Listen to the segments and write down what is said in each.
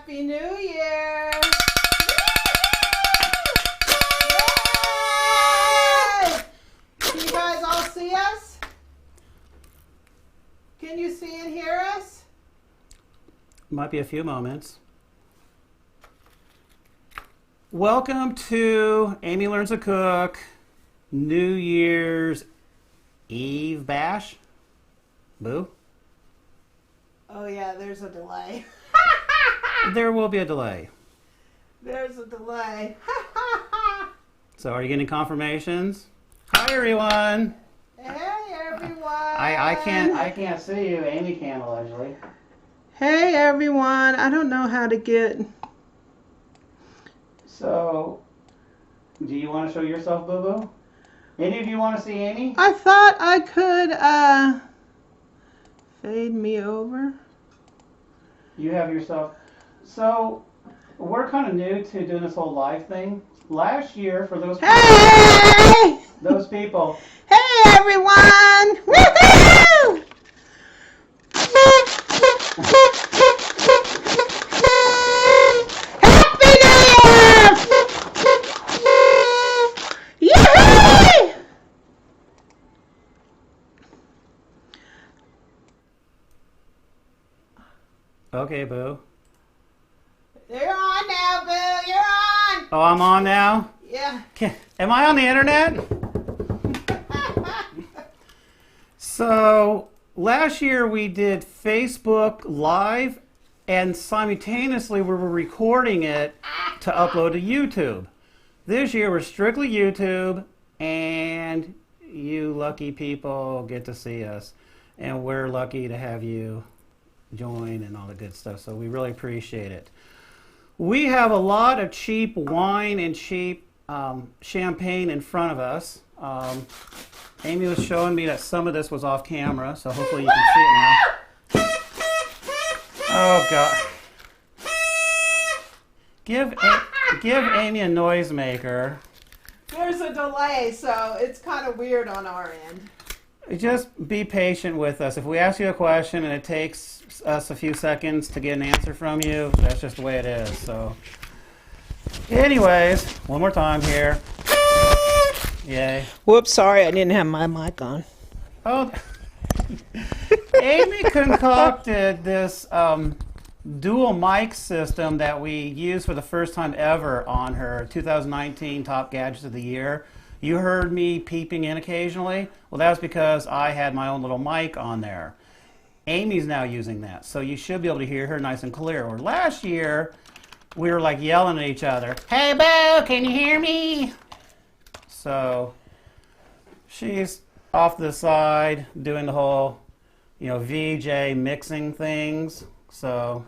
Happy New Year! Yay! Can you guys all see us? Can you see and hear us? Might be a few moments. Welcome to Amy Learns to Cook New Year's Eve Bash. Boo? Oh yeah, there's a delay. There will be a delay. There's a delay. So are you getting confirmations? Hi everyone. Hey everyone. I can't see you. Amy can allegedly. Hey everyone. I don't know how to get. So, do you want to show yourself, Boo Boo? Any of you want to see Amy? I thought I could fade me over. You have yourself. So, we're kind of new to doing this whole live thing. Last year, for those Hey! those people. Hey everyone! Woohoo! Happy New Year! Yay! Okay, Boo. You're on now, Boo. You're on. Oh, I'm on now? Yeah. Am I on the internet? So, last year we did Facebook Live, and simultaneously we were recording it to upload to YouTube. This year we're strictly YouTube, and you lucky people get to see us. And we're lucky to have you join and all the good stuff, so we really appreciate it. We have a lot of cheap wine and cheap champagne in front of us. Amy was showing me that some of this was off camera, so hopefully you can see it now. Oh God! Give Amy a noisemaker. There's a delay, so it's kind of weird on our end. Just be patient with us. If we ask you a question and it takes us a few seconds to get an answer from you, that's just the way it is. So, anyways, one more time here. Yay. Whoops, sorry, I didn't have my mic on. Oh, Amy concocted this dual mic system that we used for the first time ever on her 2019 Top Gadgets of the Year. You heard me peeping in occasionally. Well, that was because I had my own little mic on there. Amy's now using that, so you should be able to hear her nice and clear. Or last year, we were like yelling at each other. Hey, Bo, can you hear me? So she's off to the side doing the whole, VJ mixing things. So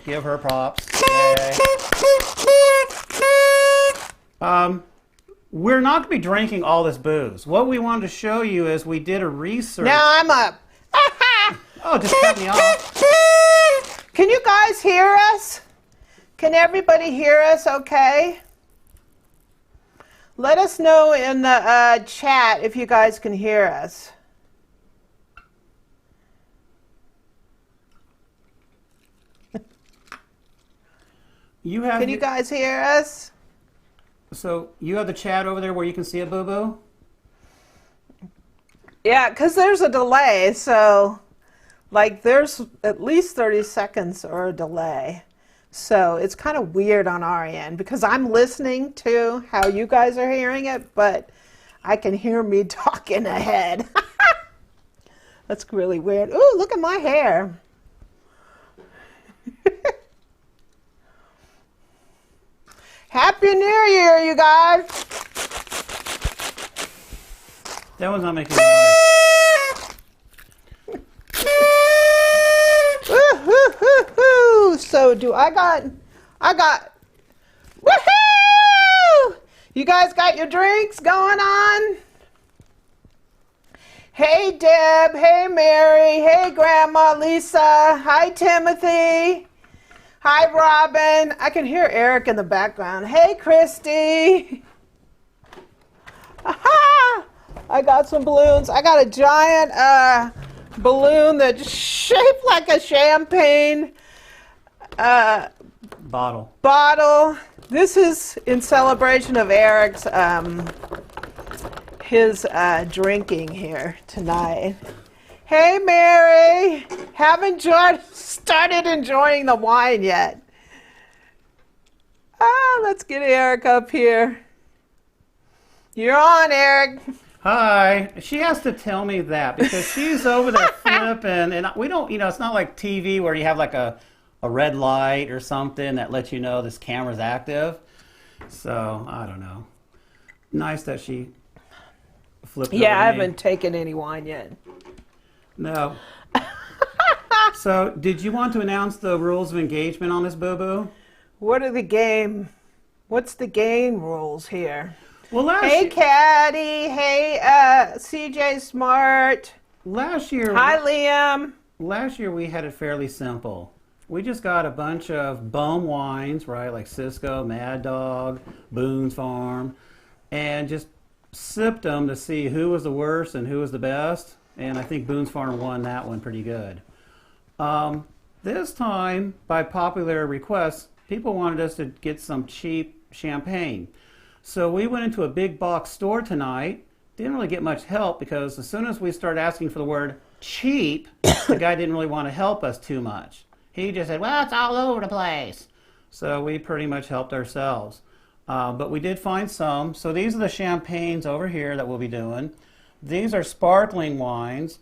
give her props. Yay. We're not going to be drinking all this booze. What we wanted to show you is we did a research. Now I'm up. Oh, just cut me off. Can you guys hear us? Can everybody hear us okay? Let us know in the chat if you guys can hear us. Can you guys hear us? So you have the chat over there where you can see it, Boo Boo? Yeah, because there's a delay, so there's at least 30 seconds or a delay. So it's kind of weird on our end because I'm listening to how you guys are hearing it, but I can hear me talking ahead. That's really weird. Ooh, look at my hair. Happy New Year, you guys. That one's not making noise. So I got, woohoo! You guys got your drinks going on? Hey Deb, hey Mary, hey Grandma Lisa, hi Timothy, hi Robin. I can hear Eric in the background. Hey Christy. Aha! I got some balloons. I got a giant balloon that's shaped like a champagne Bottle. Bottle. This is in celebration of Eric's his drinking here tonight. Hey, Mary. Haven't started enjoying the wine yet. Let's get Eric up here. You're on, Eric. Hi. She has to tell me that because she's over there flipping, and we don't, it's not like TV where you have like a red light or something that lets you know this camera's active. So, I don't know. Nice that she flipped over Yeah, I me. haven't taken any wine yet. No. So, did you want to announce the rules of engagement on this, Boo-Boo? What's the game rules here? Well, Hey, Caddy. Hey, CJ Smart. last year, Hi, Liam. last year we had it fairly simple. We just got a bunch of bum wines, right, like Cisco, Mad Dog, Boone's Farm, and just sipped them to see who was the worst and who was the best. And I think Boone's Farm won that one pretty good. This time, by popular request, people wanted us to get some cheap champagne. So we went into a big box store tonight. Didn't really get much help because as soon as we started asking for the word cheap, the guy didn't really want to help us too much. He just said, well, it's all over the place. So we pretty much helped ourselves. But we did find some. So these are the champagnes over here that we'll be doing. These are sparkling wines.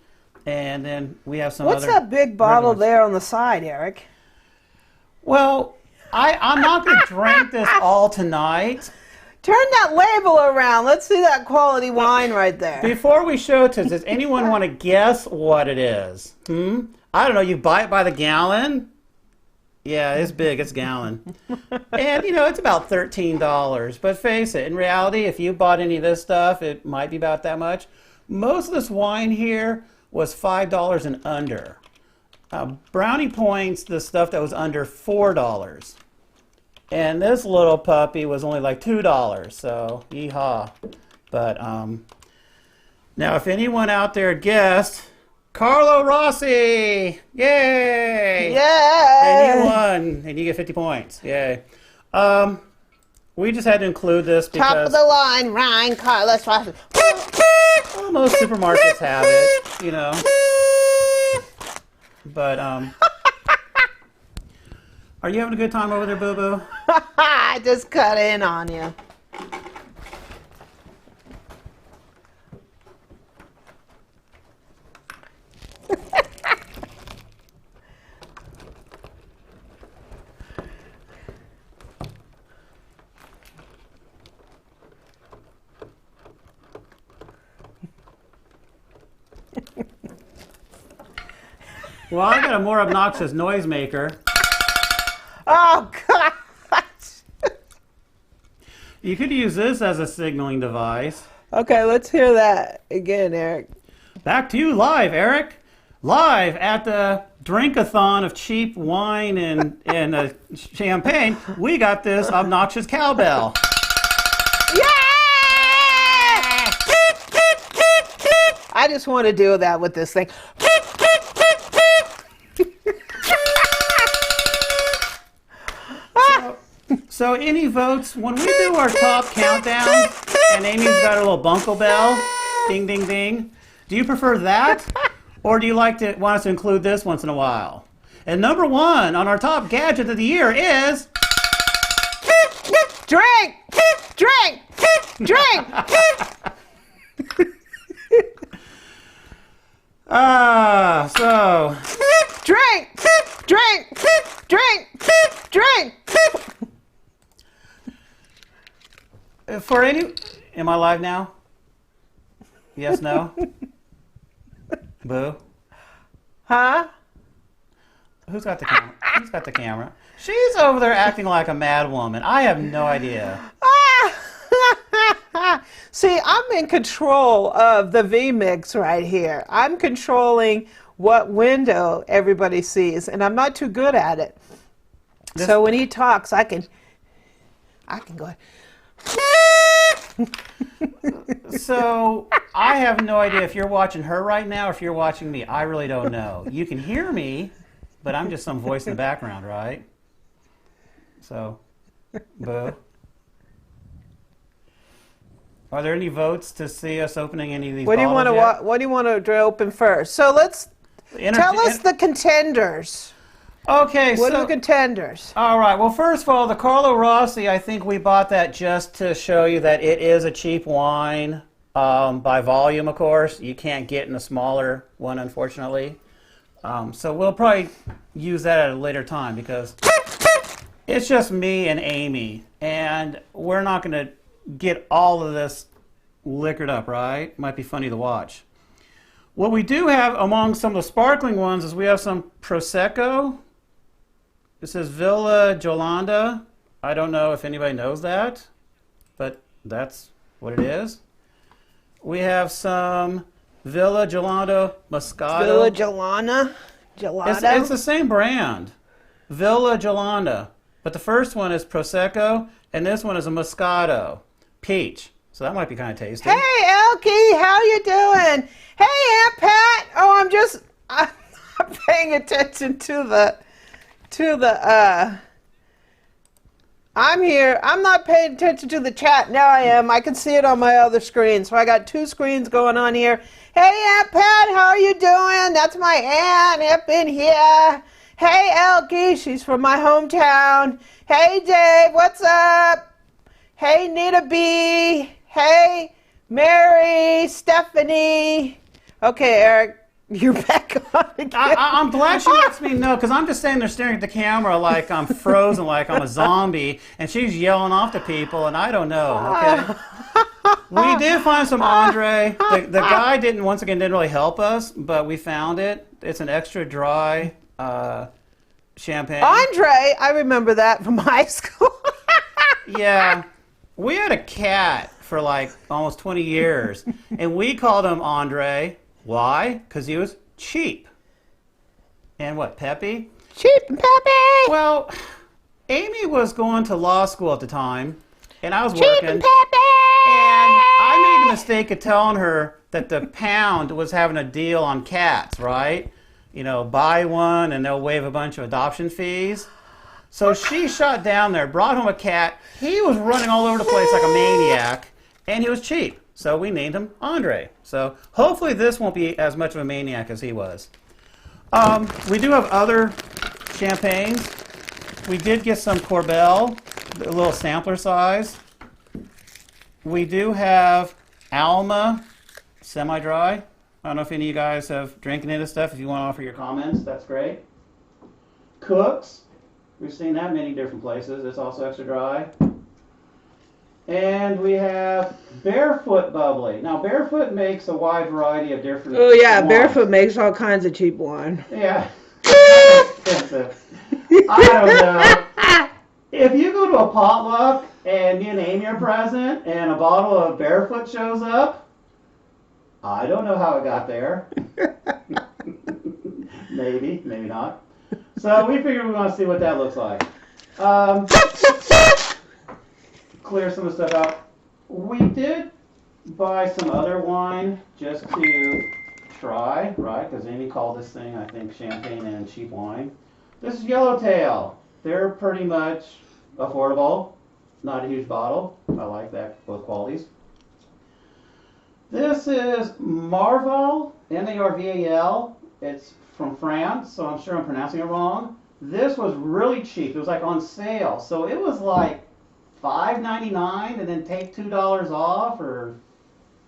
And then we have some What's other that big bottle ones. there on the side, Eric? Well, I'm not going to drink this all tonight. Turn that label around. Let's see that quality wine right there. Before we show it to, does anyone want to guess what it is? I don't know. You buy it by the gallon? Yeah, it's big. It's a gallon. And, it's about $13. But face it, in reality, if you bought any of this stuff, it might be about that much. Most of this wine here was $5 and under. Brownie Points, the stuff that was under $4. And this little puppy was only like $2, so yeehaw. But now if anyone out there guessed, Carlo Rossi! Yay! Yeah. And you won, and you get 50 points. Yay. We just had to include this because Top of the line, Ryan Carlos Rossi. well, most supermarkets have it, But are you having a good time over there, Boo-Boo? I just cut in on you. Well, I got a more obnoxious noisemaker. Oh, God. You could use this as a signaling device. Okay, let's hear that again, Eric. Back to you live, Eric. Live at the drink-a-thon of cheap wine and champagne, we got this obnoxious cowbell. Yeah! I just want to do that with this thing. So any votes, when we do our top countdown, and Amy's got a little bunko bell, ding, ding, ding, do you prefer that? Or do you want us to include this once in a while? And number one on our top gadget of the year is... Drink! Drink! Drink! So... Drink! Drink! Drink! Drink! For any... Am I live now? Yes, no? Boo? Huh? Who's got the camera? Who's got the camera? She's over there acting like a mad woman. I have no idea. See, I'm in control of the V-Mix right here. I'm controlling what window everybody sees, and I'm not too good at it. So when he talks, I can go. So I have no idea if you're watching her right now or if you're watching me. I really don't know. You can hear me, but I'm just some voice in the background, right? So, boo. Are there any votes to see us opening any of these What do you want bottles yet? to What do you want to open first? So let's tell us the contenders. Okay, What so are the contenders? all right. Well, first of all, the Carlo Rossi. I think we bought that just to show you that it is a cheap wine by volume. Of course, you can't get in a smaller one, unfortunately. So we'll probably use that at a later time because it's just me and Amy, and we're not going to get all of this liquored up, right? Might be funny to watch. What we do have among some of the sparkling ones is we have some Prosecco. This is Villa Giolanda. I don't know if anybody knows that, but that's what it is. We have some Villa Giolanda Moscato. Villa Gelana? Gelato? It's the same brand, Villa Giolanda. But the first one is Prosecco, and this one is a Moscato Peach. So that might be kind of tasty. Hey, Elkie, how you doing? Hey, Aunt Pat. Oh, I'm not paying attention to the, I'm here. I'm not paying attention to the chat. Now I am. I can see it on my other screen. So I got two screens going on here. Hey, Aunt Pat, how are you doing? That's my aunt up in here. Hey, Elkie, she's from my hometown. Hey, Dave, what's up? Hey, Nita B. Hey, Mary, Stephanie. Okay, Eric, you're back on again. I'm glad she lets me know because I'm just standing there staring at the camera like I'm frozen, like I'm a zombie, and she's yelling off to people, and I don't know. Okay. We did find some Andre. The guy didn't really help us, but we found it. It's an extra dry champagne. Andre, I remember that from high school. Yeah. We had a cat for like almost 20 years, and we called him Andre. Why? Because he was cheap. And what, Peppy? Cheap and Peppy! Well, Amy was going to law school at the time, and I was Cheap working. and Peppy! And I made the mistake of telling her that the pound was having a deal on cats, right? You know, buy one and they'll waive a bunch of adoption fees. So she shot down there, brought home a cat. He was running all over the place like a maniac, and he was cheap. So we named him Andre. So hopefully this won't be as much of a maniac as he was. We do have other champagnes. We did get some Corbel, a little sampler size. We do have Alma, semi-dry. I don't know if any of you guys have drinking into stuff. If you want to offer your comments, that's great. Cook's. We've seen that many different places. It's also extra dry. And we have Barefoot Bubbly. Now, Barefoot makes a wide variety of different Oh, yeah, wines. Barefoot makes all kinds of cheap wine. Yeah. Expensive. I don't know. If you go to a potluck and me and Amy are present and a bottle of Barefoot shows up, I don't know how it got there. Maybe, maybe not. So we figured we want to see what that looks like. Clear some of the stuff out. We did buy some other wine just to try, right? Because Amy called this thing, I think, champagne and cheap wine. This is Yellowtail. They're pretty much affordable. Not a huge bottle. I like that, both qualities. This is Marval, M-A-R-V-A-L. It's from France, so I'm sure I'm pronouncing it wrong. This was really cheap. It was like on sale. So it was like $5.99 and then take $2 off, or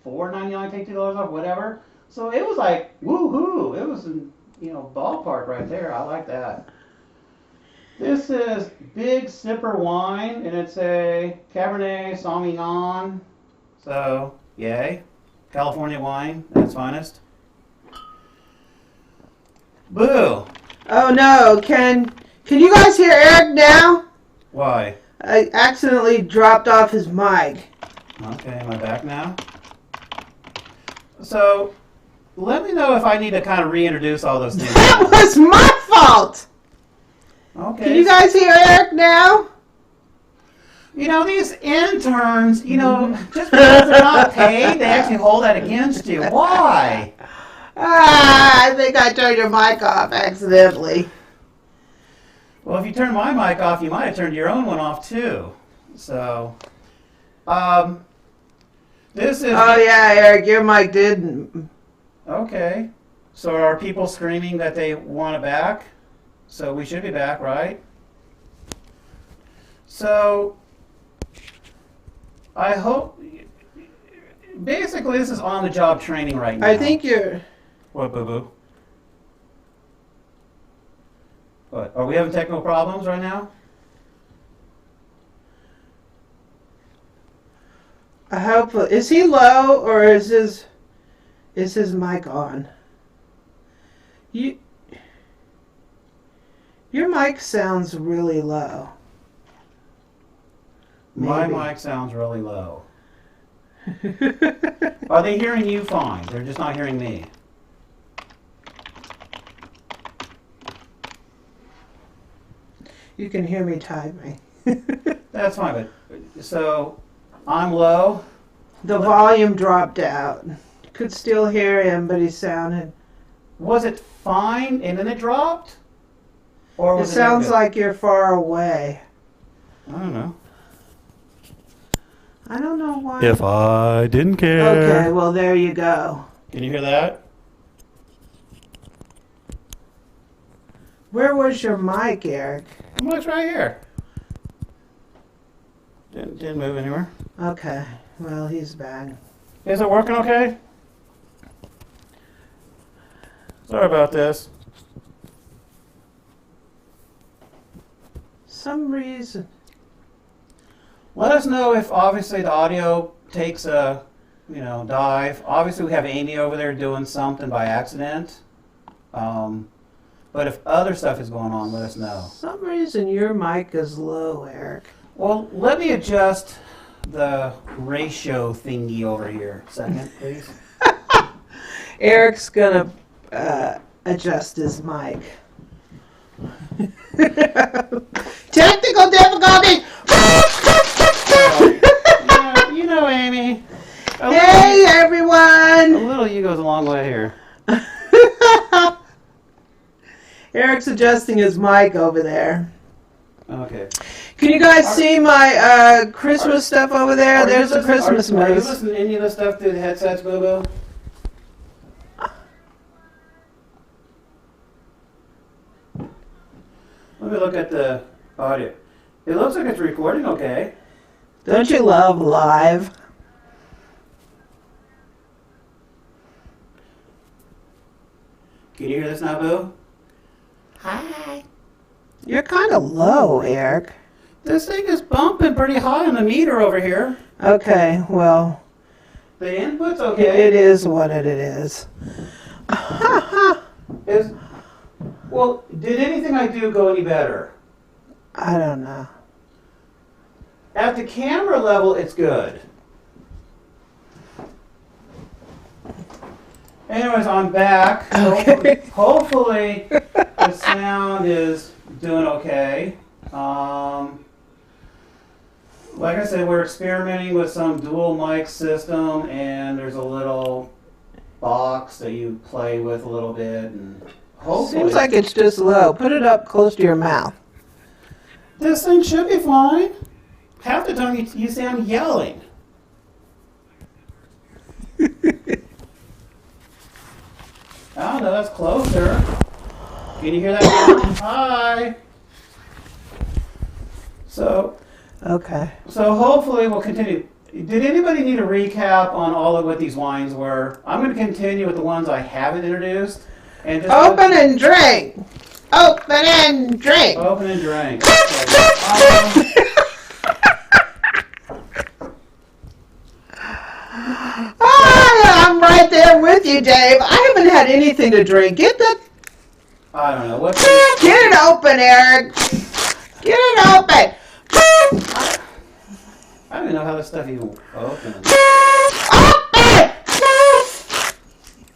$4.99, take $2 off, whatever. So it was like, woohoo. It was in, ballpark right there. I like that. This is Big Sipper Wine, and it's a Cabernet Sauvignon. So, yay. California wine at its finest. Boo! Oh no, can you guys hear Eric now? Why? I accidentally dropped off his mic. Okay, am I back now? So, let me know if I need to kind of reintroduce all those things. That was my fault! Okay. Can you guys hear Eric now? These interns, just because they're not paid, they actually hold that against you. Why? I think I turned your mic off accidentally. Well, if you turn my mic off, you might have turned your own one off too. So, this is... Oh yeah, Eric, your mic did. Okay. So are people screaming that they want it back? So we should be back, right? So, I hope... Basically, this is on-the-job training right now. I think you're... What, boo-boo? What, are we having technical problems right now? I hope. Is he low or is his mic on? Your mic sounds really low. My Maybe. mic sounds really low. Are they hearing you fine? They're just not hearing me. You can hear me typing. That's fine, but so I'm low. The volume dropped out. Could still hear him, but he sounded... Was it fine and then it dropped? Or It was sounds good? like you're far away. I don't know. I don't know why. If I didn't care. Okay, well, there you go. Can you hear that? Where was your mic, Eric? My mic's right here. Didn't move anywhere. Okay, well, he's back. Is it working okay? Sorry about this. Some reason. Let us know if obviously the audio takes a, dive. Obviously we have Amy over there doing something by accident. But if other stuff is going on, let us know. Some reason your mic is low, Eric. Well, let me adjust the ratio thingy over here. Second, please. Eric's gonna adjust his mic. Technical difficulty! Amy. Hey, everyone! A little you goes a long way here. Eric's adjusting his mic over there. Okay. Can you guys see my Christmas stuff over there? There's a Christmas Are you moose. listening to any of the stuff through the headsets, Boo-Boo? Let me look at the audio. It looks like it's recording okay. Don't you love live? Can you hear this now, Boo? Hi. You're kind of low, Eric. This thing is bumping pretty high on the meter over here. Okay, well, The input's okay. it is what it is. Well, did anything I do go any better? I don't know. At the camera level, it's good. Anyways, I'm back. Okay. Hopefully the sound is doing okay. Like I said, we're experimenting with some dual mic system, and there's a little box that you play with a little bit, and hopefully Seems like it's just low. Put it up close to your mouth. this thing should be fine. Half the time you say I'm yelling. Oh, no, that's closer. Can you hear that? Hi. So Okay. hopefully we'll continue. Did anybody need a recap on all of what these wines were? I'm going to continue with the ones I haven't introduced. And just Open and drink. Open and drink. Open and drink. Okay. I'm right there with you, Dave. I haven't had anything to drink. Get I don't know. it open, Eric. Get it open. I don't even know how this stuff even opens. Open.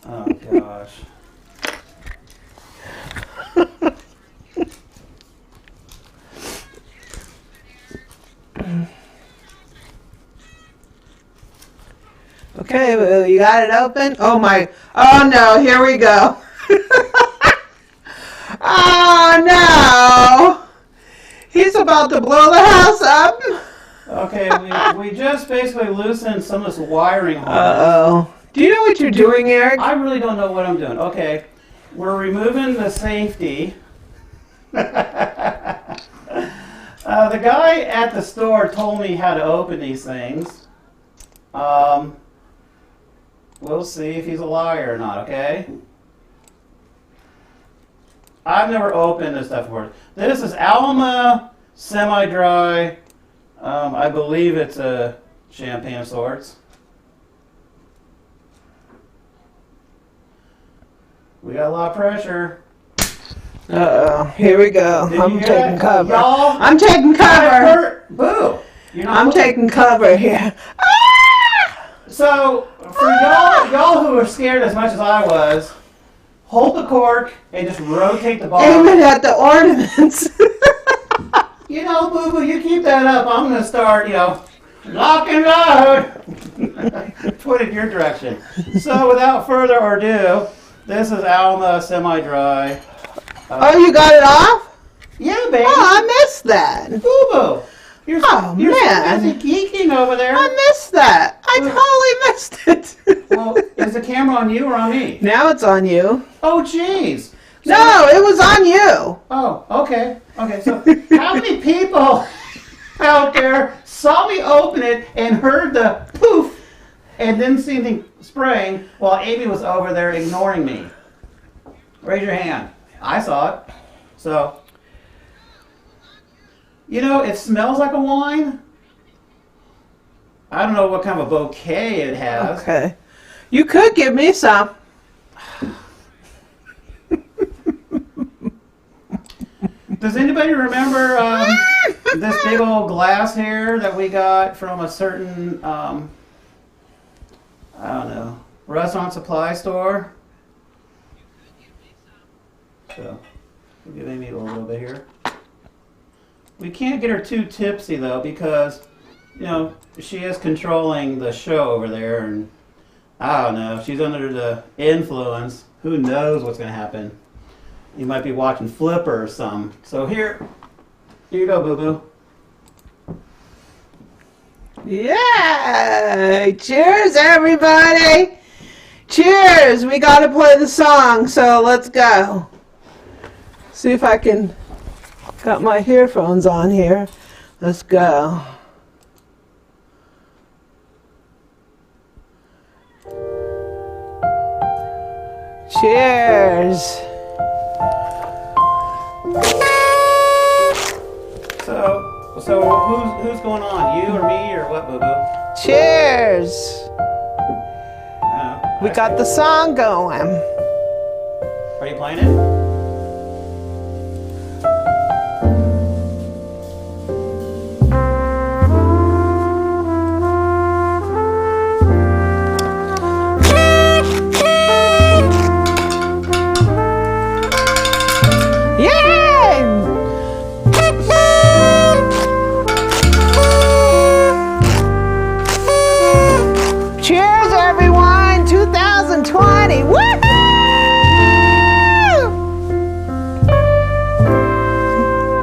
Oh gosh. Okay, well, you got it open? Oh my, oh no, here we go. Oh no. about to blow the house up. Okay, we just basically loosened some of this wiring harness. Uh-oh. Do you know what you're doing, Eric? I really don't know what I'm doing. Okay, we're removing the safety. The guy at the store told me how to open these things. We'll see if he's a liar or not, okay? I've never opened this stuff before. This is Alma semi-dry. I believe it's a champagne of sorts. We got a lot of pressure. Uh-oh. Here we go. Did I'm you hear taking that? cover. Y'all, I'm taking cover. Boo! You're not I'm looking. taking cover here. So, for y'all who are scared as much as I was, hold the cork and just rotate the ball. Aim it at the ornaments. You know, Boo Boo, you keep that up. I'm going to start, lock and load. Put it your direction. So, without further ado, this is Alma semi-dry. Oh, you got it off? Yeah, baby. Oh, I missed that. Boo Boo. You're Oh, so man. busy geeking over there. I missed that. I totally missed it. Well, is the camera on you or on me? Now it's on you. Oh, jeez. No, it was on you. Oh, okay. Okay, so how many people out there saw me open it and heard the poof and didn't see anything spraying while Amy was over there ignoring me? Raise your hand. I saw it. So, it smells like a wine. I don't know what kind of a bouquet it has. Okay. You could give me some. Does anybody remember this big old glass here that we got from a certain, I don't know, restaurant supply store? So, we'll give Amy a little bit here. We can't get her too tipsy though because, she is controlling the show over there and I don't know, if she's under the influence, who knows what's going to happen. You might be watching Flipper or something. So here you go, Boo Boo. Yay! Cheers, everybody! Cheers! We got to play the song, so let's go. See if I can. Got my earphones on here. Let's go. Cheers! So who's going on? You or me or what, Boo Boo? Cheers! We got the song going. Are you playing it? Cheers, everyone! 2020! Woohoo!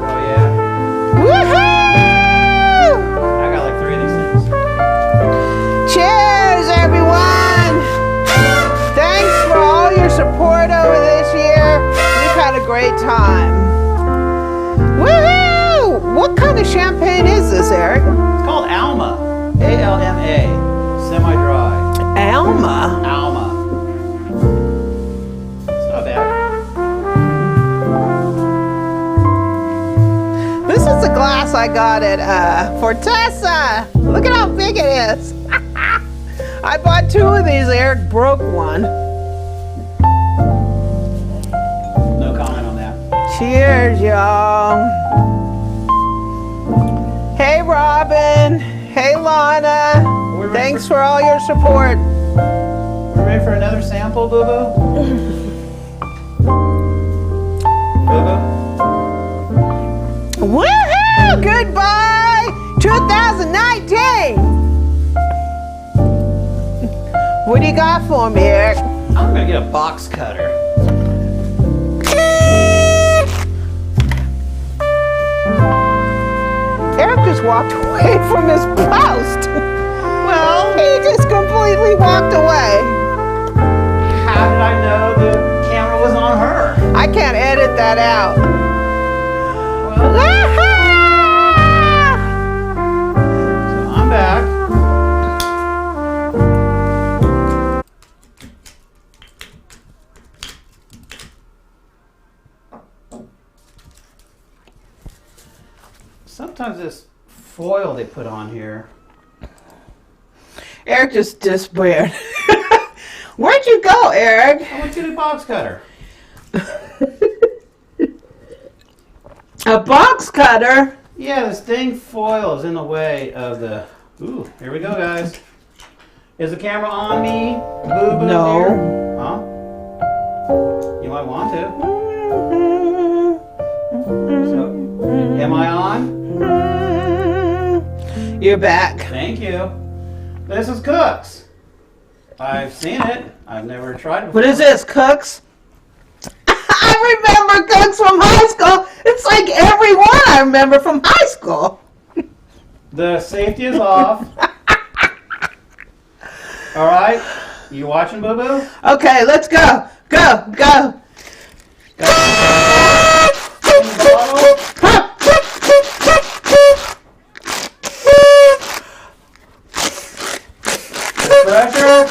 Oh yeah. Woohoo! I got like 3 of these things. Cheers, everyone! Thanks for all your support over this year. We've had a great time. Woohoo! What kind of champagne is this, Eric? It's called Alma. A-L-M-A. Semi-dry. Alma. Alma. It's not bad. This is a glass I got at Fortessa. Look at how big it is. I bought 2 of these. Eric broke one. No comment on that. Cheers, y'all. Hey, Robin. Hey, Lana. Thanks for all your support. We're ready for another sample, Boo Boo? Boo Boo? Woohoo! Goodbye, 2019. What do you got for me, Eric? I'm gonna get a box cutter. Eric just walked away from his post. Well, He just completely walked away. how did I know the camera was on her? I can't edit that out. Well, so I'm back. Sometimes this foil they put on here. Eric just disappeared. Where'd you go, Eric? I went to the box cutter. A box cutter? Yeah, this dang foil is in the way of the... Ooh, here we go, guys. Is the camera on me? Boo-boo No. dear? Huh? You might want to. So, am I on? You're back. Thank you. This is Cook's. I've seen it. I've never tried it before. What is this, Cooks? I remember Cooks from high school. It's like every one I remember from high school. The safety is off. All right. You watching, Boo-boo? Okay, let's go. Go, go. Pressure.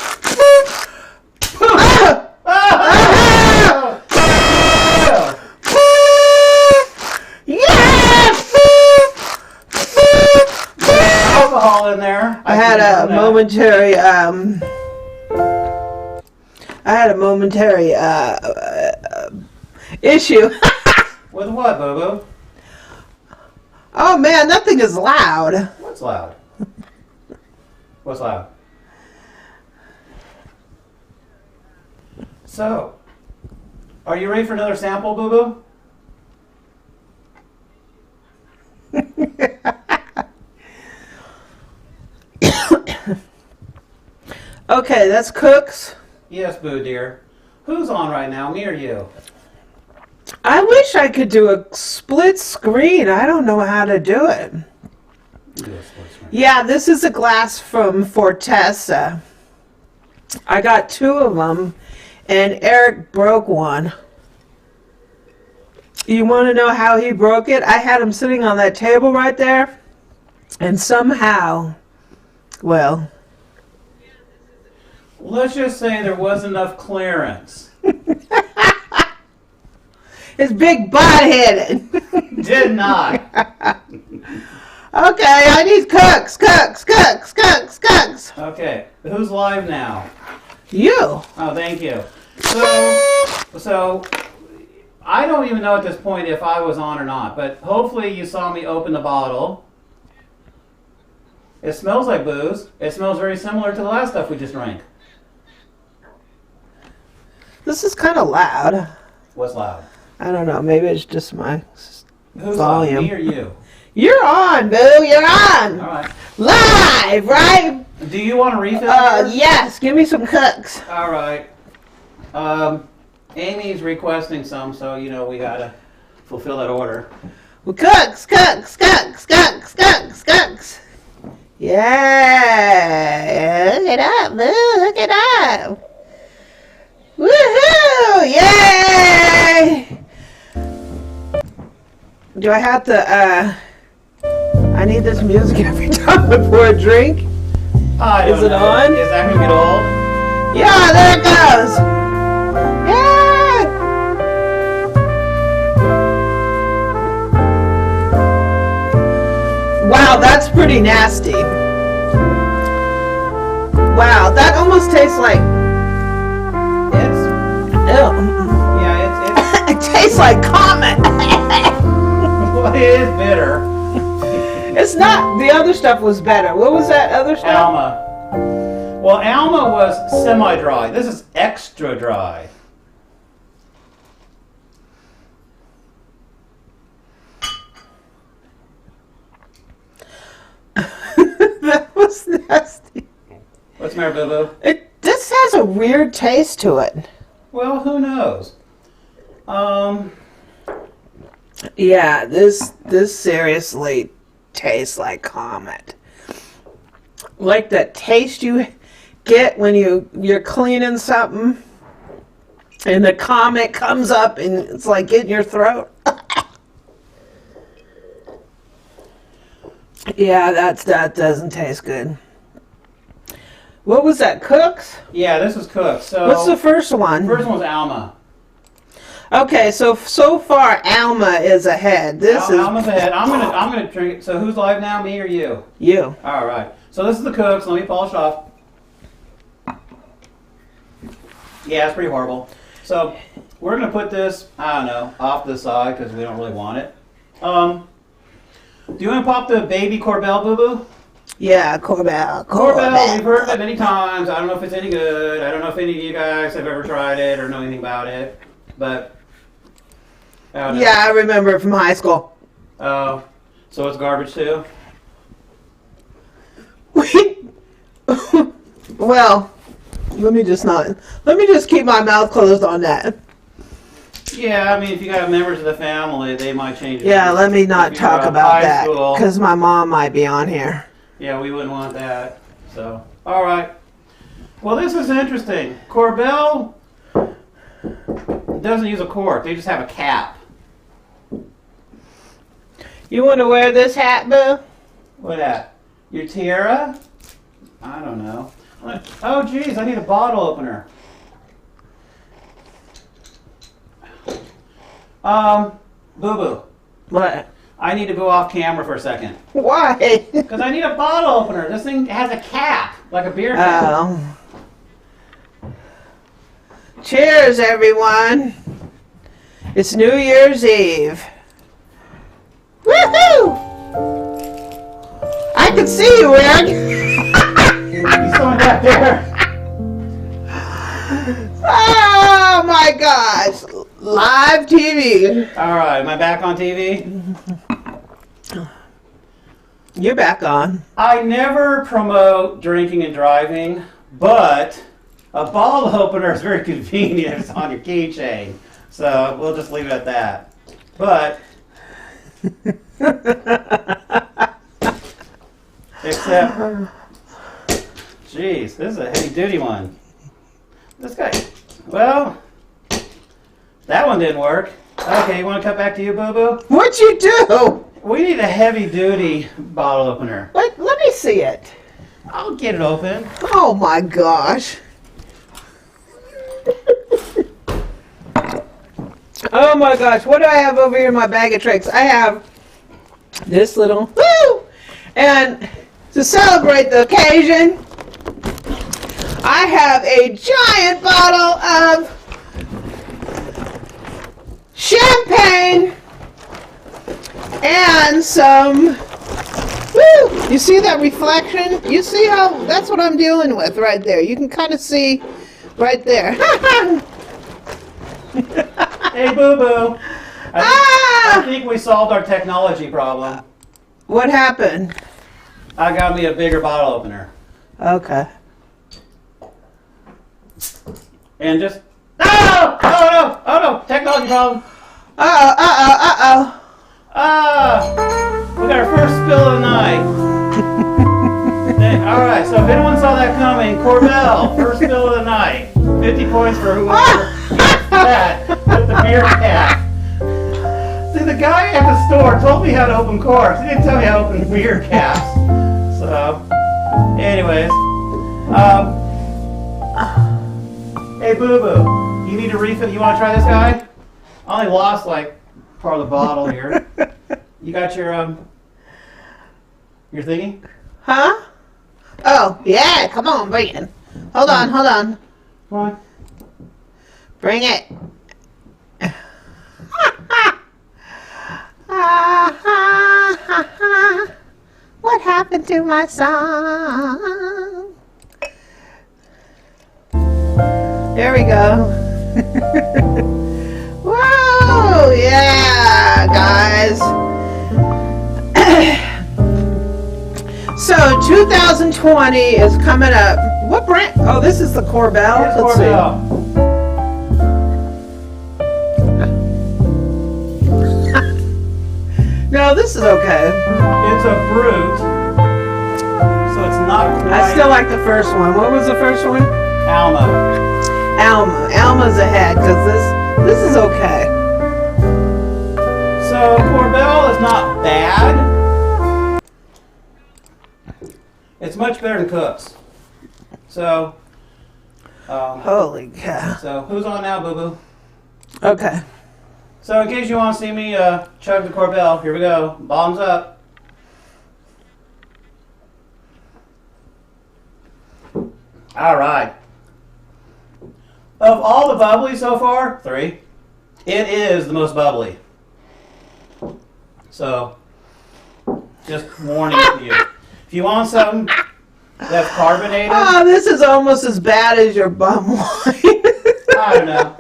Alcohol in there. I had a momentary issue. With what, Boo-boo? Oh man, that thing is loud. What's loud? What's loud? So, are you ready for another sample, Boo-boo? Okay, that's Cooks. Yes, Boo dear. Who's on right now, me or you? I wish I could do a split screen. I don't know how to do it. Do a split screen. Yeah, this is a glass from Fortessa. I got two of them, and Eric broke one. You want to know how he broke it? I had him sitting on that table right there, and somehow, well... Let's just say there wasn't enough clearance. His big butt hit it. Did not. Okay, I need Cooks. Okay, who's live now? You. Oh, thank you. So I don't even know at this point if I was on or not, but hopefully you saw me open the bottle. It smells like booze. It smells very similar to the last stuff we just drank. This is kind of loud. What's loud? I don't know. Maybe it's just my Who's volume. on, me or you? You're on, boo. You're on. All right. Live, right? Do you want a refill? Here? Yes. Give me some Cooks. All right. Amy's requesting some, so you know we gotta fulfill that order. Well, Cooks. Yeah. Look it up, boo. Look it up. Woohoo! Yay! Do I have to, I need this music every time I pour a drink? Is it on? Is that gonna get old? Yeah, there it goes! Yeah! Wow, that's pretty nasty. Wow, that almost tastes like... Yeah, It tastes like Comet. well, it is bitter. It's not. The other stuff was better. What was that other stuff? Alma. Well, Alma was semi-dry. This is extra dry. That was nasty. What's the matter, Boo-boo? This has a weird taste to it. Well, who knows? Yeah, this seriously taste like Comet. Like that taste you get when you're cleaning something and the Comet comes up and it's like in your throat. Yeah, that doesn't taste good. What was that, Cook's? Yeah, this is Cook's. So What's the first one? first one was Alma. Okay, so far Alma is ahead. Alma's ahead. I'm gonna drink it. So who's live now, me or you? You. All right. So this is the Cook's. Let me polish off. Yeah, it's pretty horrible. So we're gonna put this, I don't know, off to the side because we don't really want it. Do you want to pop the baby Corbel, Boo Boo? Yeah, Corbel. Corbel, we've heard of it many times. I don't know if it's any good. I don't know if any of you guys have ever tried it or know anything about it. But I don't know. Yeah, I remember it from high school. Oh, so it's garbage too? Well, let me just keep my mouth closed on that. Yeah, I mean, if you got members of the family, they might change it. Yeah, let me not If you're talk in about high that school. because my mom might be on here. Yeah, we wouldn't want that. So, all right. Well, this is interesting. Corbel doesn't use a cork. They just have a cap. You want to wear this hat, Boo? What that? Your tiara? I don't know. Oh, geez, I need a bottle opener. Boo-boo. What? I need to go off camera for a second. Why? Because I need a bottle opener. This thing has a cap, like a beer cap. Oh. Cheers, everyone. It's New Year's Eve. Woohoo! I can see you, Rick. You saw that there? Oh my gosh. Live TV. All right, am I back on TV? You're back on. I never promote drinking and driving, but a bottle opener is very convenient. It's on your keychain. So we'll just leave it at that. But, except, geez, this is a heavy duty one. This guy, well, that one didn't work. Okay, you want to cut back to you, Boo Boo? What'd you do? We need a heavy duty bottle opener. Let me see it. I'll get it open. Oh my gosh. Oh my gosh, what do I have over here in my bag of tricks? I have this little, woo! And to celebrate the occasion, I have a giant bottle of champagne and some, woo! You see that reflection? You see how, that's what I'm dealing with right there. You can kind of see right there. Hey, Boo Boo. I think we solved our technology problem. What happened? I got me a bigger bottle opener. Okay. And just, no! Oh no! Oh no! Technology problem. Uh-oh. We got our first spill of the night. All right, so if anyone saw that coming, Corbel, first spill of the night. 50 points for whoever gets that with the beer cap. See, the guy at the store told me how to open corks. He didn't tell me how to open beer caps. So, anyways, hey, Boo Boo, you need a refill. You want to try this guy? I only lost like part of the bottle here. You got your thingy? Huh? Oh, yeah, come on, bring it. Hold on. Come on. Bring it. What happened to my song? There we go. Whoa, yeah, guys. So 2020 is coming up. What brand? Oh, this is the Corbel. Here's Let's Corbel. see. No, No, this is okay. It's a brute, so it's not quite I still like the first one. What was the first one? Alma. Alma. Alma's ahead because this is okay. So Corbel is not bad. It's much better than Cook's. So, Holy cow. so who's on now, Boo Boo? Okay. So in case you want to see me chug the Corbel, here we go. Bottoms up. All right. Of all the bubbly so far, 3, it is the most bubbly. So, just warning to you. If you want something that's carbonated, Oh, this is almost as bad as your bum wine. I don't know.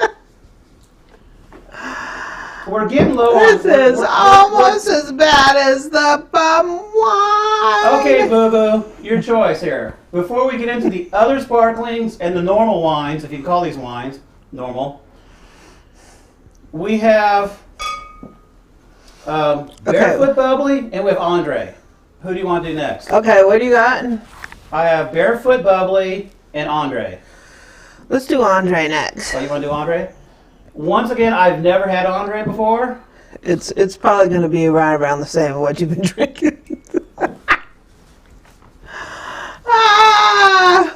We're getting low on. This is almost as bad as the bum wine. Okay, Boo Boo, your choice here. Before we get into the other sparklings and the normal wines, if you call these wines normal, we have Barefoot Bubbly and we have Andre. Who do you want to do next? Okay, what do you got? I have Barefoot Bubbly and Andre. Let's do Andre next. Oh, you want to do Andre? Once again, I've never had Andre before. It's probably going to be right around the same of what you've been drinking. Ah!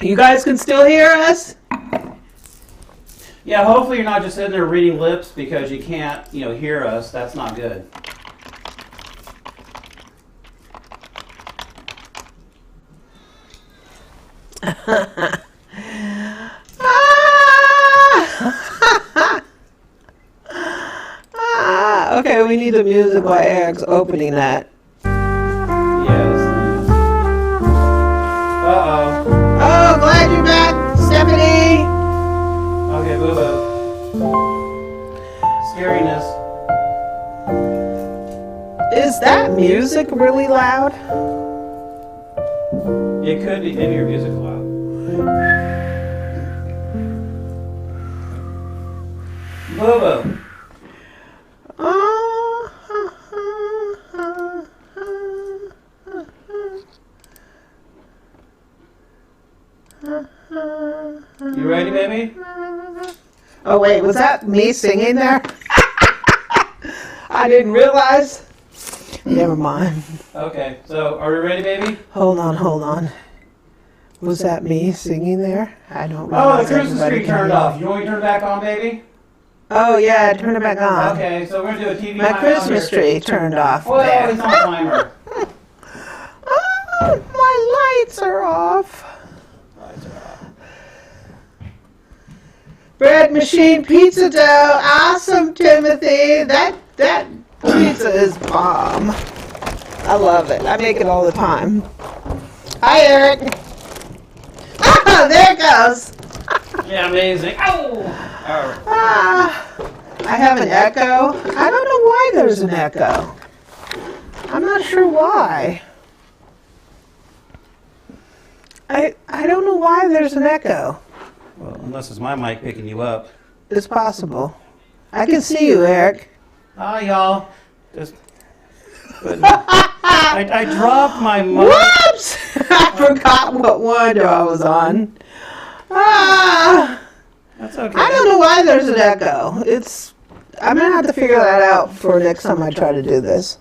You guys can still hear us? Yeah, hopefully you're not just sitting there reading lips because you can't, hear us. That's not good. Okay, we need the music while Eric's opening that. Yes. Uh-oh. Oh, glad you're back, Stephanie. Okay, boo-boo. Scariness. Is that music really loud? It could be. Maybe your music loud. Boo-boo. You ready, baby? Oh wait, was that me singing there? I didn't realize. Never mind. Okay, so are we ready, baby? Hold on. Was that me singing there? I don't Oh, realize. the Christmas everybody tree can turned hear. off. You want me to turn it back on, baby? Oh yeah, turn it back on. Okay, so we're going to do a TV My night Christmas on here. tree turned off. Well, there. it's on timer. Oh, my lights are off. Lights are off. Bread machine pizza dough. Awesome, Timothy. That pizza is bomb. I love it. I make it all the time. Hi, Eric. Ah, there it goes. Yeah, amazing. Oh! All right. I have an echo. I don't know why there's an echo. I'm not sure why. I don't know why there's an echo. Well, unless it's my mic picking you up. It's possible. I can see you, Eric. Hi, y'all. Just. I dropped my mic. Whoops! I forgot what window I was on. That's okay. I don't know why there's an echo. I'm gonna have to figure that out for next time I try to do this.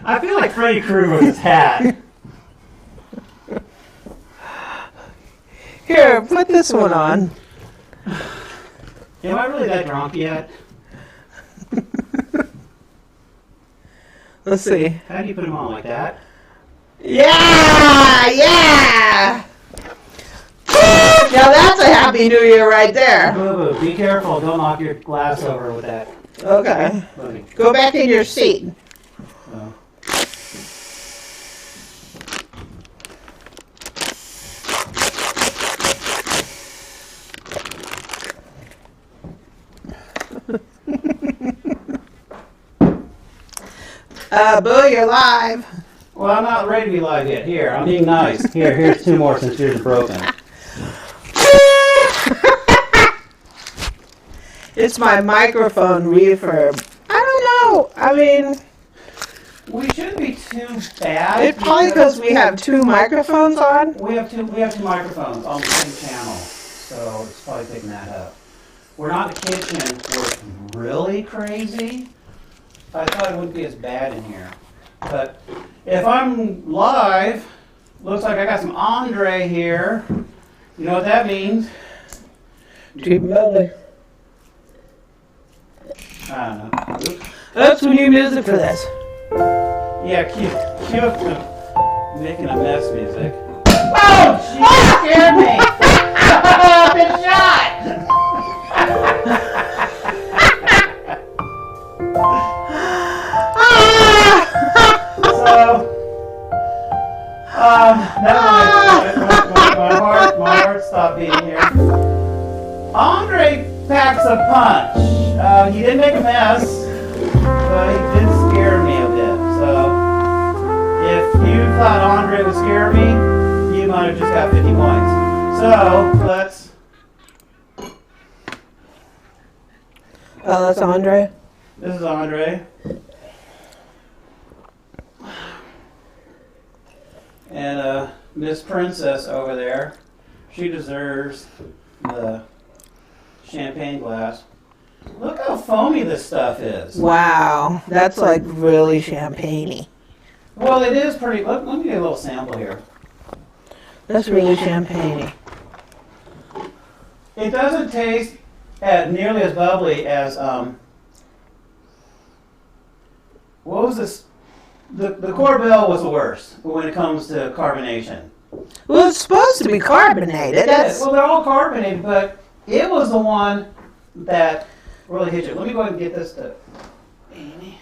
I feel like Freddy Krueger with his hat. Here, put this one on. Am I really that drunk yet? Let's see. How do you put them on like that? Yeah! Now that's a Happy New Year right there. Boo-boo, be careful. Don't knock your glass over with that. Okay. Let me- Go back in your seat. oh. Boo, you're live. Well, I'm not ready to be live yet. Here, I'm being nice. Here's 2 more since yours is broken. It's my microphone reverb. I don't know. I mean, We shouldn't be too bad. it's probably because we have two microphones on. We have two microphones on the same channel, so it's probably picking that up. We're not in the kitchen. We're really crazy. I thought it wouldn't be as bad in here. But if I'm live, looks like I got some Andre here. You know what that means? Deep belly. I don't know. Oops. That's some new music for this. Yeah, cue up the making a mess music. Oh, she scared me! I've been shot! My heart stopped beating here. Andre packs a punch. He didn't make a mess, but he did scare me a bit. So, if you thought Andre would scare me, you might have just got 50 points. So, let's... Oh, that's Andre? This is Andre. And Miss Princess over there, she deserves the champagne glass. Look how foamy this stuff is. Wow, that's like really champagne-y. Well, it is pretty. Let me get a little sample here. That's really champagne-y. It doesn't taste nearly as bubbly as what was this? The Corbel was the worst when it comes to carbonation. Well, it's supposed to be carbonated. That's Well, they're all carbonated, but it was the one that really hit you. Let me go ahead and get this to Amy.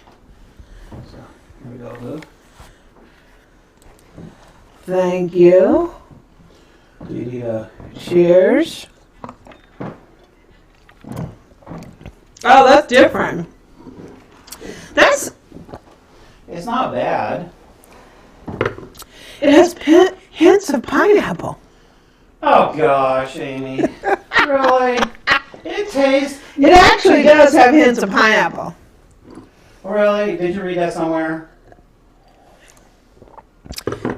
So, here we go, Lou. Thank you. Do you need a... Cheers. Oh, that's different. That's... It's not bad. It has hints of pineapple. Oh, gosh, Amy. Really? It tastes... It actually does have hints of pineapple. Really? Did you read that somewhere?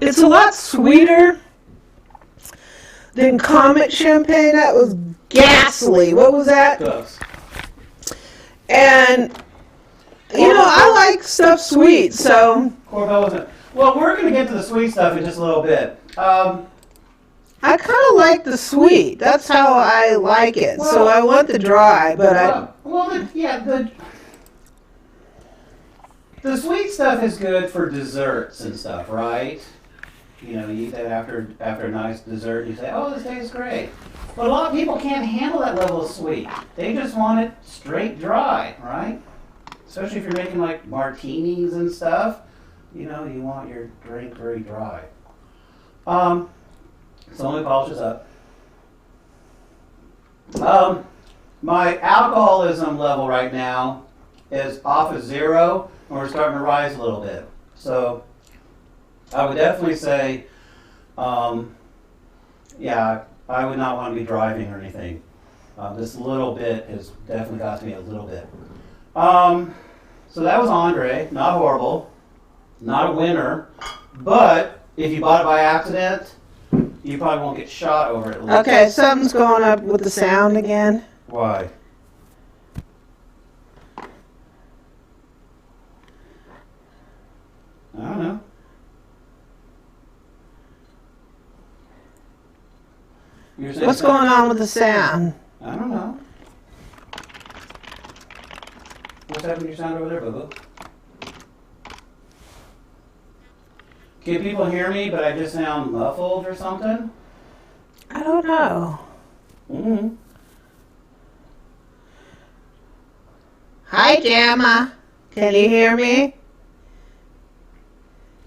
It's a lot sweeter than Comet champagne. That was ghastly. What was that? Close. And, you know, I like stuff sweet, so Corbel wasn't... Well, we're going to get to the sweet stuff in just a little bit. I kind of like the sweet. That's how I like it. So Well- I want the dry, but the sweet stuff is good for desserts and stuff, right? You know, you eat that after a nice dessert, and you say, oh, this tastes great. But a lot of people can't handle that level of sweet. They just want it straight dry, right? Especially if you're making like martinis and stuff. You know, you want your drink very dry. So let me polish this up. My alcoholism level right now is off of 0, and we're starting to rise a little bit. So I would definitely say, yeah, I would not want to be driving or anything. This little bit has definitely got to me a little bit. So that was Andre. Not horrible. Not a winner. But if you bought it by accident, you probably won't get shot over it. okay, something's going up with the sound again. Why? I don't know. You're saying What's going on with the sound? I don't know. What's happening to your sound over there, Boo-Boo? Can people hear me, but I just sound muffled or something? I don't know. Mm-hmm. Hi, Jamma. Can you hear me?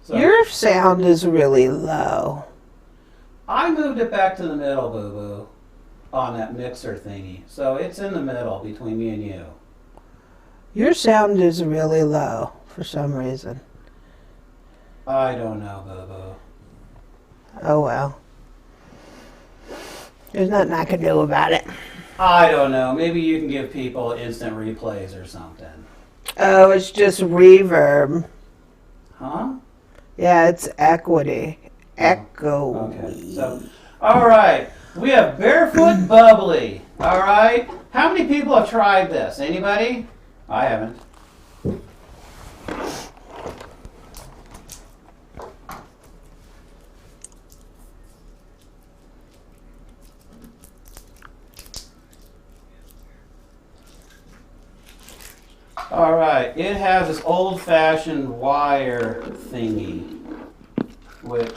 So, Your sound is really low. I moved it back to the middle, Boo-Boo, on that mixer thingy. So it's in the middle between me and you. Your sound is really low for some reason. I don't know, Boo-Boo. Oh well. There's nothing I can do about it. I don't know. Maybe you can give people instant replays or something. Oh, it's just reverb. Huh? Yeah, it's equity. Echo. Okay. So, all right. We have Barefoot Bubbly. All right. How many people have tried this? Anybody? I haven't. All right, it has this old-fashioned wire thingy, which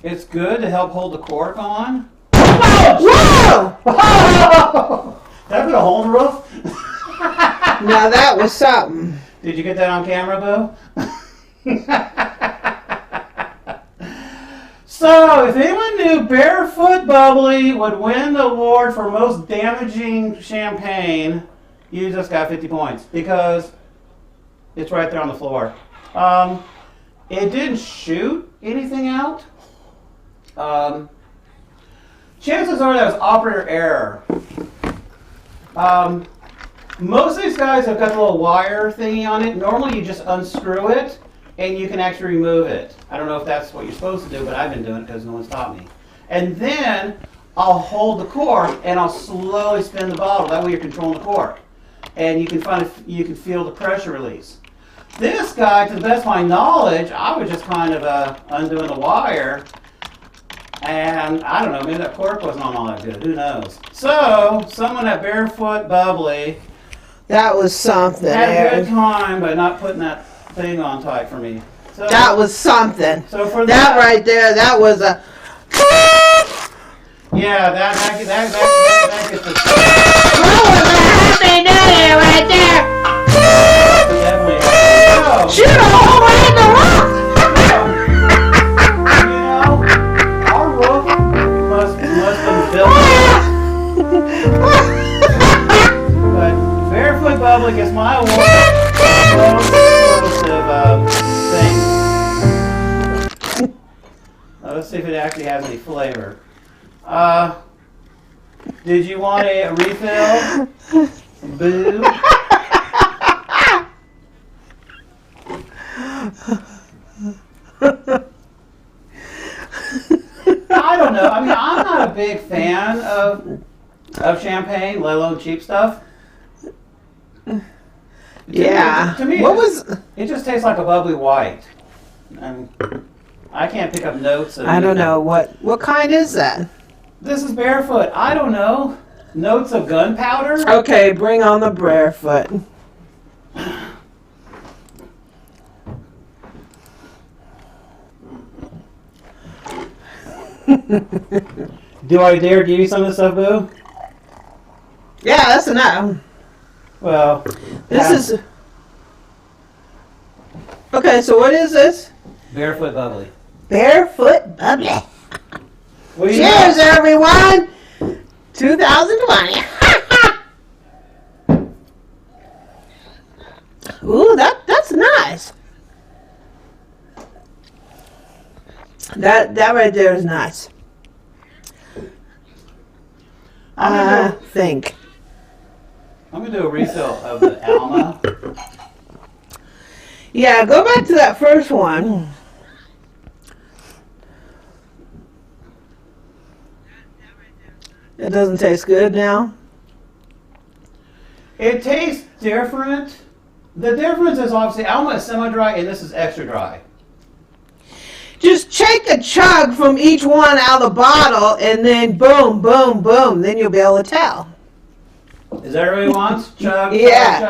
it's good to help hold the cork on. Whoa! Did I put a hole in the roof? Now that was something. Did you get that on camera, Boo? So, if anyone knew Barefoot Bubbly would win the award for most damaging champagne, you just got 50 points because it's right there on the floor. It didn't shoot anything out. Chances are that was operator error. Most of these guys have got the little wire thingy on it. Normally you just unscrew it and you can actually remove it. I don't know if that's what you're supposed to do, but I've been doing it because no one's taught me. And then I'll hold the cork and I'll slowly spin the bottle. That way you're controlling the cork. And you can feel the pressure release. This guy, to the best of my knowledge, I was just kind of undoing the wire. And I don't know, maybe that cork wasn't on all that good. Who knows? So, someone at Barefoot Bubbly That was something. had a Aaron. good time by not putting that thing on tight for me. So, That was something. so for That right there, that was a. Yeah, that gets the That was a happy new year right there. definitely. So, Shoot a hole right in the rock. you know, our roof must have built. But Barefoot Bubbly gets my award for most explosive thing. Let's see if it actually has any flavor. Did you want a refill? Boo. I don't know. I mean, I'm not a big fan of champagne, let alone cheap stuff. Yeah. To me, it just tastes like a bubbly white. And I can't pick up notes of I don't know what kind is that. This is Barefoot. I don't know. Notes of gunpowder? Okay, bring on the Barefoot. Do I dare give you some of this stuff, Boo? Yeah, that's enough. Well, This is. Okay, so what is this? Barefoot Bubbly. Barefoot Bubbly. What do you Cheers, got? everyone! 2020. Ooh, that's nice. That right there is nice. I think. I'm going to do a refill of the Alma. Yeah, go back to that first one. It doesn't taste good now. It tastes different. The difference is obviously Alma is semi-dry and this is extra dry. Just take a chug from each one out of the bottle and then boom, boom, boom. Then you'll be able to tell. Is that what everybody wants? Chug, Yeah.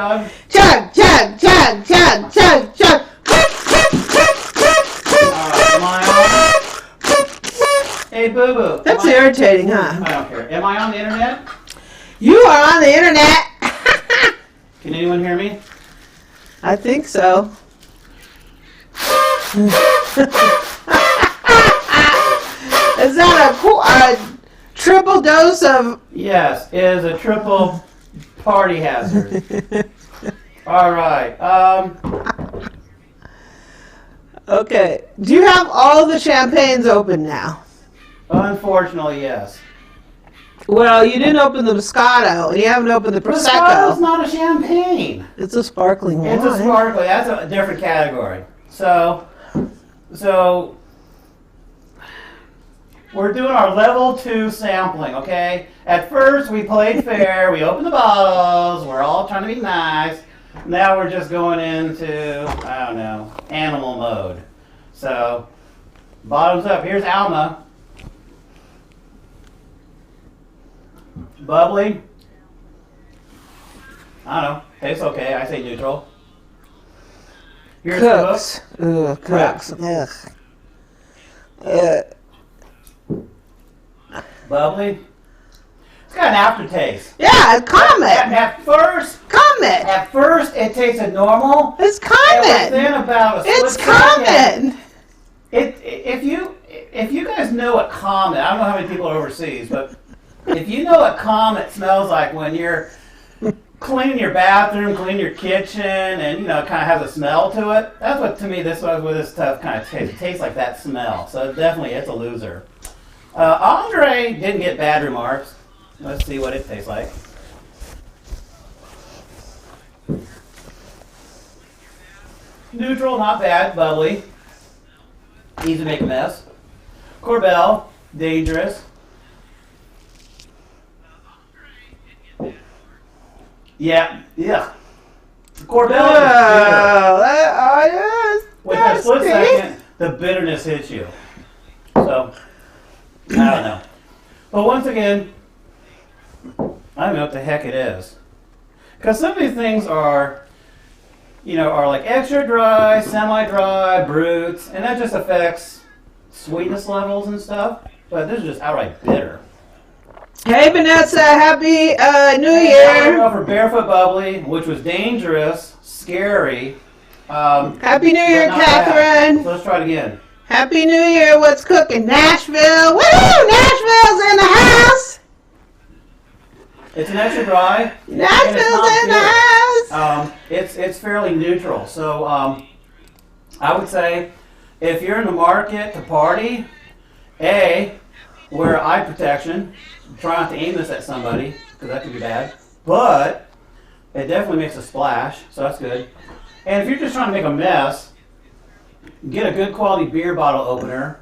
chug, Chug, chug. chug, chug, chug, chug, chug. Am I on? Hey, Boo Boo. That's am I- irritating, huh? I don't care. Am I on the internet? You are on the internet. Can anyone hear me? I think so. Is that a triple dose of? Yes, it is a triple party hazard. All right. Okay. Do you have all the champagnes open now? Unfortunately, yes. Well, you didn't open the Moscato, and you haven't opened the Moscato's Prosecco. not a champagne. It's a sparkling wine. It's a sparkling. That's a different category. So we're doing our level 2 sampling, okay? At first, we played fair. We opened the bottles. We're all trying to be nice. Now we're just going into, I don't know, animal mode. So, bottoms up. Here's Alma. Bubbly. I don't know. Tastes okay. I say neutral. Here's Cooks. Ugh, Cooks. Ugh. Bubbly. It's got an aftertaste. Yeah, Comet. At first, it tasted normal. It's And Comet. within about a split It's second, Comet. if you guys know what Comet, I don't know how many people are overseas, but if you know what Comet smells like when you're cleaning your bathroom, cleaning your kitchen, and it kind of has a smell to it, that's what, to me, this stuff kind of tastes. It tastes like that smell. So definitely, it's a loser. Andre didn't get bad remarks. Let's see what it tastes like. Neutral, not bad, bubbly. Easy to make a mess. Corbel, dangerous. Yeah. Corbel is bitter. With a split second, the bitterness hits you. So, I don't know. But once again, I don't know what the heck it is. Because some of these things are like extra dry, semi-dry, brutes, and that just affects sweetness levels and stuff. But this is just outright bitter. Hey, Vanessa, happy New I Year. went for Barefoot Bubbly, which was dangerous, scary. Happy New Year, but not bad. Catherine. So let's try it again. Happy New Year. What's cooking? Nashville. Woo! Nashville's in the house. It's an extra dry. Nashville's in the house. It's fairly neutral. So I would say if you're in the market to party, wear eye protection. Try not to aim this at somebody because that could be bad. But it definitely makes a splash, so that's good. And if you're just trying to make a mess, get a good quality beer bottle opener,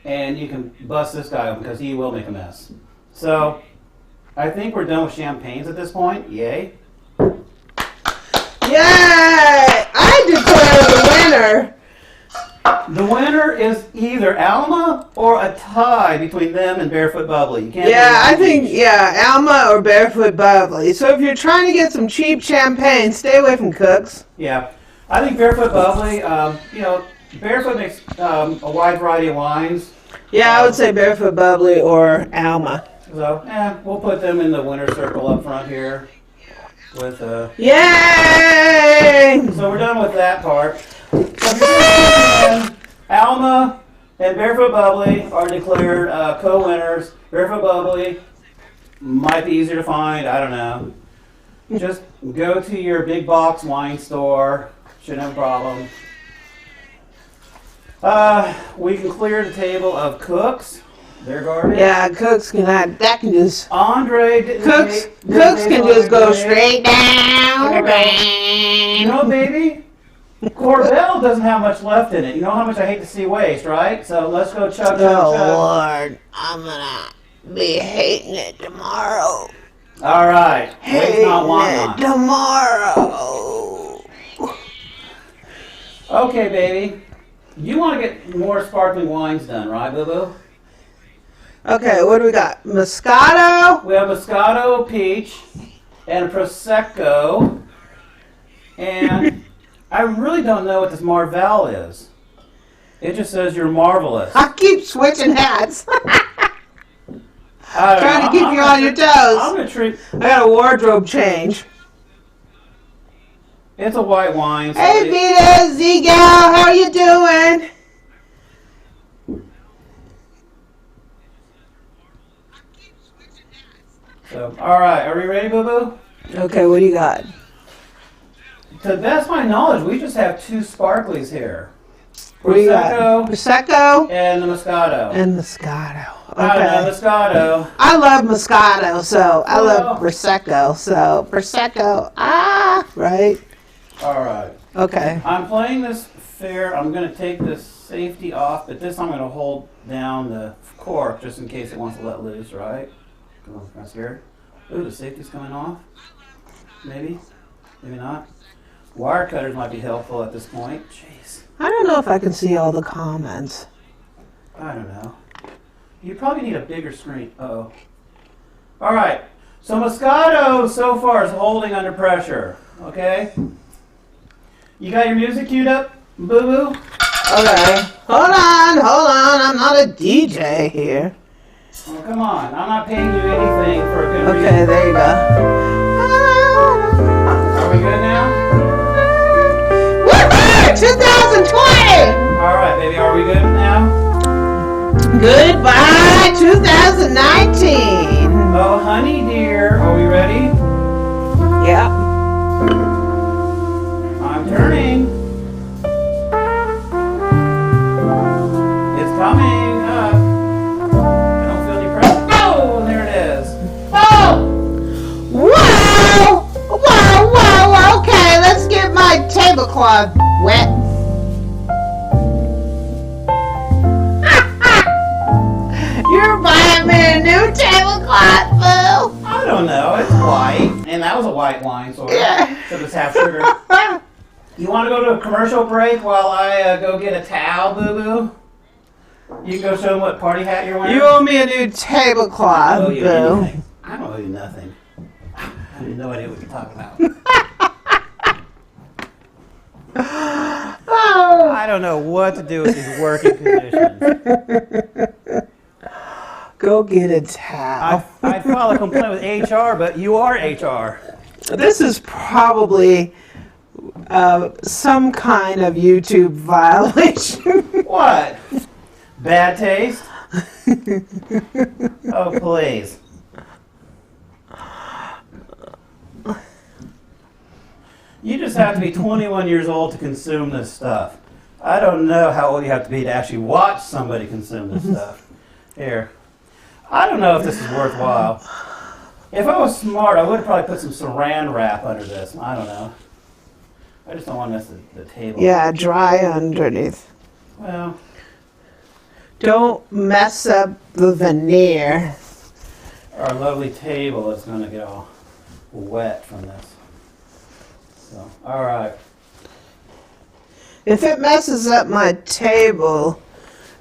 and you can bust this guy open because he will make a mess. So I think we're done with champagnes at this point. Yay. Yay! I declare the winner. The winner is either Alma or a tie between them and Barefoot Bubbly. You can't Yeah, I think, each. Alma or Barefoot Bubbly. So if you're trying to get some cheap champagne, stay away from Cooks. Yeah, I think Barefoot Bubbly. Barefoot makes a wide variety of wines. Yeah, I would say Barefoot Bubbly or Alma. So, we'll put them in the winner circle up front here. With Yay! So we're done with that part. So if you're listening, Alma and Barefoot Bubbly are declared co-winners. Barefoot Bubbly might be easier to find. I don't know. Just go to your big box wine store. Shouldn't have a problem. We can clear the table of Cooks. They're guarded. Yeah, Cooks can just... Andre didn't Cooks taste can like just go Andre. straight down. You know, baby, Corbel doesn't have much left in it. You know how much I hate to see waste, right? So let's go chug, chug, Oh, chug. Lord. I'm gonna be hating it tomorrow. All right. Waste not, want Hating it not. tomorrow. Okay, baby. You want to get more sparkling wines done, right, Boo-Boo? Okay, what do we got? Moscato. We have Moscato Peach and Prosecco. And I really don't know what this Marvel is. It just says you're marvelous. I keep switching hats. I don't Trying know. to keep you on your I'm toes. going to treat... I got a wardrobe change. It's a white wine. So Hey, Vita, Z-Gal, how you doing? So, all right. Are we ready, Boo-Boo? Okay, what do you got? To the best of my knowledge, we just have two sparklies here. We got Prosecco and the Moscato. and Moscato. I don't know, Okay. Moscato. I love Moscato, so I love Well. Prosecco. So Prosecco, right? All right. Okay. I'm playing this fair. I'm going to take this safety off, but this I'm going to hold down the cork just in case it wants to let loose, right? Come on, I'm scared. Ooh, the safety's coming off. Maybe. Maybe not. Wire cutters might be helpful at this point. Jeez. I don't know if I can see all the comments. I don't know. You probably need a bigger screen. Uh-oh. All right. So Moscato so far is holding under pressure. Okay? You got your music queued up, boo-boo? Okay. Hold on. I'm not a DJ here. Oh, come on. I'm not paying you anything for a good reason. Okay, there you go. Are we good now? Woohoo! 2020! All right, baby. Are we good now? Goodbye, 2019. Oh, honey dear. Are we ready? Yep. I'm turning. It's coming up. I don't feel any pressure. Oh, there it is. Oh! Whoa! Okay, let's get my tablecloth wet. You're buying me a new tablecloth, boo. I don't know. It's white. And that was a white wine, sort of. Yeah. So it's half sugar. You want to go to a commercial break while I go get a towel, boo-boo? You can go show them what party hat you're wearing? You owe me a new tablecloth, owe you boo. anything. I don't owe you nothing. I have no idea what you're talking about. Oh. I don't know what to do with these working conditions. Go get a towel. I'd file a complaint with HR, but you are HR. This is probably some kind of YouTube violation. What? Bad taste? Oh, please. You just have to be 21 years old to consume this stuff. I don't know how old you have to be to actually watch somebody consume this stuff. Here. I don't know if this is worthwhile. If I was smart, I would have probably put some saran wrap under this. I don't know. I just don't want to mess the table. Yeah, dry underneath. Well, Don't mess up the veneer. our lovely table is going to get all wet from this. So, all right. If it messes up my table,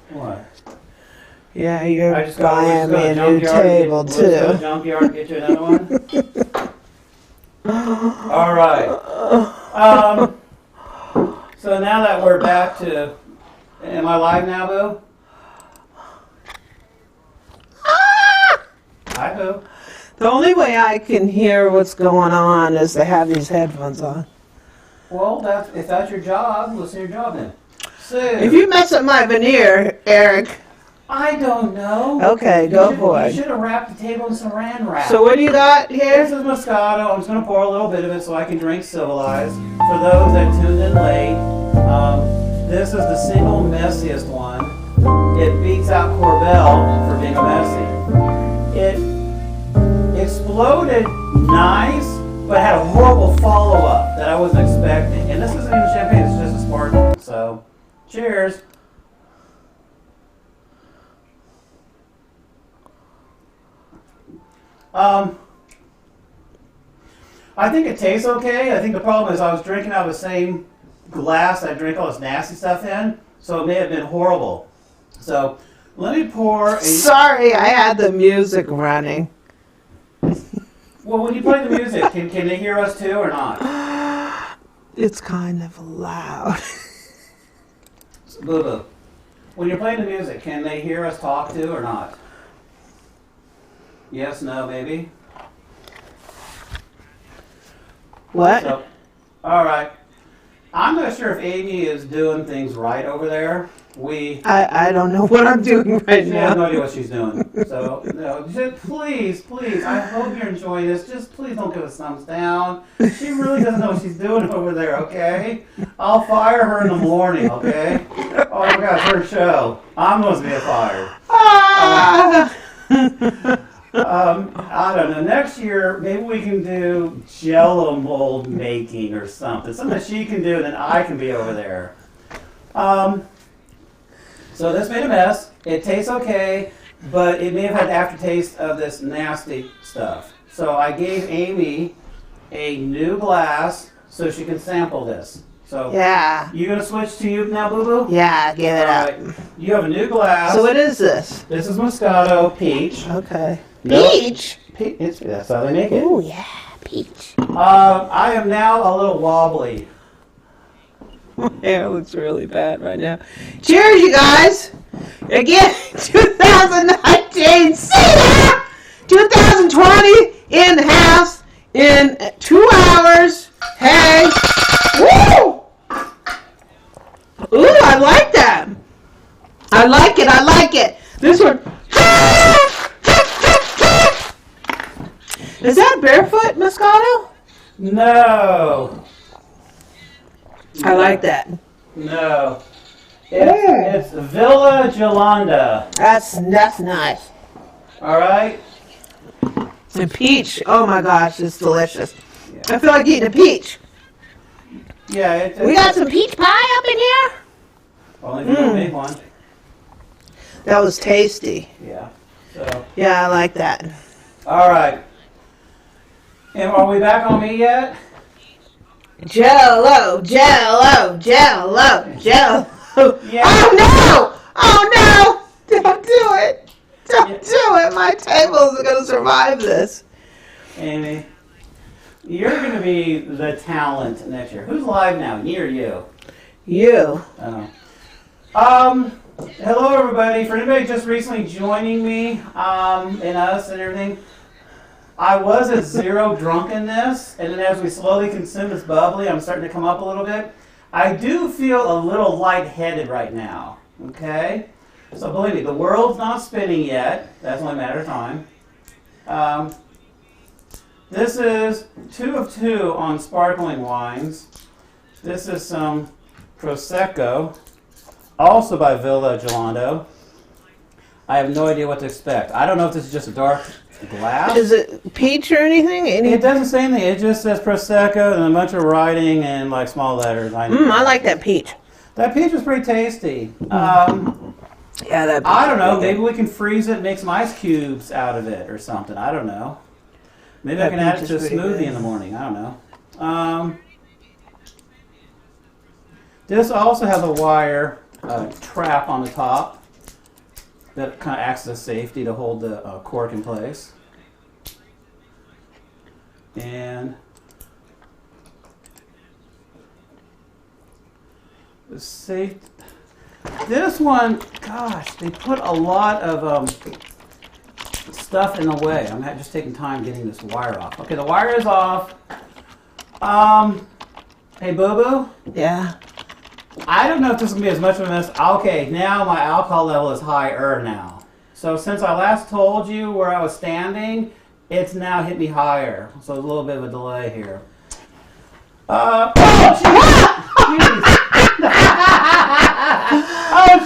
What? yeah, you're I just buying me a new junkyard, table we'll just go to the too. junkyard, get you another one. All right. So now that we're back to, am I live now, Boo? Hi, Boo. The only way I can hear what's going on is to have these headphones on. Well, if that's your job, listen to your job then. So, If you mess up my veneer, Eric, I don't know. okay, go for You it. should have wrapped the table in saran wrap. So what do you got This here? is Moscato. I'm just going to pour a little bit of it so I can drink civilized. For those that tuned in late, this is the single messiest one. It beats out Corbel for being messy. It exploded nice, but had a horrible follow-up that I wasn't expecting. And this isn't even champagne, it's just a sparkling. So, cheers. I think it tastes okay. I think the problem is I was drinking out of the same glass I drank all this nasty stuff in, so it may have been horrible. So let me pour a... Sorry, I had the music running. Well, when you play the music, can they hear us too or not? It's kind of loud. Boo-boo. When you're playing the music, can they hear us talk too or not? Yes, no, maybe? What? So, all right. I'm not sure if Amy is doing things right over there. I don't know what I'm doing right She has no now. idea what she's doing. So, no, just please, I hope you're enjoying this. Just please don't give us thumbs down. She really doesn't know what she's doing over there, okay? I'll fire her in the morning, okay? Oh my God, it's her show. I'm supposed to get fired. Ah! I don't know. Next year, maybe we can do Jello mold making or something. Something that she can do, and then I can be over there. So this made a mess. It tastes okay, but it may have had the aftertaste of this nasty stuff. So I gave Amy a new glass so she can sample this. So Yeah. you gonna switch to you now, Boo Boo? Yeah, give it All up. right. You have a new glass. So what is this? This is Moscato Peach. Okay. Nope. Peach? That's how they make it. Oh, yeah, peach. I am now a little wobbly. My hair looks really bad right now. Cheers, you guys! Again, 2019. See ya! 2020 in the house in 2 hours. Hey! Woo! Ooh, I like that. I like it. I like it. This one. Is that barefoot Moscato? No. I like that. No. It's Villa Jolanda. That's nice. All right? And peach, oh my gosh, it's delicious. I feel like eating a peach. Yeah. We got some peach pie up in here? Only if you don't make one. That was tasty. Yeah. So. Yeah, I like that. All right. And are we back on me yet? Jello, jello, jello, jello. Yeah. Oh no! Oh no! Don't do it! Don't do it! My tables are gonna survive this. Amy, you're going to be the talent next year. Who's live now? Me or you? You. Oh. Hello everybody. For anybody just recently joining me, and us and everything, I was at 0 drunkenness, and then as we slowly consume this bubbly, I'm starting to come up a little bit. I do feel a little lightheaded right now, okay? So believe me, the world's not spinning yet. That's only a matter of time. This is 2 of 2 on sparkling wines. This is some Prosecco, also by Villa Jolanda. I have no idea what to expect. I don't know if this is just a dark glass. Is it peach or anything? It doesn't say anything. It just says Prosecco and a bunch of writing and like small letters. I like that peach. That peach was pretty tasty. Yeah, that peach. I don't know. Maybe we can freeze it and make some ice cubes out of it or something. I don't know. Maybe I can add it to a smoothie in the morning. I don't know. This also has a wire trap on the top that kind of acts as a safety to hold the cork in place. And the safe. This one, gosh, they put a lot of stuff in the way. I'm just taking time getting this wire off. Okay, the wire is off. Hey, Boo Boo. Yeah. I don't know if this is going to be as much of a mess. Okay, now my alcohol level is higher now. So since I last told you where I was standing, it's now hit me higher. So there's a little bit of a delay here. Oh,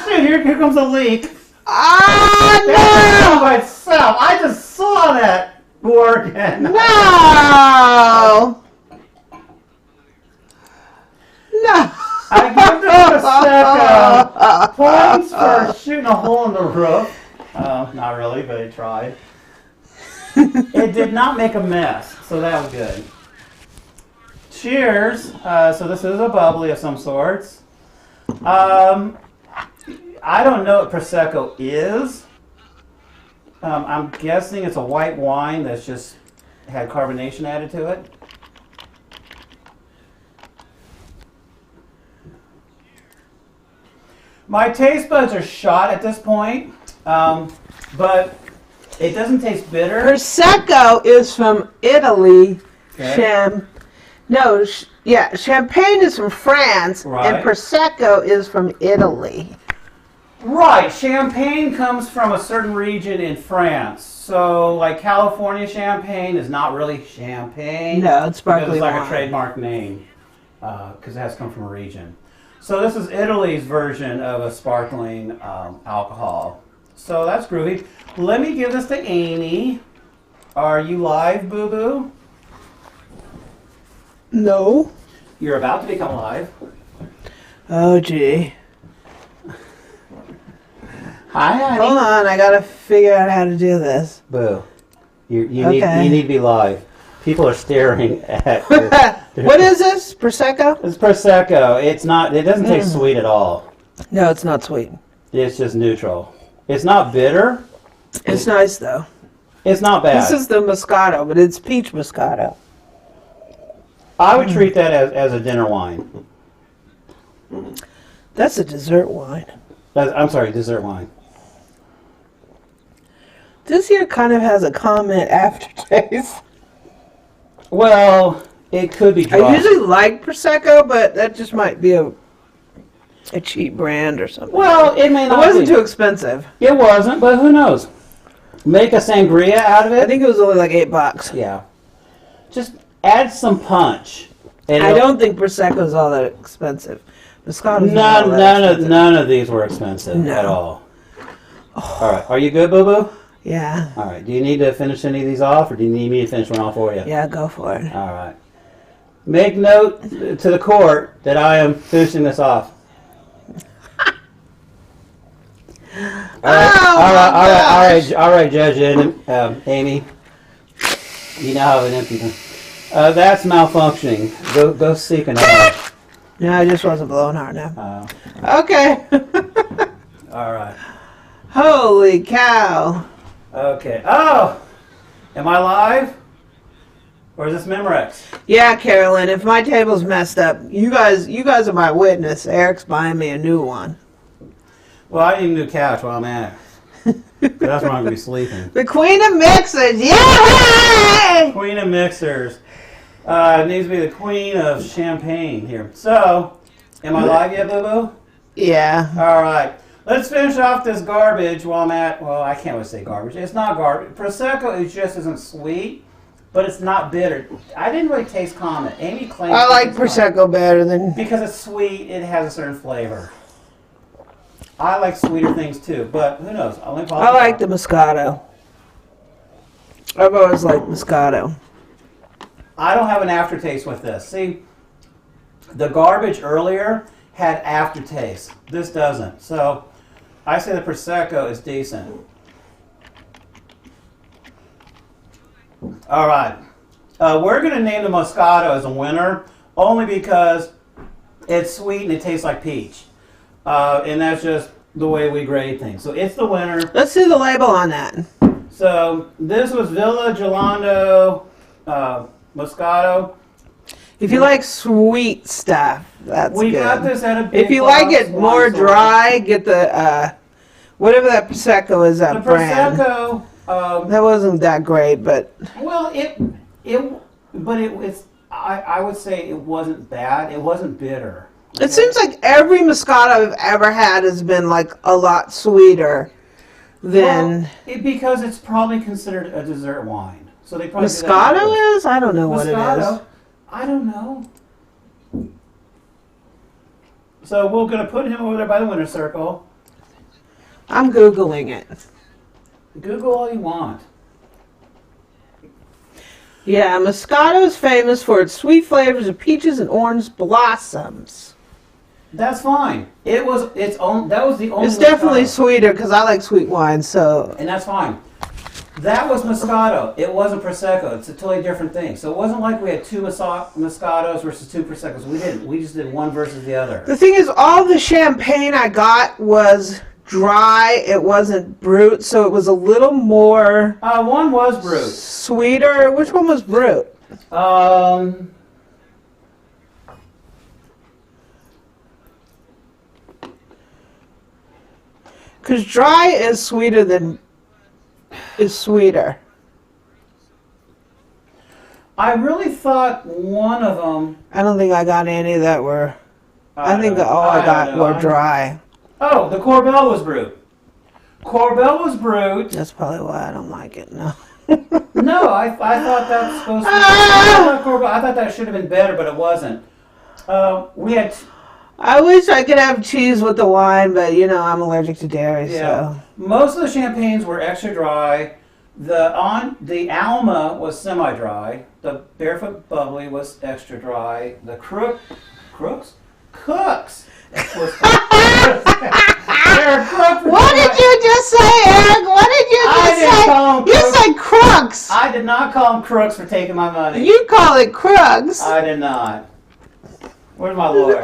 shit, here comes a leak. Ah, That's no! by itself. I just saw that working. No! No! I give the Prosecco points for shooting a hole in the roof. Not really, but it tried. It did not make a mess, so that was good. Cheers. So this is a bubbly of some sorts. I don't know what Prosecco is. I'm guessing it's a white wine that's just had carbonation added to it. My taste buds are shot at this point, but it doesn't taste bitter. Prosecco is from Italy. Okay. Champagne is from France, Right. and Prosecco is from Italy. Right. Champagne comes from a certain region in France. So, like California champagne is not really champagne. No, it's because sparkling it's like wine. a trademark name because it has come from a region. So this is Italy's version of a sparkling alcohol. So that's groovy. Let me give this to Amy. Are you live, Boo Boo? No. You're about to become live. Oh, gee. Hi, honey. Hold on, I gotta figure out how to do this. Boo. You Okay. need to be live. People are staring at your, What is this? Prosecco? It's Prosecco. It doesn't taste sweet at all. No, it's not sweet. It's just neutral. It's not bitter. It's nice though. It's not bad. This is the Moscato, but it's peach Moscato. I would treat that as a dinner wine. That's a dessert wine. I'm sorry, dessert wine. This here kind of has a comment aftertaste. Well, it could be dry. I usually like Prosecco, but that just might be a cheap brand or something. Well, it may It not wasn't be. too expensive. It wasn't, but who knows? Make a sangria out of I it? think it was only like $8. Yeah. Just add some punch. And I don't think Prosecco's all that expensive. Moscato's none of these were expensive No. at all. All right. Are you good, Boo Boo? Yeah. All right. Do you need to finish any of these off, or do you need me to finish one off for you? Yeah, go for it. All right. Make note to the court that I am finishing this off. All right, Judge Amy. You now have an empty one. That's malfunctioning. Go seek another. No, I just wasn't blowing hard enough. Okay. All right. Holy cow. Okay. Oh, am I live? Or is this Memorex? Yeah, Carolyn, if my table's messed up, you guys are my witness. Eric's buying me a new one. Well, I need a new couch while I'm at it. That's where I'm going to be sleeping. The Queen of Mixers, yay! Queen of Mixers. It needs to be the Queen of Champagne here. So, am I live yet, Boo Boo? Yeah. All right. Let's finish off this garbage while I'm at, well, I can't really say garbage. It's not garbage. Prosecco isn't sweet, but it's not bitter. I didn't really taste common. Amy claims I like Prosecco better than... because it's sweet, it has a certain flavor. I like sweeter things too, but who knows? I like the Moscato. I've always liked Moscato. I don't have an aftertaste with this. See, the garbage earlier had aftertaste. This doesn't. So I say the Prosecco is decent. All right. We're going to name the Moscato as a winner only because it's sweet and it tastes like peach. And that's just the way we grade things. So it's the winner. Let's see the label on that. So this was Villa Gelando Moscato. If you like sweet stuff, that's We good. got this at a big If you like box it wine more store. dry, get the whatever that Prosecco is, that The brand. Prosecco. That wasn't that great, but Well, it's. I would say it wasn't bad. It wasn't bitter. it seems like every Moscato I've ever had has been like a lot sweeter than Because it's probably considered a dessert wine. So they probably do that Moscato on purpose. is. I don't know what it is. Moscato. I don't know. So we're going to put him over there by the winner's circle. I'm Googling it. Google all you want. Yeah, Moscato is famous for its sweet flavors of peaches and orange blossoms. That's fine. It was its own. That was the only. It's definitely Moscato. sweeter because I like sweet wine, so... And that's fine. That was Moscato. It wasn't Prosecco. It's a totally different thing. So it wasn't like we had two Moscatos versus two Proseccos. We didn't. We just did one versus the other. The thing is, all the champagne I got was dry. It wasn't brut, so it was a little more One was brut. sweeter. Which one was brut? Because dry is sweeter than... is sweeter. I really thought one of them. I don't think I got any that were... I think all I got were dry. Oh, the Corbel was brute. Corbel was brute. That's probably why I don't like it. No. No, I thought that was supposed to be. I thought that should have been better, but it wasn't. We had. I wish I could have cheese with the wine, but I'm allergic to dairy. Yeah. So Most of the champagnes were extra dry. The Alma was semi-dry. The Barefoot Bubbly was extra dry. The Cooks. Was what did you just say, Eric? What did you just say? You said crooks. I did not call them crooks for taking my money. You call it crooks. I did not. Where's my lawyer?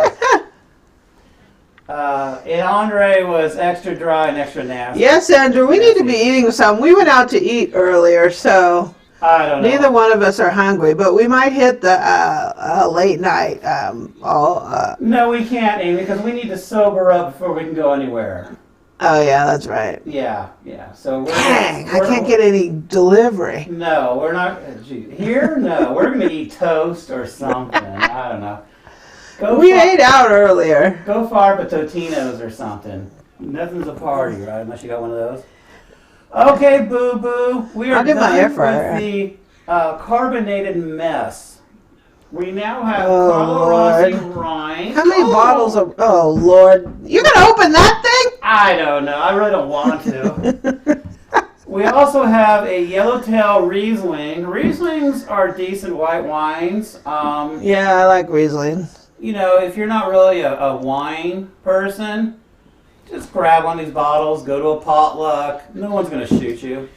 And Andre was extra dry and extra nasty. Yes, Andrew, we need to be eating something. We went out to eat earlier, so I don't know. neither one of us are hungry, but we might hit the late night. No, we can't, Amy, because we need to sober up before we can go anywhere. Oh, yeah, that's right. Yeah. So Dang, I can't get any delivery. No, we're not. Here? No, we're going to eat toast or something. I don't know. We ate out earlier. Go far but Totino's or something. Nothing's a party, right? Unless you got one of those. Okay, boo-boo. We are done with the carbonated mess. We now have Carlo Rossi Rhine. How many bottles of... Oh, Lord. You're going to open that thing? I don't know. I really don't want to. We also have a Yellowtail Riesling. Rieslings are decent white wines. Yeah, I like Riesling. If you're not really a wine person, just grab one of these bottles, go to a potluck. No one's going to shoot you.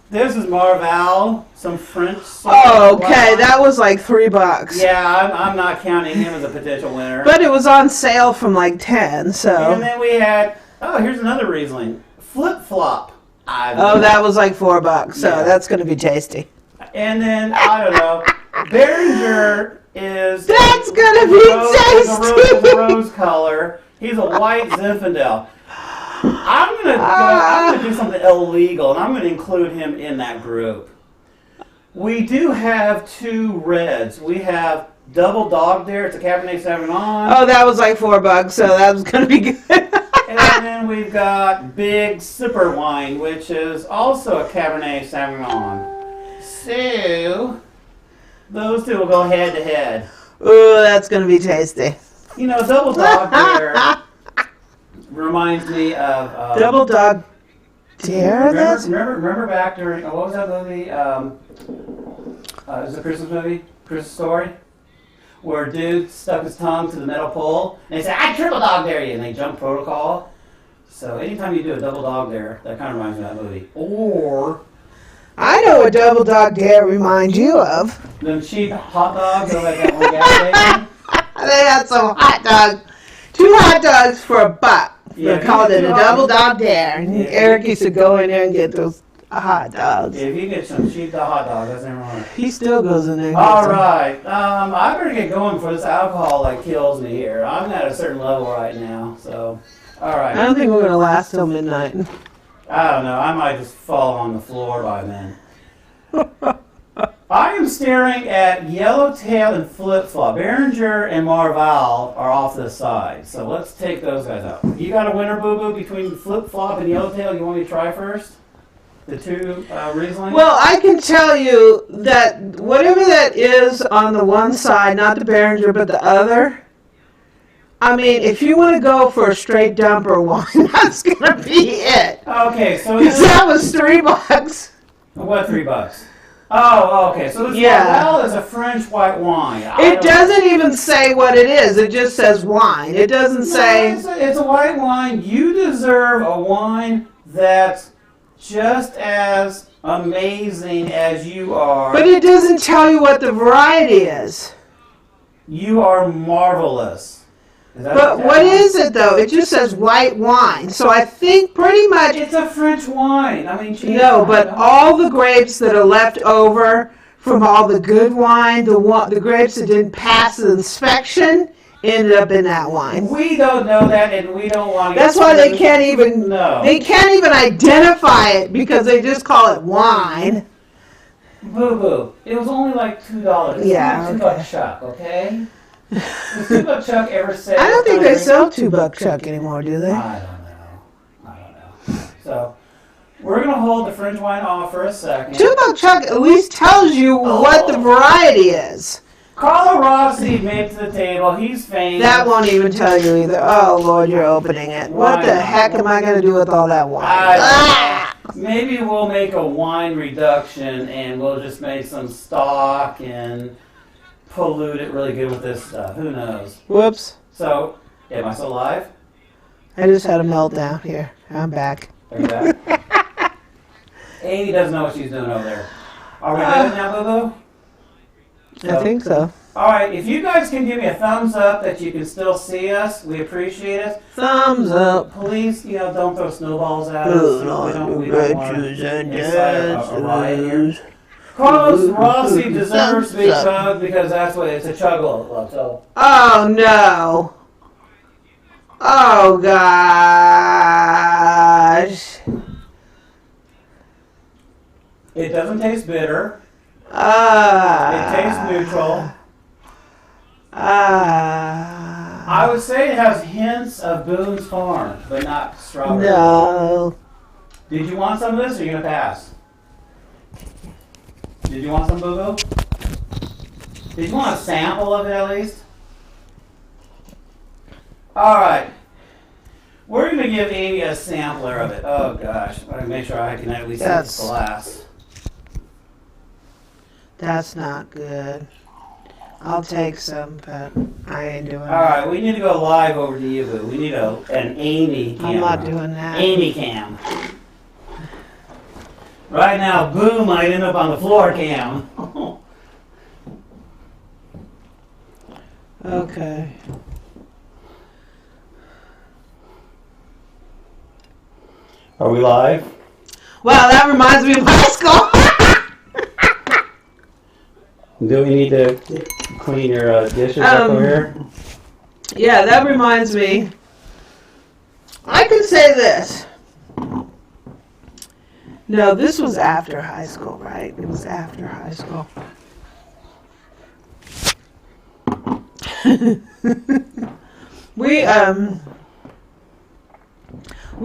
This is Marval, some French. Oh, okay. That was like $3. Yeah, I'm not counting him as a potential winner. But it was on sale from like 10, so. And then we had, here's another Riesling. Flip Flop. That was like $4, so that's going to be tasty. And then, I don't know, Behringer is... That's going to be tasty! Is a rose color. He's a white Zinfandel. I'm gonna do something illegal, and I'm going to include him in that group. We do have two reds. We have Double Dog there. It's a Cabernet Sauvignon. Oh, that was like $4, so that was going to be good. And then we've got Big Sipper Wine, which is also a Cabernet Sauvignon. So, those two will go head to head. Ooh, that's going to be tasty. Double Dog there reminds me of... Double Dog Dare? Remember back during... what was that movie? It was a Christmas movie? Christmas Story? Where a dude stuck his tongue to the metal pole, and he said, I triple dog dare you, and they jumped protocol. So anytime you do a double dog dare, that kind of reminds me of that movie. Or... I know what Double Dog Dare reminds you of. Them cheap hot dogs over at that one gas station. They had some hot dogs. 2 hot dogs for $1. Yeah, they called it a Double Dog Dare. And Eric used to go in there and get those hot dogs. If you get some cheap hot dogs, that's never wrong. He still goes in there and All right. I better get going before this alcohol kills me here. I'm at a certain level right now, so... All right. I don't think we're going to last till midnight. I don't know. I might just fall on the floor by then. I am staring at Yellowtail and Flip Flop. Behringer and Marval are off to the side, so let's take those guys out. You got a winner, boo-boo, between Flip Flop and Yellowtail? You want me to try first? The two Rieslings? Well, I can tell you that whatever that is on the one side, not the Behringer, but the other, I mean, if you want to go for a straight dumper wine, that's going to be it. Okay, so... Because that was $3. What, $3? Oh, okay. So this Marval is a French white wine. It doesn't even say what it is. It just says wine. It doesn't say... It's a white wine. You deserve a wine that's just as amazing as you are. But it doesn't tell you what the variety is. You are marvelous. But what is it, though? It just says white wine. So I think pretty much... It's a French wine. I mean, no, but all the grapes that are left over from all the good wine, the grapes that didn't pass the inspection, ended up in that wine. We don't know that, and we don't want to... That's why they can't even... No. They can't even identify it because they just call it wine. Boo-boo. It was only like $2. Yeah, $2 shop, okay? Does Two Buck Chuck ever say? I don't think they sell $2 Chuck anymore, do they? I don't know. So we're gonna hold the fringe wine off for a second. $2 Chuck at least tells you what the variety is. Carlo Rossi made it to the table. He's famous. That won't even tell you either. Oh Lord, you're opening it. What the heck am I going to do with all that wine? Maybe we'll make a wine reduction and we'll just make some stock and pollute it really good with this stuff. Who knows? Whoops. So, am I still live? I just had a meltdown here. I'm back. Are you back? Amy doesn't know what she's doing over there. Are we good now, Boo-Boo? I think so. All right, if you guys can give me a thumbs up that you can still see us, we appreciate it. Thumbs up. Please, don't throw snowballs at us. We don't want to incite a riot here. Carlos Rossi deserves to be chugged because that's what it's a chuggle. So. Oh no. Oh gosh. It doesn't taste bitter. It tastes neutral. I would say it has hints of Boone's Farm, but not strawberry. No. Did you want some of this, or are you going to pass? Did you want some, Boo-Boo? Did you want a sample of it, at least? All right. We're going to give Amy a sampler of it. Oh, gosh. I gotta make sure I can at least see this glass. That's not good. I'll take some, but I ain't doing All that. right, we need to go live over to you, Boo. We need an Amy camera. I'm not doing that. Amy cam. Right now, Boo might end up on the floor cam. Okay. Are we live? Well, that reminds me of high school. Do we need to clean your dishes up over here? Yeah, that reminds me. I could say this. No, this was after high school, right? It was after high school. We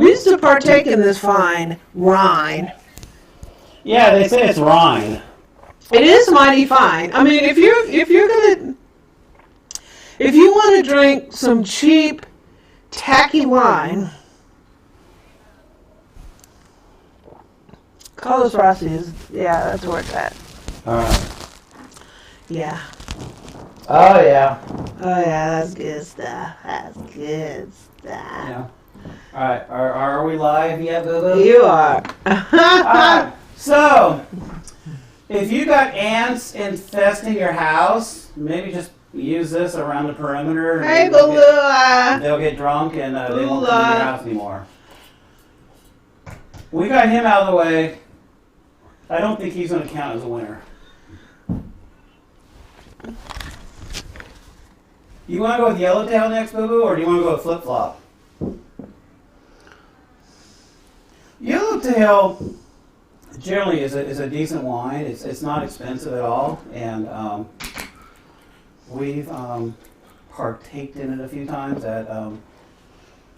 used to partake in this fine wine. Yeah, they say it's Rhine. It is mighty fine. I mean, if you want to drink some cheap, tacky wine, Carlos Rossi is, that's where it's at. All right. Yeah. Oh yeah. Oh yeah, that's good stuff. That's good stuff. Yeah. All right. Are we live yet, Boo-Boo? You are. All right. So, if you got ants infesting your house, maybe just use this around the perimeter. Hey, Balua. They'll get drunk and they won't come to your house anymore. We got him out of the way. I don't think he's going to count as a winner. You want to go with Yellowtail next, Boo-Boo, or do you want to go with Flip-Flop? Yellowtail generally is a decent wine. It's not expensive at all, and we've partaked in it a few times at.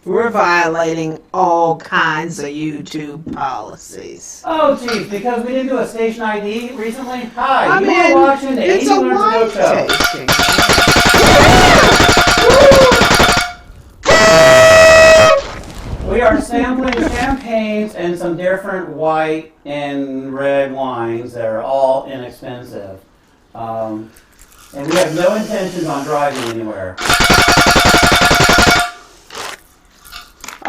We're violating all kinds of YouTube policies. Oh, geez, because we didn't do a station ID recently. Hi, I you mean, are watching the it's 80 a Learn to wine Go show. tasting. We are sampling champagnes and some different white and red wines that are all inexpensive. And we have no intentions on driving anywhere.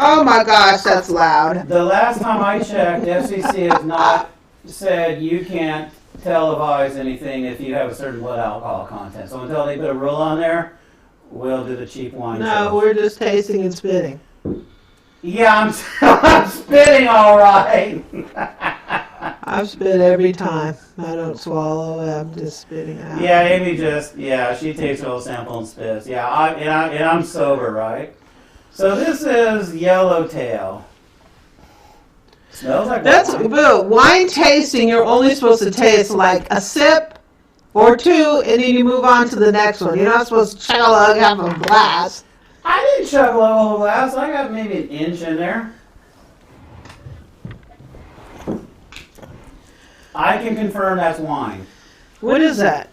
Oh my gosh, that's loud. The last time I checked, FCC has not said you can't televise anything if you have a certain blood alcohol content. So until they put a rule on there, we'll do the cheap wine. No, shows. we're just tasting and spitting. Yeah, I'm spitting all right. I've spit every time. I don't swallow it. I'm just spitting out. Yeah, Amy she takes a little sample and spits. Yeah, I'm sober, right? So this is Yellowtail. Smells like That's wine. Boo. Wine tasting, you're only supposed to taste like a sip or two, and then you move on to the next one. You're not supposed to chug half a glass. I didn't chug a whole glass. I got maybe an inch in there. I can confirm that's wine. What is that?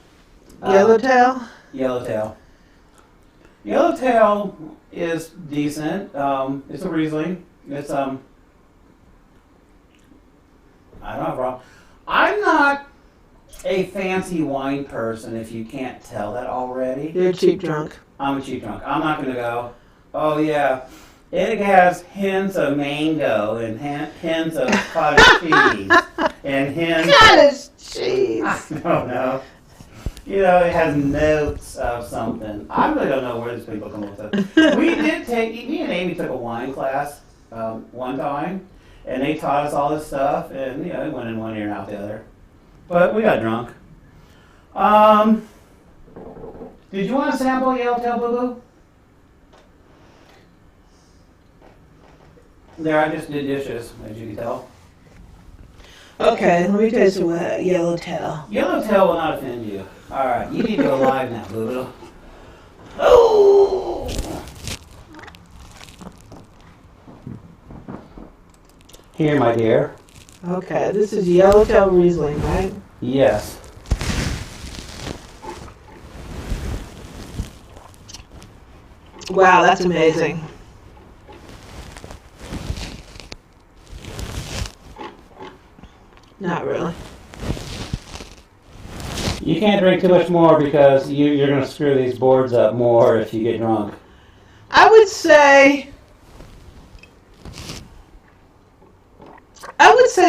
Yellowtail? Yellowtail. Yellowtail is decent. It's a Riesling. It's I don't know, bro. I'm not a fancy wine person, if you can't tell that already. You're a cheap drunk. I'm a cheap drunk. I'm not going to go, oh yeah, it has hints of mango and hints of cottage cheese and hints. Cottage cheese. I don't know. You know, it has notes of something. I really don't know where these people come up with it. Me and Amy took a wine class one time, and they taught us all this stuff, and you know, it went in one ear and out the other. But we got drunk. Did you want to sample Yellowtail Boo Boo? There, I just did dishes, as you can tell. Okay, let me taste what Yellowtail. Yellowtail will not offend you. All right, you need to go live now, Boo Boo. Oh! Here, my dear. Okay, this is Yellowtail Riesling, right? Yes. Wow, that's amazing. Not really. You can't drink too much more because you're going to screw these boards up more if you get drunk. I would say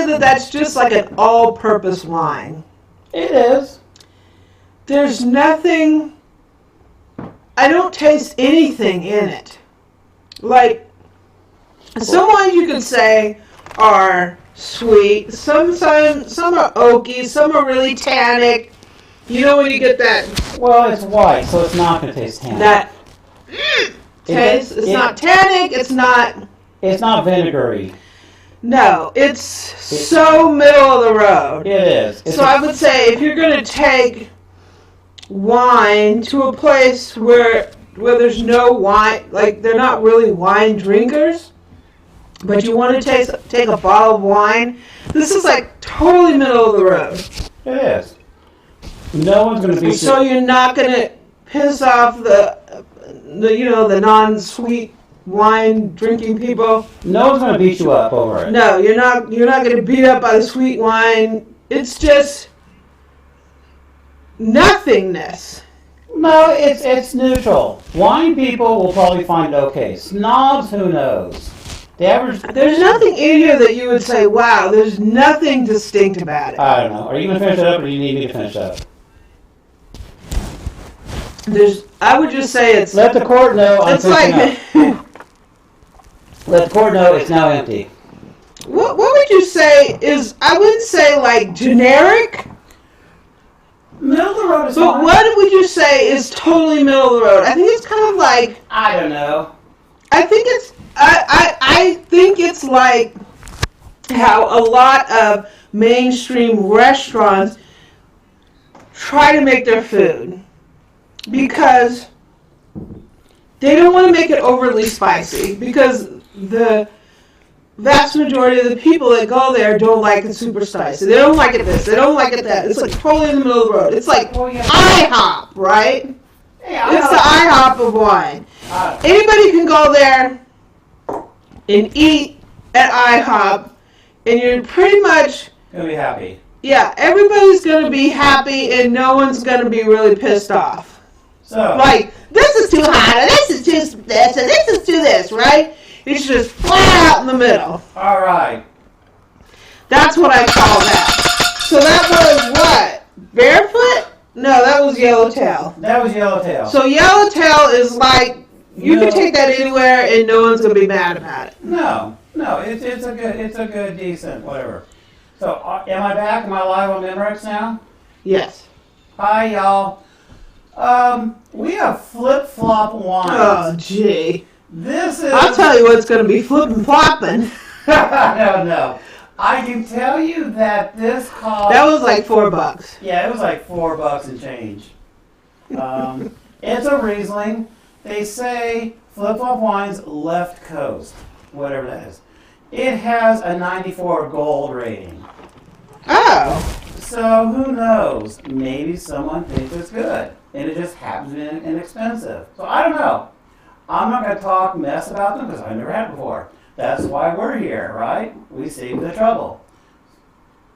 that that's just like an all-purpose wine. It is. There's nothing, I don't taste anything in it. Like, some wines you could say are sweet, some are oaky, some are really tannic. You know when you get that... Well, it's white, so it's not going to taste tannic. That taste, it's not tannic, it's not... It's not vinegary. No, it's so middle of the road. It is. So I would say if you're going to take wine to a place where there's no wine, like they're not really wine drinkers, but you want to take a bottle of wine, this is like totally middle of the road. It is. No one's going to beat you. So you're not going to piss off the non-sweet wine drinking people. No one's going to beat you up over it. No, you're not going to beat up by the sweet wine. It's just nothingness. No, it's neutral. Wine people will probably find it okay. Snobs, who knows? The average. There's nothing in here that you would say, wow, there's nothing distinct about it. I don't know. Are you going to finish it up, or do you need me to finish up? I would just say it's... Let the court know I'm It's like... Let the court know it's now empty. What would you say is... I wouldn't say, like, generic. Middle of the road is But fine. what would you say is totally middle of the road? I think it's kind of like... I don't know. I think it's... I think it's like how a lot of mainstream restaurants try to make their food. Because they don't want to make it overly spicy, because the vast majority of the people that go there don't like it super spicy. They don't like it this, they don't like it that. It's like totally in the middle of the road. It's like IHOP, right? Yeah, It's the IHOP of wine. Anybody can go there and eat at IHOP, and you're pretty much... Gonna be happy. Yeah, everybody's going to be happy, and no one's going to be really pissed off. So, Like, this is too hot, and this is too this, and this is too this, right? It's just flat out in the middle. all right. That's what I call that. So that was what? Barefoot? No, that was Yellowtail. That was Yellowtail. So Yellowtail is like, you can take that anywhere, and no one's going to be mad about it. No, it's a good, decent, whatever. So, am I back? Am I live on Memorex now? Yes. Hi, y'all. We have flip-flop wines. Oh, gee. This is... I'll tell you what's going to be flippin' floppin'. No. I can tell you that this cost. That was like $4. Yeah, it was like $4 and change. It's a Riesling. They say Flip Flop Wines Left Coast, whatever that is. It has a 94 gold rating. Oh. So who knows? Maybe someone thinks it's good, and it just happens to be inexpensive. So I don't know. I'm not going to talk mess about them because I've never had it before. That's why we're here, right? We save the trouble.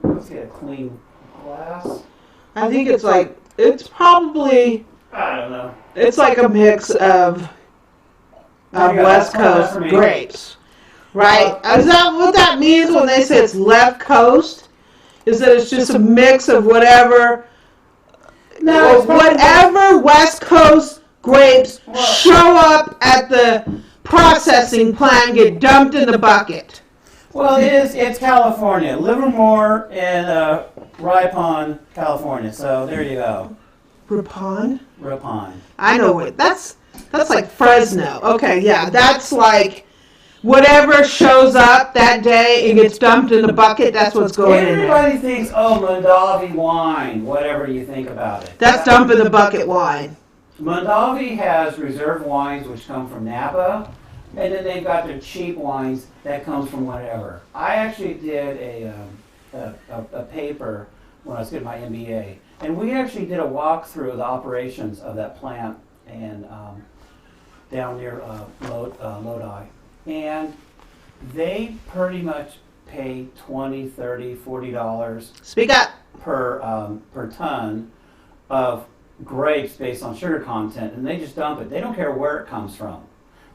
Let's get a clean glass. I think it's probably, I don't know. it's like a mix of There you go. West That's Coast for me. grapes. Right? Is that what that means when they say it's left coast? Is that it's just a mix of whatever, No, it's probably- whatever West Coast grapes show up at the processing plant and get dumped in the bucket? Well, it's California. Livermore and Ripon, California. So there you go. Ripon? Ripon. I know what that's like Fresno. Okay, yeah, that's like whatever shows up that day and gets dumped in the bucket. That's what's going in there. Everybody thinks, oh, Mondavi wine, whatever you think about it. That's dump in the bucket wine. Mondavi has reserve wines which come from Napa, and then they've got their cheap wines that comes from whatever. I actually did a paper when I was getting my MBA, and we actually did a walkthrough of the operations of that plant and down near Lodi, and they pretty much pay $20, $30, $40 Speak up. per ton of grapes based on sugar content, and they just dump it. They don't care where it comes from,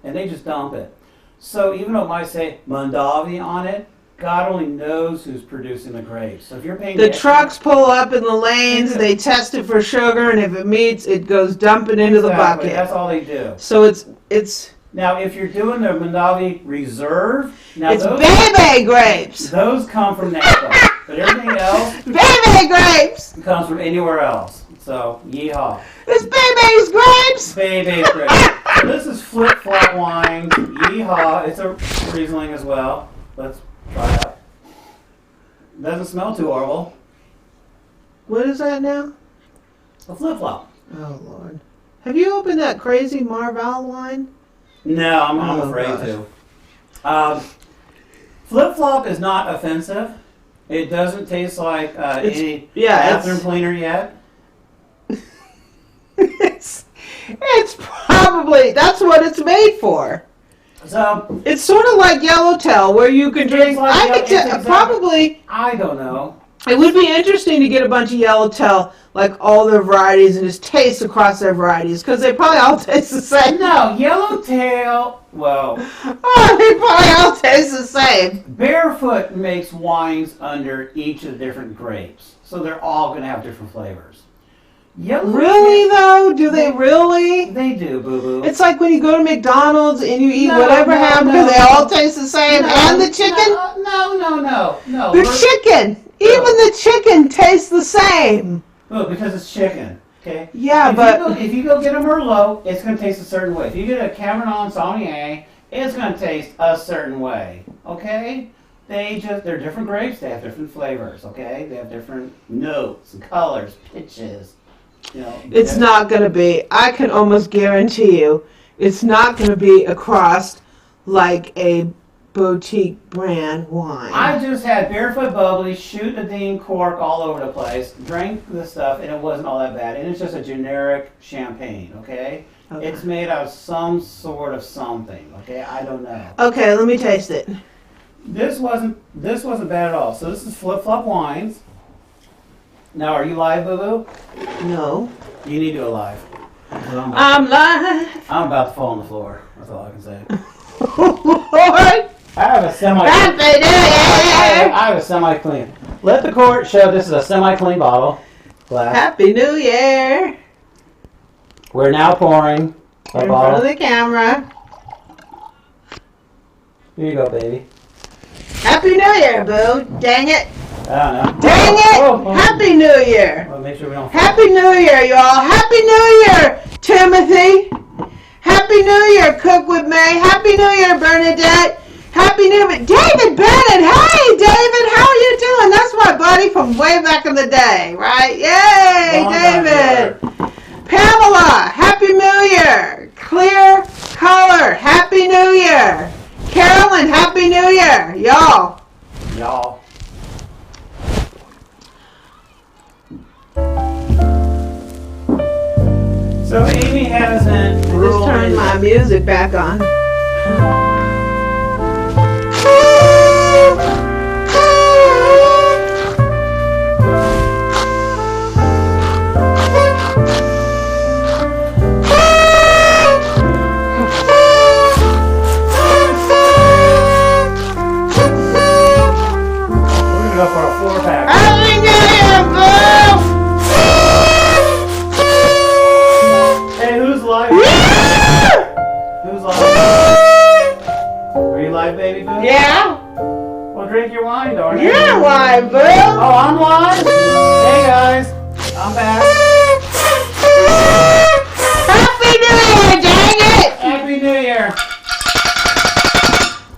and they just dump it. So even though it might say Mondavi on it, God only knows who's producing the grapes. So if you're paying The trucks pull up in the lanes, they test it for sugar, and if it meets, it goes dumping into the Exactly, bucket. that's all they do. So it's Now, if you're doing the Mondavi Reserve, now baby grapes. those come from Napa, but everything else Baby grapes. comes from anywhere else. So yeehaw. It's baby's grapes. Baby grapes. So this is Flip Flop Wines. Yeehaw. It's a Riesling as well. Let's try it out. Doesn't smell too horrible. What is that now? A Flip Flop. Oh Lord. Have you opened that crazy Marval wine? No, I'm Oh, afraid gosh. to. Flip Flop is not offensive. It doesn't taste like any bathroom cleaner yet. It's probably, that's what it's made for. So It's sort of like Yellowtail, where you can drink. like I could probably. I don't know. It would be interesting to get a bunch of Yellowtail, like all their varieties, and just taste across their varieties, because they probably all taste the same. No, Yellowtail. Well, Oh, they probably all taste the same. Barefoot makes wines under each of the different grapes, so they're all going to have different flavors. Yellowtail, Really though? Do they really? They do, boo boo. It's like when you go to McDonald's and you eat No, whatever no, ham, no, because they no. all taste the same, and the chicken. No. The chicken, even the chicken tastes the same. Well, because it's chicken. Okay. Yeah, If you go get a Merlot, it's going to taste a certain way. If you get a Cabernet Sauvignon, it's going to taste a certain way. Okay. They're different grapes. They have different flavors. Okay. They have different notes and colors, pitches. You know. It's not going to be, I can almost guarantee you, it's not going to be across like a boutique brand wine. I just had Barefoot Bubbly, shoot the Dean cork all over the place, drank the stuff, and it wasn't all that bad. And it's just a generic champagne, okay? It's made out of some sort of something, okay? I don't know. Okay, let me taste it. This wasn't bad at all. So this is Flip Flop Wines. Now, are you live, Boo Boo? No. You need to go live. I'm live. I'm about to fall on the floor. That's all I can say. Lord. I have a semi. Happy New Year. I have a semi-clean. Let the court show this is a semi-clean bottle. Glass. Happy New Year. We're now pouring In a front of bottle. the camera. Here you go, baby. Happy New Year, boo. Dang it. I don't know. Dang it. Oh. Happy New Year. Well, make sure we don't. Happy New Year, y'all. Happy New Year, Timothy. Happy New Year, Cook with May. Happy New Year, Bernadette. Happy New Year. David Bennett. Hey, David. How are you doing? That's my buddy from way back in the day, right? Yay, David. Pamela. Happy New Year. Clear color. Happy New Year. Carolyn. Happy New Year. Y'all. So Amy hasn't Just turn my music back on. Go for a 4-pack. Happy New Year, boo! Hey, who's live? Who's live? Are you live, baby boo? Yeah. Well, drink your wine, darling. You're live, boo. Oh, I'm live? Hey, guys. I'm back. Happy New Year, dang it! Happy New Year.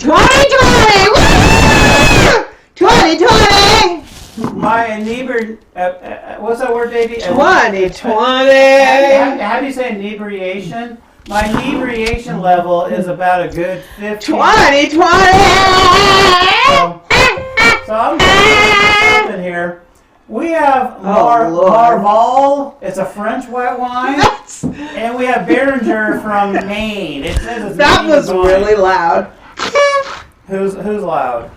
2020! Woo! 2020! My inebriation, what's that word, baby? 2020! How do you say inebriation? My inebriation level is about a good 50. 2020! So I'm something here. We have Lord. Marval. It's a French white wine. And we have Beringer from Maine. It says it's That Maine was wine. really loud. Who's loud?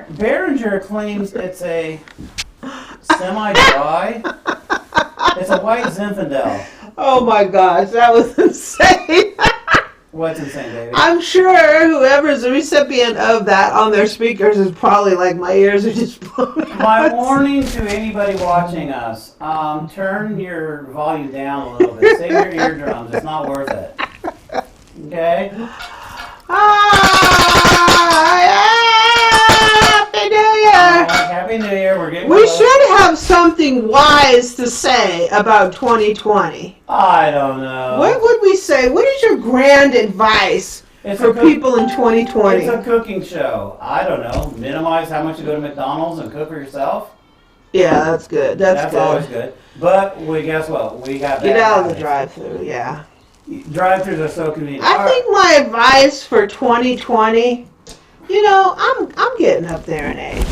Beringer claims it's a semi-dry. It's a white Zinfandel. Oh my gosh, that was insane. What's insane, baby? I'm sure whoever's the recipient of that on their speakers is probably like, my ears are just blown out. My warning to anybody watching us, turn your volume down a little bit. Save your eardrums. It's not worth it. Okay? Happy New Year! Happy New Year. We're getting We close. should have something wise to say about 2020. I don't know. What would we say? What is your grand advice It's for a cook- people in 2020? It's a cooking show. I don't know. Minimize how much you go to McDonald's and cook for yourself. Yeah, that's good. That's good. always good. But guess what? We got Get bad out of the habits. drive-thru, yeah. Drive-thrus are so convenient. I think my advice for 2020, I'm getting up there in age.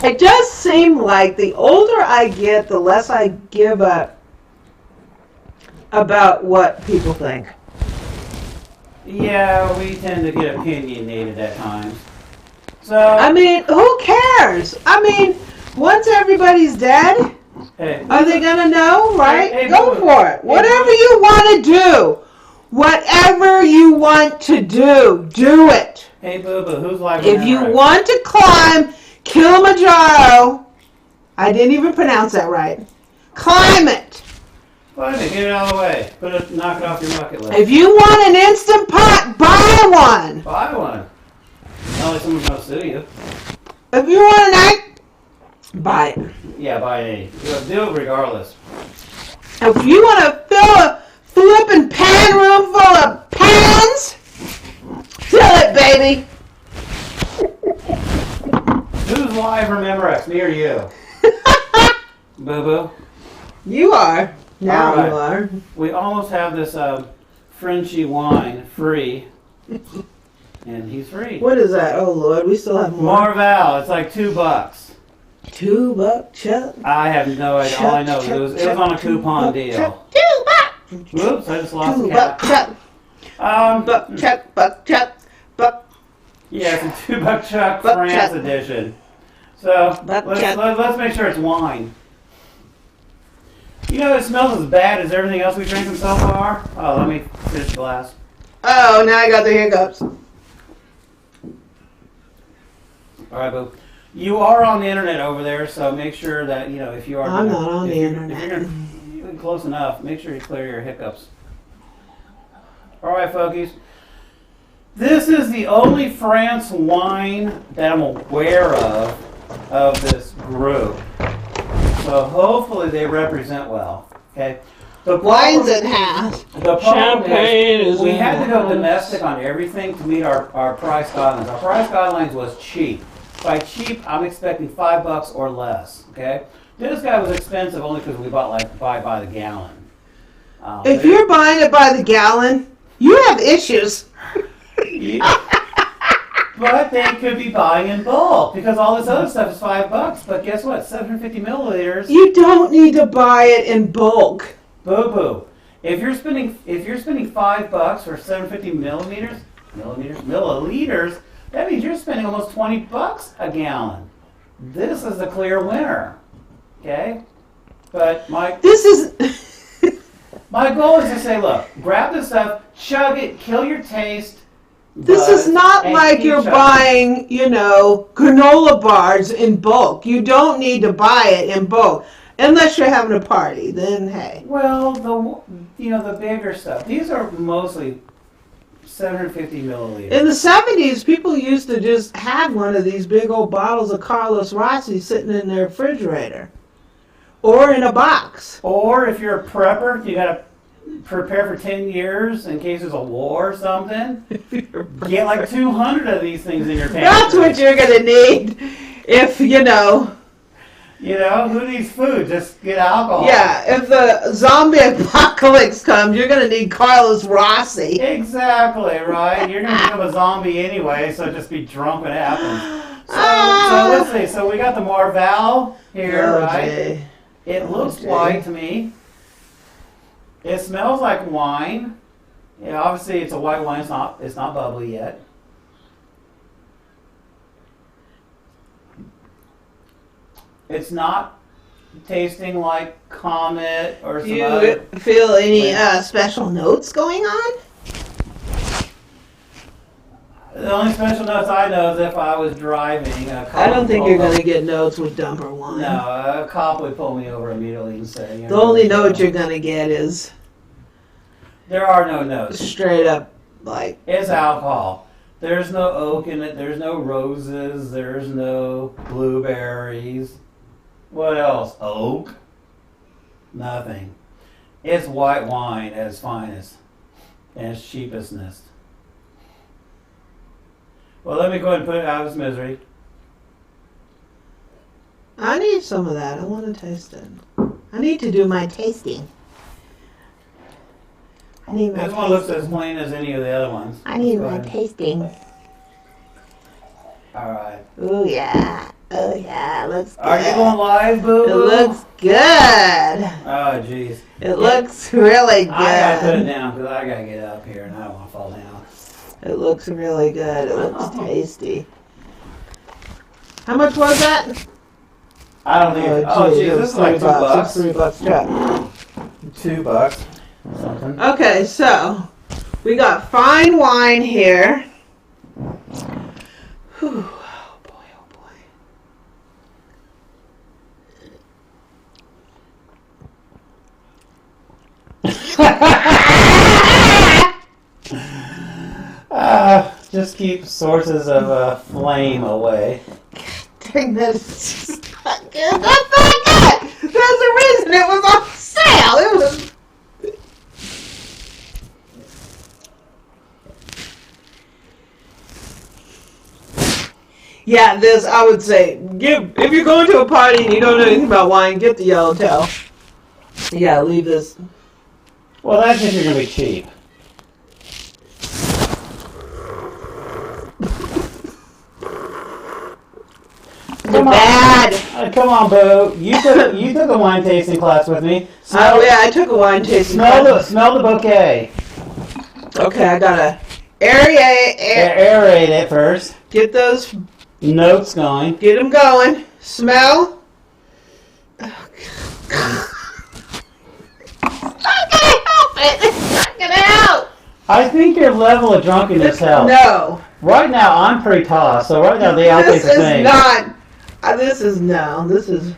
It does seem like the older I get, the less I give up about what people think. Yeah, we tend to get opinionated at times. So, I mean, who cares? I mean, once everybody's dead, hey, are they gonna know, right? Hey, Go boo. for it. Whatever you want to do. Whatever you want to do it. hey, boo-boo, who's live? If you want to climb Kilimanjaro, I didn't even pronounce that right. Climb it. Wait a minute, get it out of the way. Knock it off your bucket list. If you want an Instant Pot, buy one. Buy one. Not like someone's gonna sue you. If you want an egg, buy it. Yeah, buy any. Do it regardless. If you want to fill a flippin' pan room full of pans, fill it, baby. Who's live from Memorex? Me or you? Boo-boo. You are. Now All right. you are. We almost have this Frenchy wine free. And he's free. What is that? Oh, Lord, we still have more. Marval, it's like $2. $2 Chuck. I have no idea. All I know is it was on a coupon deal. $2. Whoops, I just lost the $2 cat. Chuck. Buck Chuck. Buck. Yeah, it's a $2 Chuck Buck France Chuck. edition. So Buck let's Chuck. make sure it's wine. You know, it smells as bad as everything else we drinking so far. Oh, let me finish the glass. Oh, now I got the hiccups. All right, boo. You are on the internet over there, so make sure that if you are. I'm not on the If internet. you're close enough, make sure you clear your hiccups. All right, folkies. This is the only France wine that I'm aware of this group. So hopefully they represent well. Okay. The Wine's problem- in half. The problem Champagne is we in had to go half. domestic on everything to meet our price guidelines. Our price guidelines was cheap. By cheap, I'm expecting $5 or less. Okay. This guy was expensive only because we bought by the gallon. If you're buying it by the gallon, you have issues. But they could be buying in bulk because all this other stuff is $5. But guess what? 750 milliliters. You don't need to buy it in bulk. Boo boo. If you're spending $5 for 750 milliliters, that means you're spending almost $20 a gallon. This is the clear winner. Okay? But my goal is to say, look, grab this stuff, chug it, kill your taste. This is not like you're buying, granola bars in bulk. You don't need to buy it in bulk. Unless you're having a party, then hey. Well, the bigger stuff. These are mostly 750 milliliters. In the 70s, people used to just have one of these big old bottles of Carlos Rossi sitting in their refrigerator. Or in a box. Or if you're a prepper, you gotta prepare for 10 years in case there's a war or something. Get like 200 of these things in your pantry. That's what you're going to need if, who needs food? Just get alcohol. Yeah, if the zombie apocalypse comes, you're going to need Carlos Rossi. Exactly, right? You're going to become a zombie anyway, so just be drunk when it happens. So let's see. So we got the Marval here, right? Jay. It looks white to me. It smells like wine. Yeah, obviously it's a white wine. It's not bubbly yet. It's not tasting like Comet or Do some you other. feel any special notes going on? The only special notes I know is if I was driving. I don't think you're going to get notes with dumper wine. No, a cop would pull me over immediately and say. The only note you're going to get is There are no notes. straight up like. It's alcohol. There's no oak in it. There's no roses. There's no blueberries. What else? Oak? Nothing. It's white wine at its finest and its cheapestness. Well, let me go ahead and put it out of its misery. I need some of that. I want to taste it. I need to do my tasting. I need my This one looks as plain as any of the other ones. I need Go my ahead. tasting. All right. Oh yeah. Oh yeah. It looks good. Are you going live, boo? It looks good. Oh, jeez. It looks really good. I gotta put it down because I gotta get up here and I don't want to fall down. It looks really good. It looks tasty. How much was that? I don't think. Oh, gee, jeez, it this was is like $3. $2. It's $3 Chuck. $2. Something. Okay, so we got fine wine here. Whew. Oh boy, Just keep sources of flame away. dang, that's just not good. That's not good. There's a reason it was on sale. It was. Yeah, this I would say. If you're going to a party and you don't know anything about wine, get the Yellowtail. Yeah, leave this. Well, that's if you're gonna be cheap. Come on. Bad. Come on, Boo. You took a wine tasting class with me. Oh yeah, I took a wine tasting. Smell the bouquet. Okay, I gotta aerate. Aerate it first. Get those. Notes going. Get them going. Smell. Oh, God. I can't help it. It's not gonna help. I think your level of drunkenness helps. No. Right now, I'm pretty tossed, so right now the outtakes This are is saying. not. This is no. This is.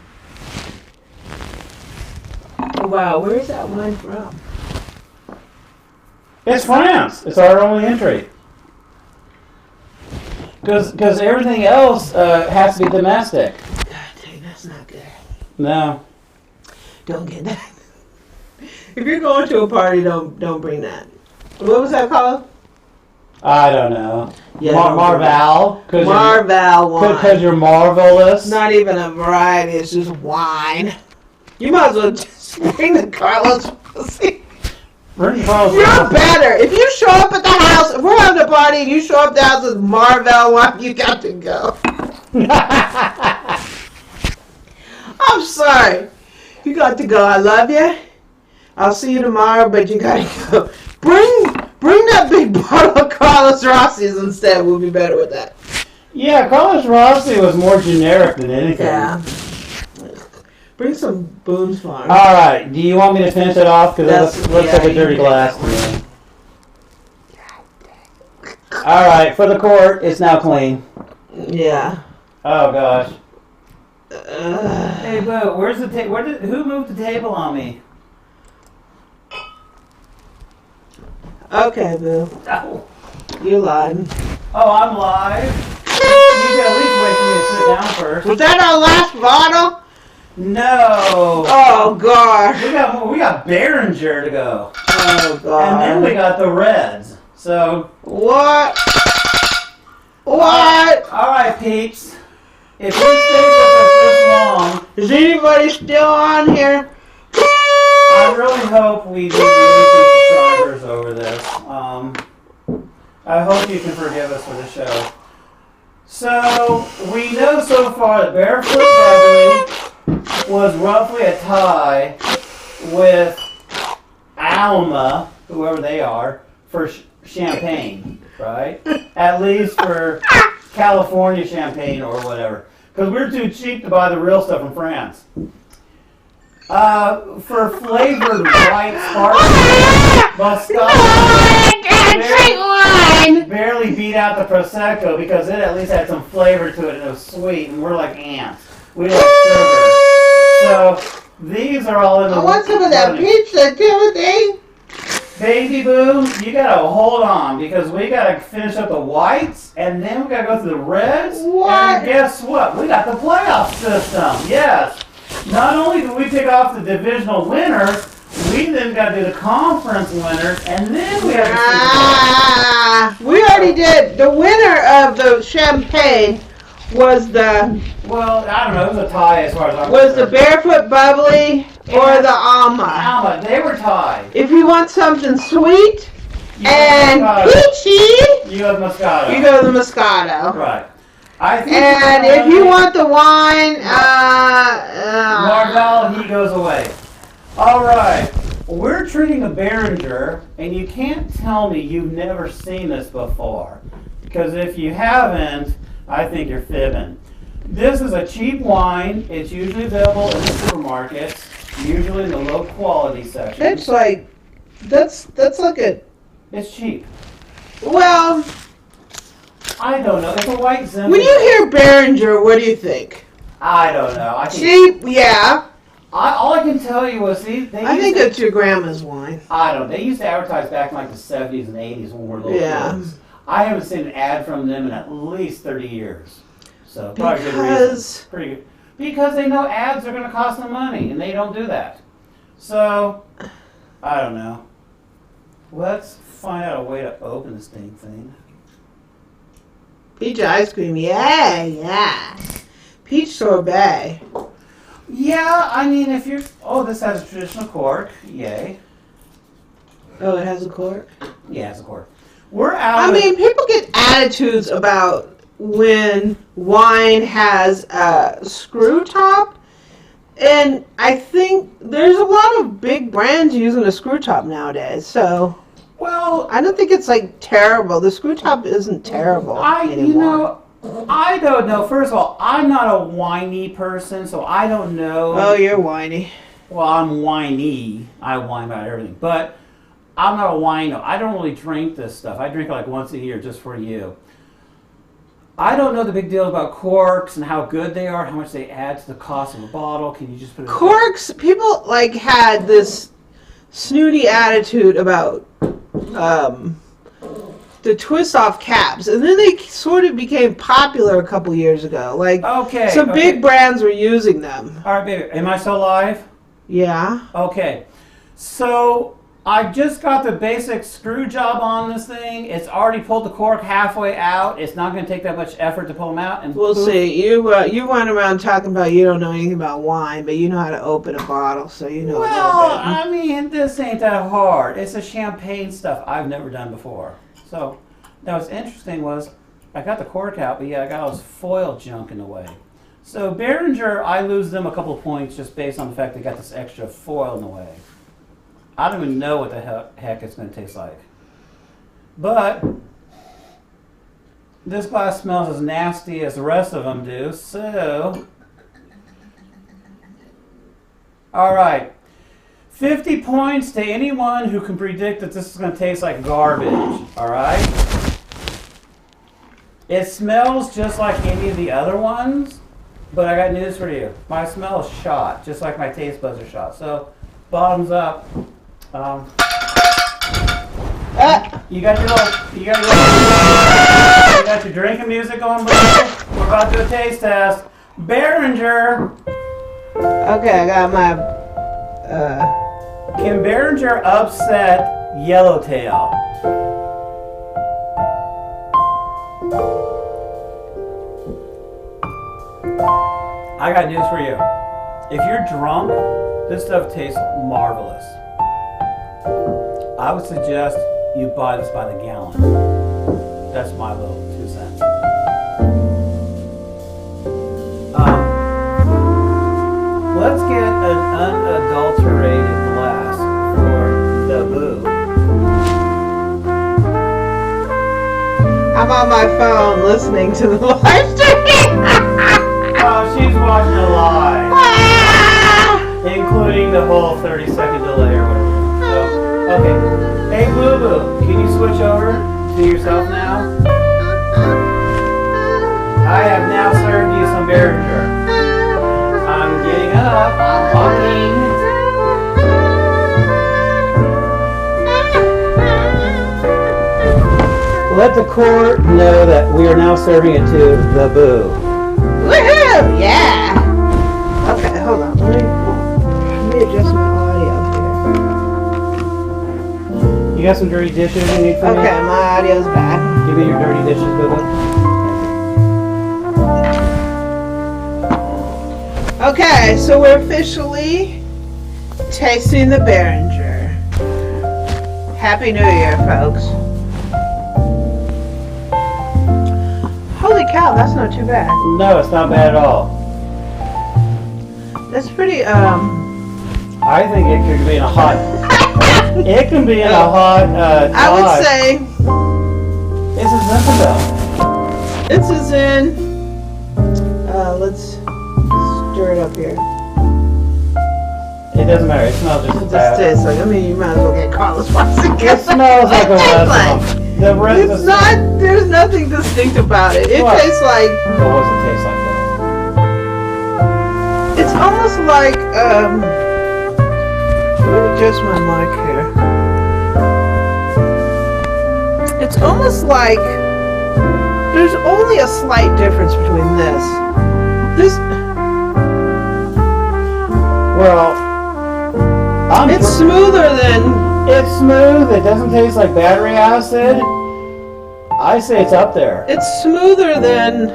Wow, where is that wine from? It's France. It's our only entry. Because everything else has to be domestic. God dang, that's not good. No. Don't get that. If you're going to a party, don't bring that. What was that called? I don't know. Yeah, Marval. Marval wine. Because you're marvelous. It's not even a variety. It's just wine. You might as well just bring the Carlos. You're better. If you show up at the house, if we're having a party and you show up at the house with Marvel wine, you got to go. I'm sorry. You got to go. I love you. I'll see you tomorrow, but you got to go. Bring that big bottle of Carlos Rossi's instead. We'll be better with that. Yeah, Carlos Rossi was more generic than anything. Yeah. Bring some Boone's Farm. All right. Do you want me to finish it off? Because it looks like a dirty glass to me. All right. For the court, it's now clean. Yeah. Oh gosh. Hey, Boo. Where's the table? Who moved the table on me? Okay, Boo. Oh. You lied. Oh, I'm live. You can at least wait for me to sit down first. Was that our last bottle? No. Oh God. We got Behringer to go. Oh God. And then we got the Reds. So. What? All right, peeps. If you stay with us this long, is anybody still on here? I really hope we do increase subscribers over this. I hope you can forgive us for the show. So we know so far that Barefoot Bubbly was roughly a tie with Alma, whoever they are, for champagne, right? At least for California champagne or whatever. Because we're too cheap to buy the real stuff from France. For flavored white sparkling, Moscato barely beat out the Prosecco because it at least had some flavor to it and it was sweet, and we're like ants. We like sugar. So these are all in the. I want some of that pizza, Timothy. Baby Boo, you gotta hold on because we gotta finish up the whites and then we gotta go through the reds. What? And guess what? We got the playoff system. Yes. Not only do we pick off the divisional winner, we then got to do the conference winners, and then we have to we already did. The winner of the champagne was the. Well, I don't know. It was a tie as far as I'm was concerned. the Barefoot Bubbly or the Alma? Alma. They were tied. If you want something sweet and peachy, you go to Moscato. you go to the Moscato. Right. I think And if you want the wine, Marvel, he goes away. All right. We're treating a Behringer, and you can't tell me you've never seen this before. Because if you haven't, I think you're fibbing. This is a cheap wine. It's usually available in the supermarkets, usually in the low quality section. it's like, that's like a, It's cheap. well, I don't know. It's a white Zimmer. when you hear Behringer, what do you think? I don't know. Cheap, yeah. All I can tell you was they I think it's your grandma's wine. I don't know. They used to advertise back in like the 70s and 80s when we were little kids. I haven't seen an ad from them in at least 30 years. So probably good reason. Pretty good. Because they know ads are going to cost them money, and they don't do that. So, I don't know. Let's find out a way to open this dang thing. Peach ice cream, yeah. Peach sorbet. Yeah, I mean, if you're... Oh, this has a traditional cork. Yay. Oh, it has a cork? Yeah, it's a cork. We're out I mean, people get attitudes about when wine has a screw top. And I think there's a lot of big brands using a screw top nowadays. So, well, I don't think it's like terrible. The screw top isn't terrible anymore. I don't know. First of all, I'm not a whiny person, so I don't know. Oh, you're whiny. Well, I'm whiny. I whine about everything. But I'm not a wino. I don't really drink this stuff. I drink it like once a year just for you. I don't know the big deal about corks and how good they are, how much they add to the cost of a bottle. Can you just put it corks? People like had this snooty attitude about the twist off caps, and then they sort of became popular a couple years ago. Like, some big brands were using them. All right, baby. Am I still live? Yeah. Okay. So I just got the basic screw job on this thing. It's already pulled the cork halfway out. It's not going to take that much effort to pull them out. And We'll poof. see. You went around talking about you don't know anything about wine, but you know how to open a bottle, so you know Well, a little bit. I mean, this ain't that hard. It's a champagne stuff I've never done before. So, now what's interesting was I got the cork out, but yeah, I got all this foil junk in the way. So Behringer, I lose them a couple of points just based on the fact they got this extra foil in the way. I don't even know what the heck it's going to taste like. But this glass smells as nasty as the rest of them do, so... Alright. 50 points to anyone who can predict that this is going to taste like garbage. Alright? It smells just like any of the other ones, but I got news for you. My smell is shot, just like my taste buds are shot. So, bottoms up. You got your drinking music on, buddy? We're about to do a taste test. Behringer. Okay, I got my. Can Behringer upset Yellowtail? I got news for you. If you're drunk, this stuff tastes marvelous. I would suggest you buy this by the gallon. That's my little 2 cents. Let's get an unadulterated glass for the boo. I'm on my phone listening to the live stream. Oh, she's watching it live, including the whole 30-second delay or whatever. So, okay. Hey, Boo Boo, can you switch over to yourself now? I have now served you some Behringer. I'm getting up. I'm walking. Let the court know that we are now serving it to the Boo. Woohoo! Yeah. Okay, hold on. Let me adjust my audio You got some dirty dishes you need here. from me? Okay, my audio's back. Give me your dirty dishes, Boo Boo. Okay, so we're officially tasting the Behringer. Happy New Year, folks. Holy cow, that's not too bad. No, it's not bad at all. That's pretty, I think it could be in a hot. It can be in a hot. I would say This is Zinfandel. this is in, let's stir it up here. It doesn't matter. It smells just as It just bad. tastes like, I mean, you might as well get Carlos once again. It smells like a It tastes restaurant. The rest It's not, there's nothing distinct about it. It What? tastes like, What does it taste like though? it's almost like, let me adjust my mic here. It's almost like, there's only a slight difference between this. Well, It's smoother than, It's smooth. It doesn't taste like battery acid. I say it's up there. it's smoother than,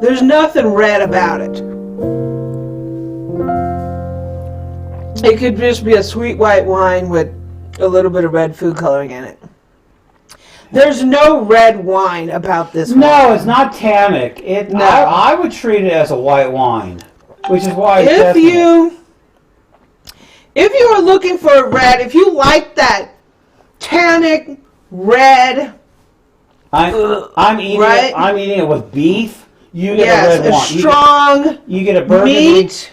there's nothing red about it. It could just be a sweet white wine with a little bit of red food coloring in it. There's no red wine about this wine. No, it's not tannic. No. I would treat it as a white wine, which is why it's If definitely- you are looking for a red, if you like that tannic red, I'm eating right? it. I'm eating it with beef. You get yes, a red a wine. strong You get a burgundy. meat.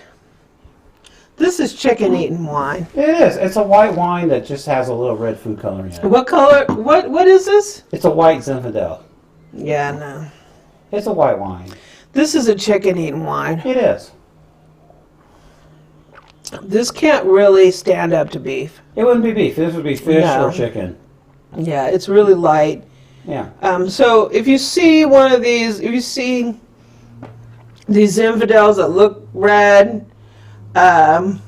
This is chicken eating wine. It is. It's a white wine that just has a little red food coloring in it. What color? What is this? It's a white Zinfandel. Yeah, no. It's a white wine. This is a chicken eating wine. It is. This can't really stand up to beef. It wouldn't be beef. This would be fish No. or chicken. Yeah, it's really light. Yeah. So if you see one of these, if you see these Zinfandels that look red,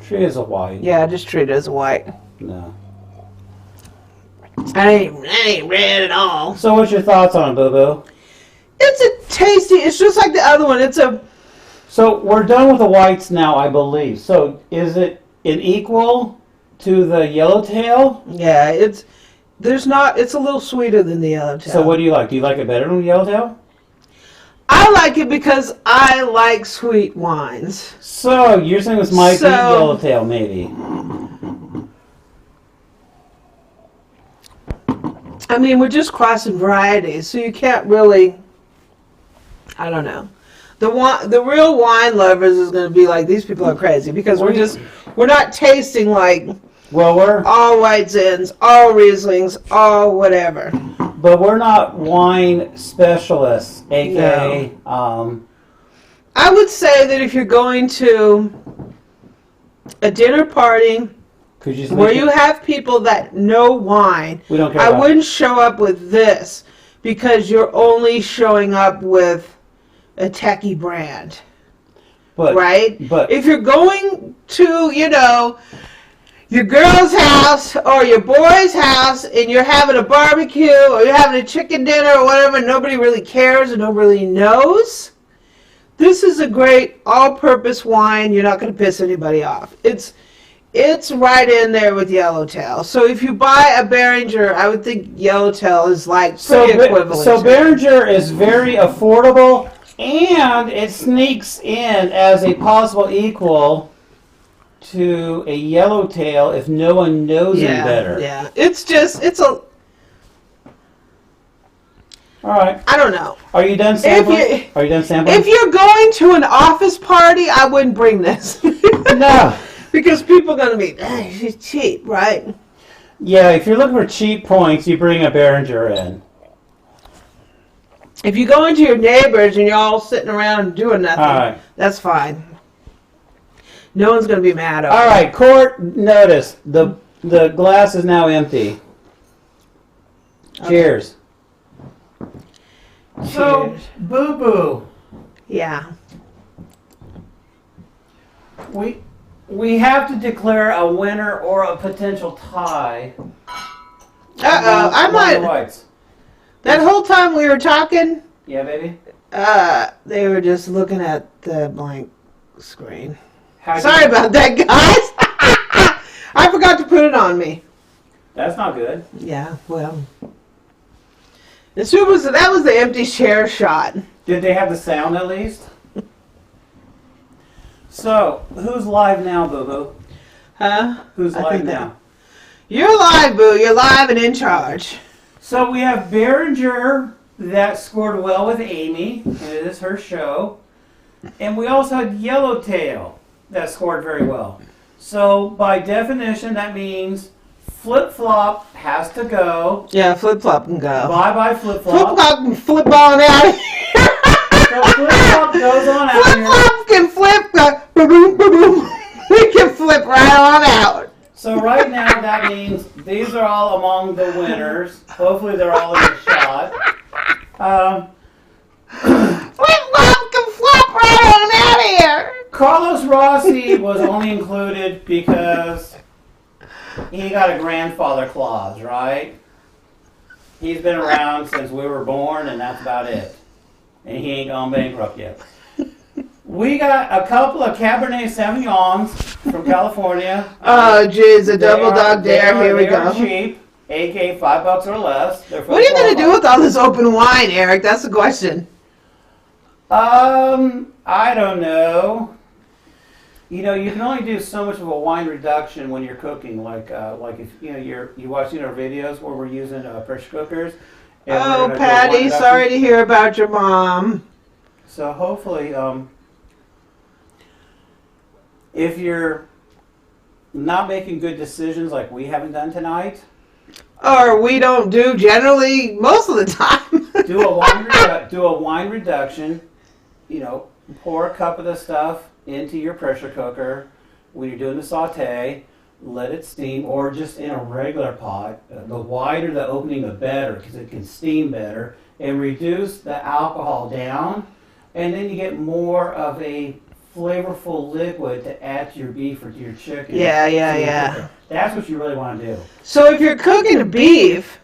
Treat it as a white. Yeah, just treat it as a white. No. I ain't red at all. So what's your thoughts on it, Boo Boo? It's a tasty. It's just like the other one. It's a. So we're done with the whites now, I believe. So is it an equal to the yellowtail? Yeah, it's. There's not. It's a little sweeter than the yellowtail. So what do you like? Do you like it better than the yellowtail? I like it because I like sweet wines. So you're saying this might be yellowtail, maybe? I mean, we're just crossing varieties, so you can't really. I don't know. The real wine lovers is going to be like, these people are crazy because we're not tasting like we're all white zins, all Rieslings, all whatever. But we're not wine specialists, aka. No. I would say that if you're going to a dinner party where you have people that know wine, we don't care I wouldn't show up with this because you're only showing up with a techie brand. Right? But if you're going to, your girl's house or your boy's house and you're having a barbecue or you're having a chicken dinner or whatever, nobody really cares and nobody really knows, this is a great all-purpose wine. You're not going to piss anybody off. It's right in there with Yellowtail. So if you buy a Behringer, I would think Yellowtail is like pretty equivalent. So Behringer is very affordable and it sneaks in as a possible equal to a yellowtail if no one knows him better. Yeah, it's a. All right. I don't know. Are you done sampling? Are you done sampling? If you're going to an office party, I wouldn't bring this. No. Because people are going to be, she's cheap, right? Yeah, if you're looking for cheap points, you bring a Behringer in. If you go into your neighbors and you're all sitting around doing nothing, that's fine. No one's going to be mad over it. All right, court, notice, the glass is now empty. Okay. Cheers. Cheers. So, Boo-Boo. Yeah. We have to declare a winner or a potential tie. Uh-oh, I might... Whites. That whole time we were talking... Yeah, baby? They were just looking at the blank screen. Sorry about that, guys. I forgot to put it on me. That's not good. Yeah, well. That was the empty chair shot. Did they have the sound at least? So, who's live now, Boo-Boo? Huh? Who's live now? You're live, Boo. You're live and in charge. So we have Behringer that scored well with Amy, and it is her show. And we also had Yellowtail that scored very well. So by definition, that means Flip-Flop has to go. Yeah, Flip-Flop can go. Bye-bye, Flip-Flop. Flip-Flop can flip on out of here. So Flip-Flop goes on out Flip-Flop can flip. Boom, boom, boom. We can flip right on out. So right now, that means these are all among the winners. Hopefully they're all in the shot. Flip-Flop can flip right on out of here. Carlos Rossi was only included because he got a grandfather clause, right? He's been around since we were born, and that's about it. And he ain't gone bankrupt yet. We got a couple of Cabernet Sauvignons from California. Oh, geez, a double dog dare. Here we go. They're cheap, aka $5 or less. What are you going to do with all this open wine, Eric? That's the question. I don't know. You know, you can only do so much of a wine reduction when you're cooking. Like if you watch our videos where we're using pressure cookers. Oh, Patty, sorry to hear about your mom. So hopefully, if you're not making good decisions like we haven't done tonight, or we don't do generally most of the time, do a wine reduction. You know, pour a cup of the stuff into your pressure cooker when you're doing the saute. Let it steam, or just in a regular pot. The wider the opening, the better, because it can steam better, and reduce the alcohol down, and then you get more of a flavorful liquid to add to your beef or to your chicken. Yeah. That's what you really want to do. So if you're cooking beef,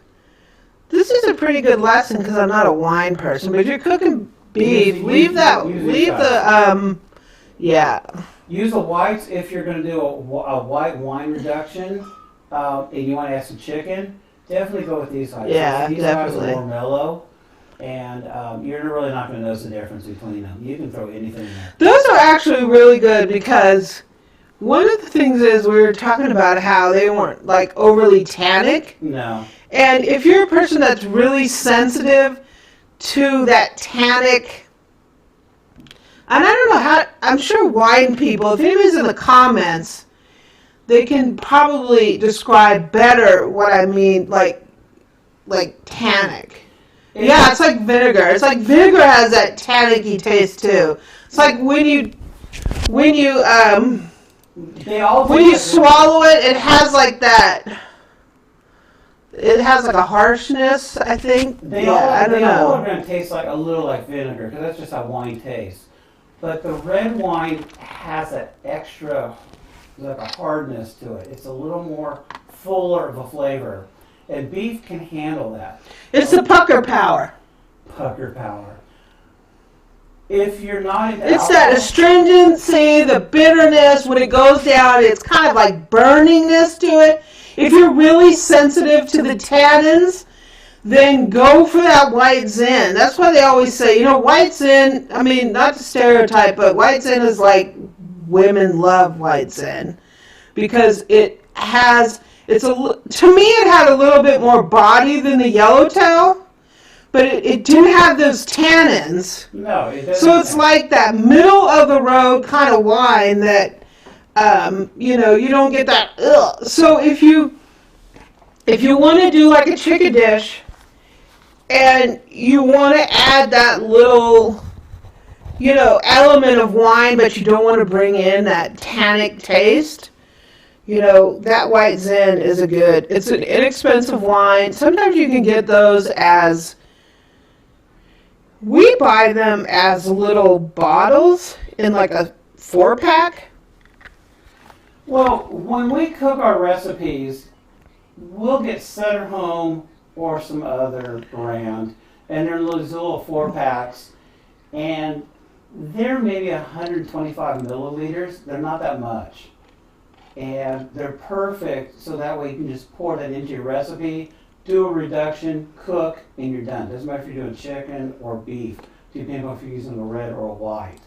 this is a pretty good lesson because I'm not a wine person. But if you're cooking beef, leave the Use the whites if you're going to do a white wine reduction, and you want to add some chicken. Definitely go with these guys. Yeah, These definitely. guys are more mellow, and you're really not going to notice the difference between them. You can throw anything in there. Those are actually really good because one of the things is we were talking about how they weren't like overly tannic. No. And if you're a person that's really sensitive to that tannic, and I don't know how, I'm sure wine people, if anybody's in the comments, they can probably describe better what I mean, like tannic. Yeah, it's like vinegar. It's like vinegar has that tannicky taste too. It's like when you swallow it, it has like that. It has like a harshness, I think. They all are going to taste like a little like vinegar because that's just how wine tastes. But the red wine has that extra, like a hardness to it. It's a little more fuller of a flavor. And beef can handle that. It's the pucker power. Pucker power. If you're not into It's alcohol, that astringency, the bitterness, when it goes down, it's kind of like burningness to it. If you're really sensitive to the tannins, then go for that white zin. That's why they always say, white zin, I mean, not to stereotype, but white zin is like women love white zin because to me it had a little bit more body than the yellowtail, but it didn't have those tannins. No, it doesn't. So it's like that middle of the road kind of wine that you don't get that ugh. So if you want to do like a chicken dish and you want to add that little element of wine, but you don't want to bring in that tannic taste, that white zin is it's an inexpensive wine. Sometimes you can get those we buy them as little bottles in like a 4-pack. Well, when we cook our recipes, we'll get Sutter Home or some other brand, and they're these little 4-packs, and they're maybe 125 milliliters. They're not that much. And they're perfect, so that way you can just pour that into your recipe, do a reduction, cook, and you're done. Doesn't matter if you're doing chicken or beef, depending on if you're using a red or a white.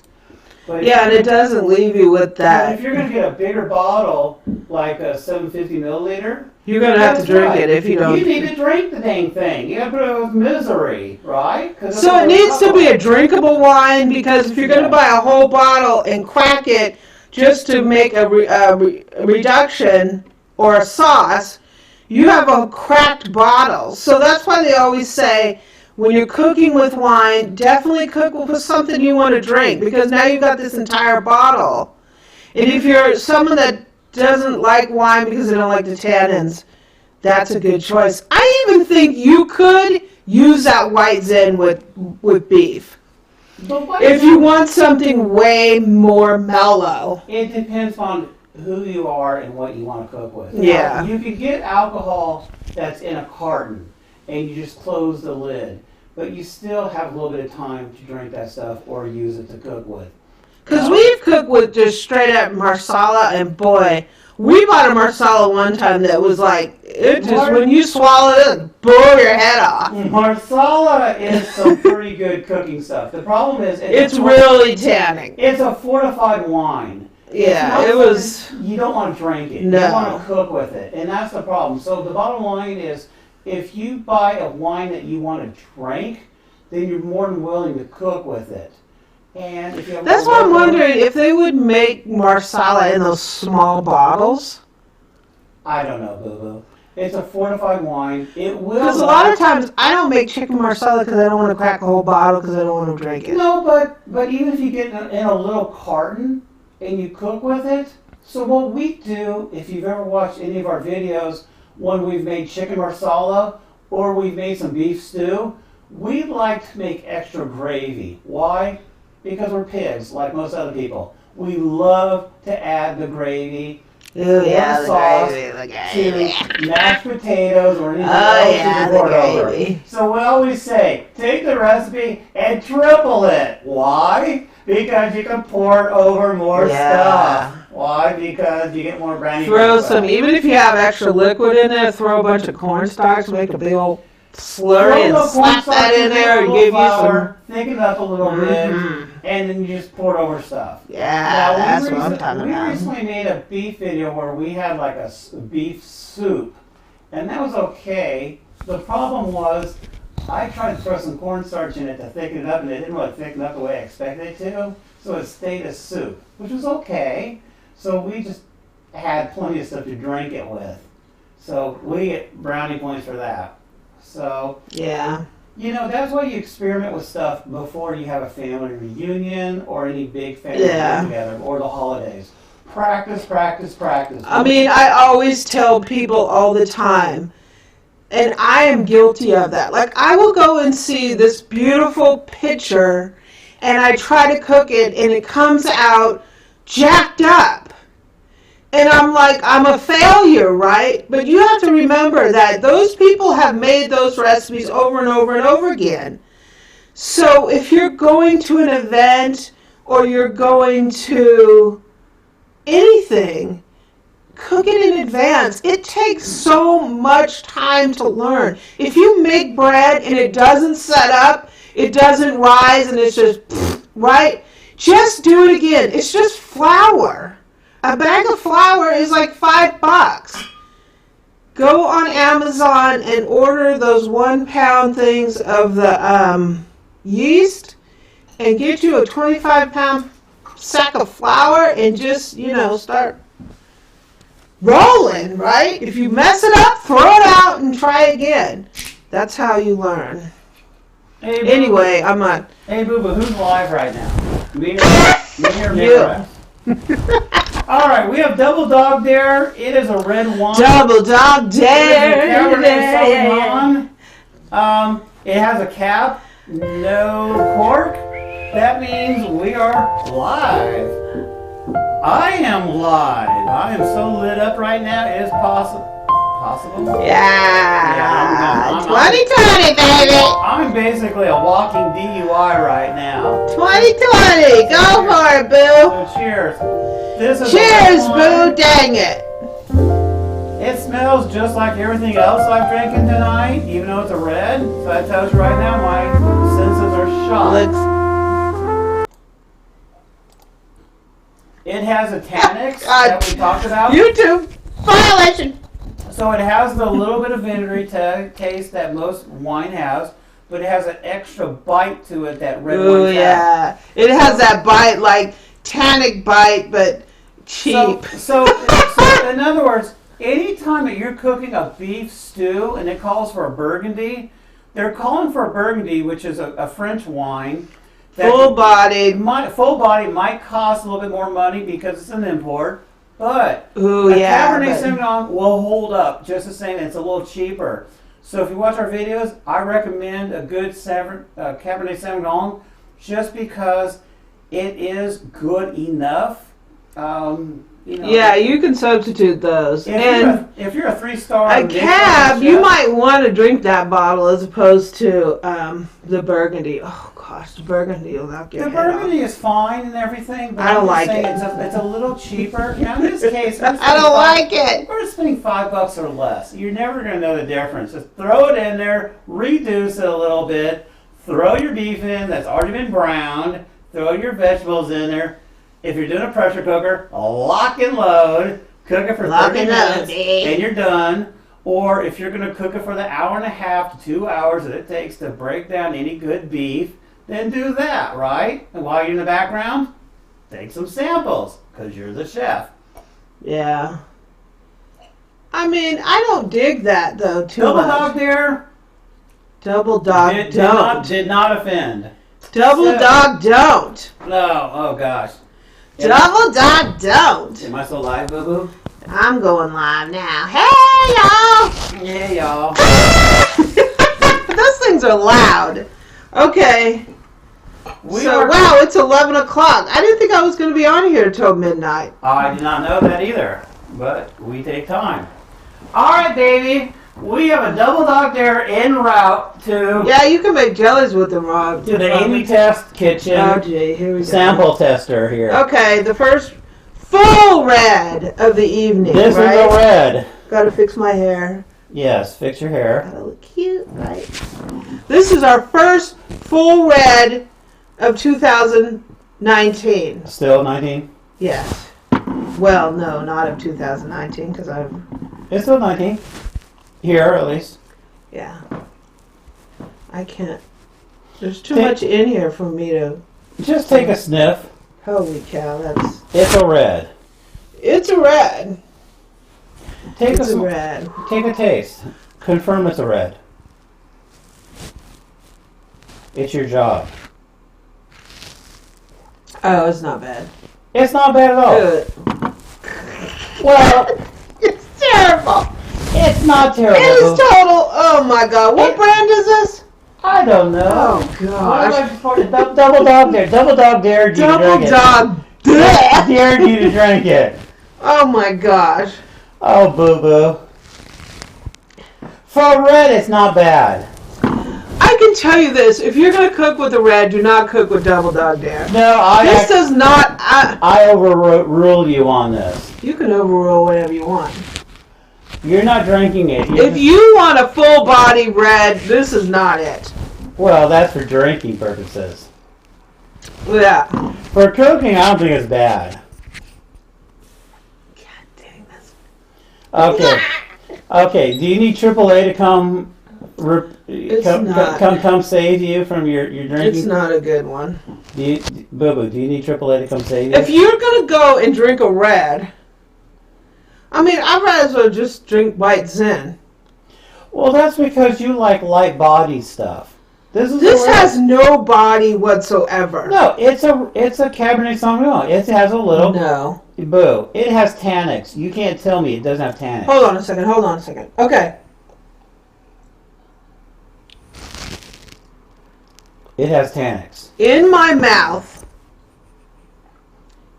But and it doesn't leave you with that. If you're going to get a bigger bottle, like a 750 milliliter, you're going to have to drink it if you don't. You need to drink the dang thing. You got to put it with misery, right? So it needs to be a drinkable wine, because if you're going to buy a whole bottle and crack it just to make a reduction or a sauce, you have a cracked bottle. So that's why they always say, when you're cooking with wine, definitely cook with something you want to drink, because now you've got this entire bottle. And if you're someone that doesn't like wine because they don't like the tannins, that's a good choice. I even think you could use that white zin with beef. If you want something way more mellow. It depends on who you are and what you want to cook with. Yeah. You can get alcohol that's in a carton and you just close the lid, but you still have a little bit of time to drink that stuff or use it to cook with. Because we've cooked with just straight up marsala, and boy, we bought a marsala one time that was like, it just, when you swallow it, it blow your head off. Marsala is some pretty good cooking stuff. The problem is it's really tannic. It's a fortified wine. Yeah, it was. You don't want to drink it. No. You want to cook with it, and that's the problem. So the bottom line is, if you buy a wine that you want to drink, then you're more than willing to cook with it. And if you have that's why I'm wondering if they would make marsala in those small bottles. I don't know, Boo-Boo. It's a fortified wine. It will. Because a lot of times I don't make chicken marsala because I don't want to crack a whole bottle because I don't want to drink it. No, but even if you get in a little carton and you cook with it. So what we do, if you've ever watched any of our videos, when we've made chicken marsala or we've made some beef stew, we like to make extra gravy. Why? Because we're pigs, like most other people. we love to add the gravy. Oh yeah, the sauce gravy. to mashed potatoes or anything Oh else yeah, you the pour it over. gravy. So we always say, take the recipe and triple it. Why? Because you can pour over more stuff. Why? Because you get more brownie. Throw some, even if you have extra liquid in there, throw a bunch of cornstarch, make a big old slurry and slap that in there and give you some. Thicken it up a little bit, and then you just pour it over stuff. Yeah, that's what I'm talking We about. recently made a beef video where we had like a beef soup, and that was okay. The problem was I tried to throw some cornstarch in it to thicken it up, and it didn't really thicken up the way I expected it to, so it stayed a soup, which was okay. So we just had plenty of stuff to drink it with. So we get brownie points for that. So, Yeah. you know, that's why you experiment with stuff before you have a family reunion or any big family get together or the holidays. Practice, practice, practice. I mean, I always tell people all the time, and I am guilty of that. Like, I will go and see this beautiful picture, and I try to cook it, and it comes out jacked up. And I'm like, I'm a failure, right? But you have to remember that those people have made those recipes over and over and over again. So if you're going to an event or you're going to anything, cook it in advance. It takes so much time to learn. If you make bread and it doesn't set up, it doesn't rise, and it's just, right? Just do it again. It's just flour. A bag of flour is like $5. Go on Amazon and order those 1 pound things of the yeast and get you a 25-pound sack of flour and just, start rolling, right? If you mess it up, throw it out and try again. That's how you learn. Hey, Anyway, I'm not. Hey, Boo-Boo, who's live right now? Me or You. All right, we have Double Dog Dare. It is a red wine. Double Dog Dare. It is a Cabernet Sauvignon. It has a cap, no cork. That means we are live. I am live. I am so lit up right now. It is possible. Yeah. 2020, baby. I'm basically a walking DUI right now. 2020. Go for it, boo. So cheers. This is Cheers, boo. Dang it. It smells just like everything else I'm drinking tonight, even though it's a red. So that tells you right now my senses are shot. It has a tannix that we talked about. YouTube violation. So it has the little bit of vinegary taste that most wine has, but it has an extra bite to it that red wine has. Yeah. It has that bite, like tannic bite, but cheap. So in other words, anytime that you're cooking a beef stew and it calls for a Burgundy, they're calling for a Burgundy, which is a French wine. Full body might cost a little bit more money because it's an import, but Cabernet Sauvignon will hold up just the same. It's a little cheaper. So if you watch our videos, I recommend a good Cabernet Sauvignon just because it is good enough. Yeah, you can substitute those. If you're a 3-star, a cab, you might want to drink that bottle as opposed to the Burgundy. Oh gosh, the Burgundy will knock your head off. The Burgundy is fine and everything, but I don't like it. It's a little cheaper. Now in this case, I don't like it. We're spending $5 or less. You're never going to know the difference. Just throw it in there, reduce it a little bit, throw your beef in that's already been browned, throw your vegetables in there. If you're doing a pressure cooker, lock and load, cook it for 30 minutes, and you're done. Or if you're going to cook it for the 1.5 to 2 hours that it takes to break down any good beef, then do that, right? And while you're in the background, take some samples, because you're the chef. Yeah. I mean, I don't dig that, though, too much. Double Dog Dare. Double Dog don't. Did not offend. Double Dog don't. No, oh gosh. Double Dog don't. Am I still live, Boo-Boo? I'm going live now. Hey, y'all. Yeah, y'all. Those things are loud. Okay. Wow, it's 11 o'clock. I didn't think I was going to be on here till midnight. I did not know that either, but we take time. All right, baby. We have a double dog dare en route to Yeah, you can make jellies with them, Rob. the Amy Test Kitchen Oh, gee, here we go. sample tester here. Okay, the first full red of the evening, This right? is a red. Gotta fix my hair. Yes, fix your hair. Gotta look cute, right? This is our first full red of 2019. Still 19? Yes. Well, no, not of 2019, because I've... It's still 19. Here, at least. Yeah. I can't... There's too much in here for me to... Just take a sniff. Holy cow, that's... It's a red. It's a red. Take It's a a red. Take a taste. Confirm it's a red. It's your job. Oh, it's not bad. It's not bad at all. Good. Well, It's terrible. it's not terrible. It is total... Oh, my God. What brand is this? I don't know. Oh, What gosh. am I supposed to- Double dog dare. Double dog dared you to Double drink dog. it. Dared you to drink it. Oh, my gosh. Oh, boo-boo. For red, it's not bad. I can tell you this. If you're going to cook with a red, do not cook with Double Dog Dare. No, This does not... I overrule you on this. You can overrule whatever you want. You're not drinking it. If you want a full body red, this is not it. Well, that's for drinking purposes. Yeah. For cooking, I don't think it's bad. God dang this. Okay. Okay. Do you need AAA to come not. come save you from your drinking? It's not a good one. Boo Boo, do you need AAA to come save you? If you're going to go and drink a red, I mean, I'd might as well just drink White Zen. Well, that's because you like light body stuff. This has no body whatsoever. No, it's a Cabernet Sauvignon. It has a little No. boo. It has tannics. You can't tell me it doesn't have tannics. Hold on a second. Okay. It has tannics. In my mouth,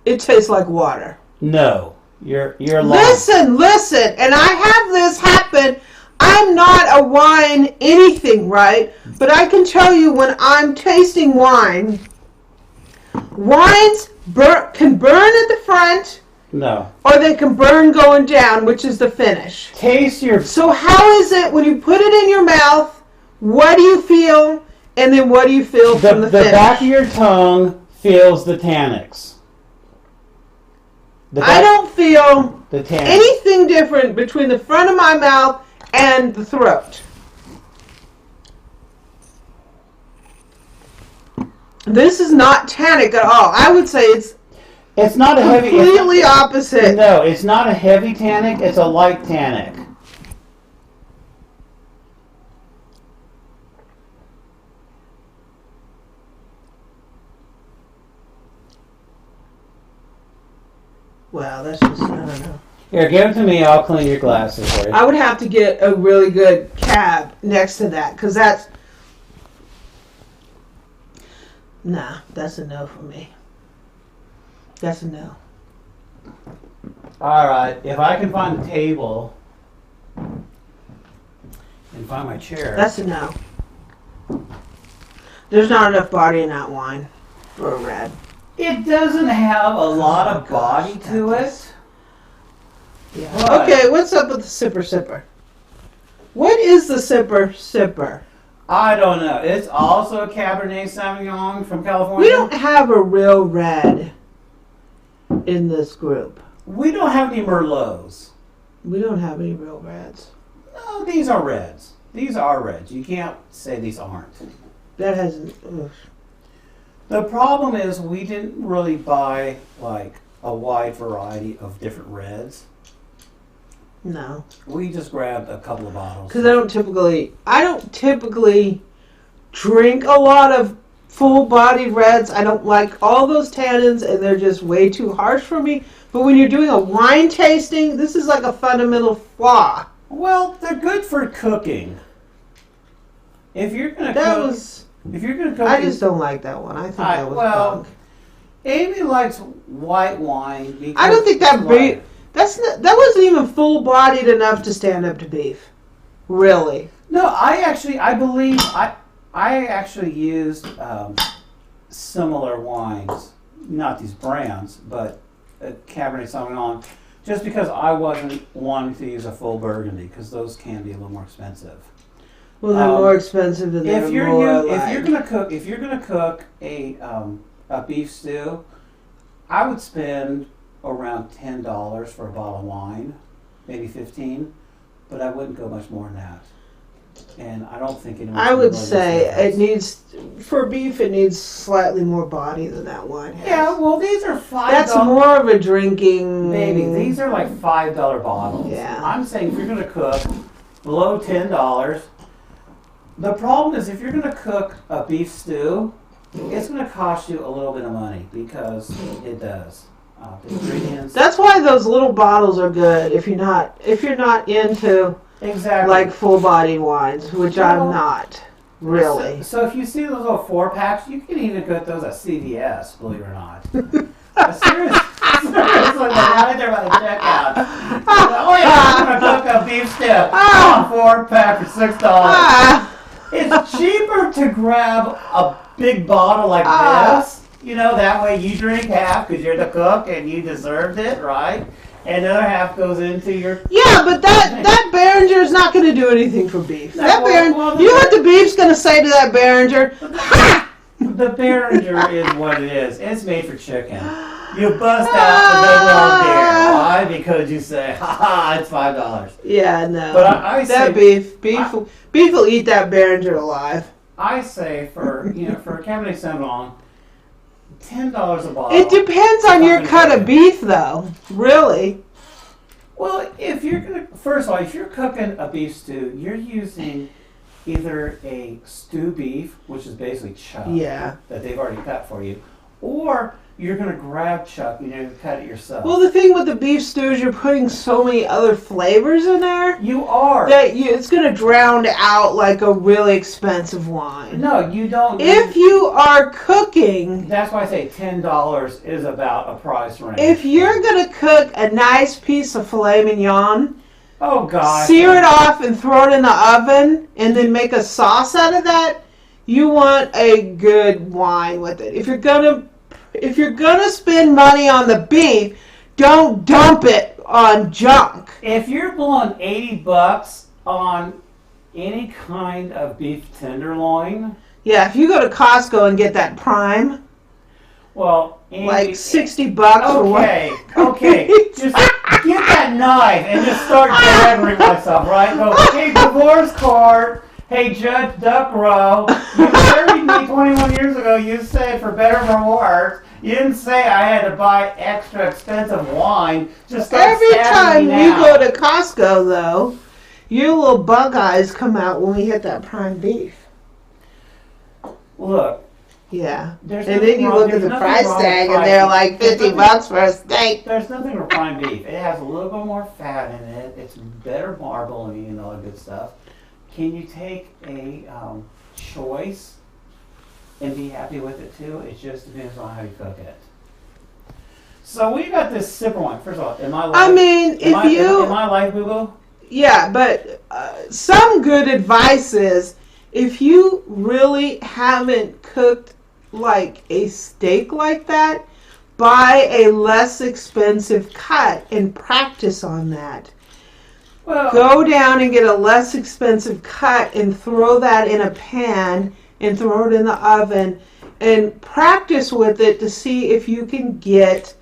it tastes like water. No, you're lying. Listen, and I have this happen. I'm not a wine anything, right? But I can tell you when I'm tasting wine, wines can burn at the front, No. or they can burn going down, which is the finish. Taste your. So how is it when you put it in your mouth, what do you feel, and then what do you feel from the finish? The back of your tongue feels the tannics. I don't feel the tannics. anything different between the front of my mouth and the throat. This is not tannic at all. I would say it's not a heavy. completely opposite. No, it's not a heavy tannic. It's a light tannic. Well, that's just, I don't know. Here, give it to me. I'll clean your glasses for you. I would have to get a really good cab next to that, because that's... Nah, that's a no for me. That's a no. All right. If I can find the table and find my chair. That's a no. There's not enough body in that wine for a red. It doesn't have a lot of body to it. Yeah. But- Okay, what's up with the sipper? What is the sipper? I don't know. It's also a Cabernet Sauvignon from California. We don't have a real red in this group. We don't have any Merlots. We don't have any real reds. No, these are reds. These are reds. You can't say these aren't. That hasn't... Ugh. The problem is we didn't really buy like a wide variety of different reds. No. We just grabbed a couple of bottles. Because I don't typically drink a lot of full-bodied reds. I don't like all those tannins, and they're just way too harsh for me. But when you're doing a wine tasting, this is like a fundamental flaw. Well, they're good for cooking. If you're gonna cook, If you're going to cook, I just don't like that one. I think that was bunk. Amy likes white wine. Because I don't think that beef. That wasn't even full bodied enough to stand up to beef. Really. No, I believe I actually used similar wines, not these brands, but Cabernet Sauvignon, just because I wasn't wanting to use a full Burgundy because those can be a little more expensive. Well, they're more expensive than if you're gonna cook a beef stew, I would spend around $10 for a bottle of wine, maybe $15, but I wouldn't go much more than that. And I don't think anyone. I would say it needs, for beef, it needs slightly more body than that wine has. Yeah, well, these are $5. That's more of a drinking. Maybe these are like $5 bottles. Yeah. I'm saying if you're going to cook below $10, the problem is if you're going to cook a beef stew, it's going to cost you a little bit of money because it does. The ingredients. That's why those little bottles are good if you're not into exactly like full body wines, which I'm not really. So if you see those little 4-packs, you can even get those at CVS, believe it or not. Seriously, right there by the checkout. Oh yeah, I'm gonna cook a beef stew. 4-pack for $6. It's cheaper to grab a big bottle like this. You know, that way you drink half because you're the cook and you deserved it, right? And the other half goes into your... Yeah, but that Behringer is not going to do anything for beef. No, You know what the beef's going to say to that Behringer? The Behringer is what it is. It's made for chicken. You bust out the big old deer. Why? Because you say, it's $5. Yeah, no. But I that say, beef will eat that Behringer alive. I say for a Cabernet Sauvignon, $10 a bottle. It depends on your cut of beef, though. Really. Well, if you're cooking a beef stew, you're using either a stew beef, which is basically chuck, that they've already cut for you, or you're going to grab chuck and you're going to cut it yourself. Well, the thing with the beef stew is you're putting so many other flavors in there. You are. It's going to drown out like a really expensive wine. No, you don't. If you are cooking... That's why I say $10 is about a price range. If you're going to cook a nice piece of filet mignon... Oh, God. Sear it off and throw it in the oven and then make a sauce out of that, you want a good wine with it. If you're gonna spend money on the beef, don't dump it on junk. If you're blowing $80 on any kind of beef tenderloin, yeah, if you go to Costco and get that prime, well, like $60 for one. Okay, just get that knife and just start jabbering myself, right? Go, hey, divorce court. Hey, Judge Duckrow, you married me 21 years ago. You said for better or worse. You didn't say I had to buy extra expensive wine. Just start every time me we now. go to Costco, though, your little bug eyes come out when we hit that prime beef. Look. Yeah. And then you look at the price tag and they're like $50 for a steak. There's nothing wrong with prime beef. It has a little bit more fat in it. It's better marbling and all that good stuff. Can you take a choice and be happy with it too? It just depends on how you cook it. So we got this sipper wine. First of all, am I live, Boo-Boo? Yeah, but some good advice is if you really haven't cooked like a steak like that, buy a less expensive cut and practice on that. Well, go down and get a less expensive cut and throw that in a pan and throw it in the oven and practice with it to see if you can get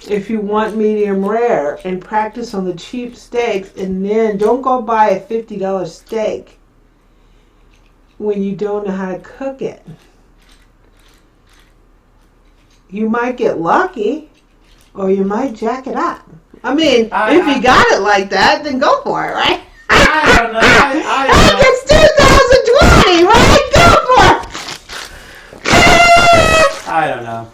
if you want medium rare, and practice on the cheap steaks, and then don't go buy a $50 steak when you don't know how to cook it. You might get lucky or you might jack it up. I mean, if you got it like that, then go for it, right? I don't know. I don't know. It's 2020, right? Go for it. I don't know.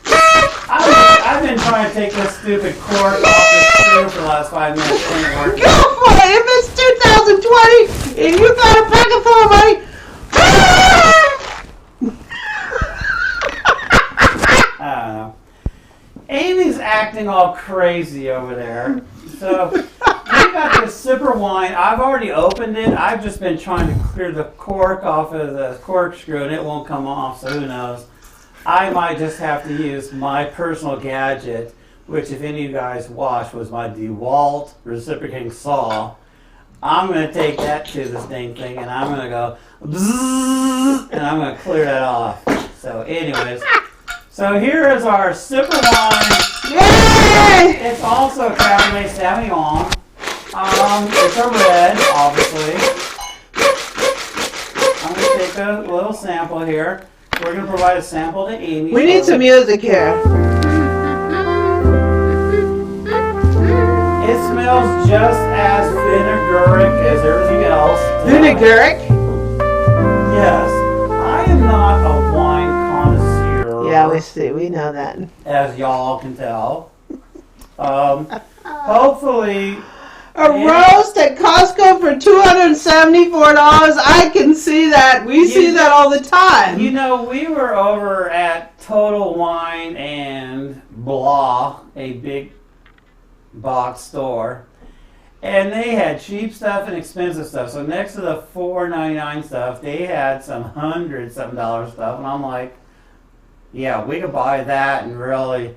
I've been trying to take this stupid cork off this stew for the last 5 minutes. It ain't working. Go for it. If it's 2020 and you got a pocket full of money, acting all crazy over there. So we got this sipper wine. I've already opened it. I've just been trying to clear the cork off of the corkscrew, and it won't come off, so who knows. I might just have to use my personal gadget, which if any of you guys watched was my DeWalt reciprocating saw. I'm going to take that to this dang thing, and I'm going to go bzzz, and I'm going to clear that off. So anyways, so here is our sipper wine. Yay! It's also Cabernet Sauvignon. It's a red, obviously. I'm going to take a little sample here. We're going to provide a sample to Amy. We need some music here. It smells just as vinegaric as everything else. Vinegaric? Yes. I am not a wine connoisseur. Yeah, we know that. As y'all can tell. Hopefully. A roast at Costco for $274. I can see that. We see that all the time. You know, we were over at Total Wine and Blah, a big box store, and they had cheap stuff and expensive stuff. So next to the $4.99 stuff, they had some $100-something stuff, and I'm like, yeah, we could buy that and really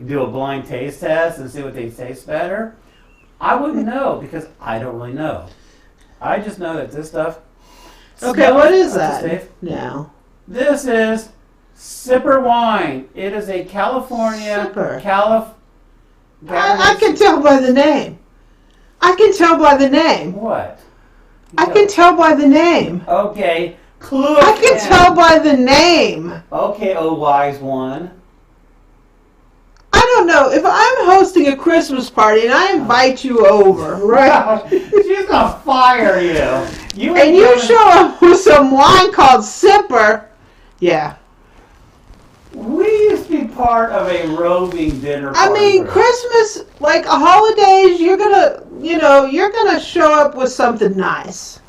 do a blind taste test and see what they taste better. I wouldn't know because I don't really know. I just know that this stuff. Okay, what is that? Dave? No. This is Sipper Wine. It is a California Sipper. I I can tell by the name. I can tell by the name. What? I can tell by the name. Okay. Clue. I can tell by the name. Okay, oh wise one. I don't know. If I'm hosting a Christmas party and I invite you over, right? She's gonna fire you. And you show up with some wine called Sipper. Yeah. We used to be part of a roving dinner party. I mean, Christmas, like holidays, you're gonna show up with something nice.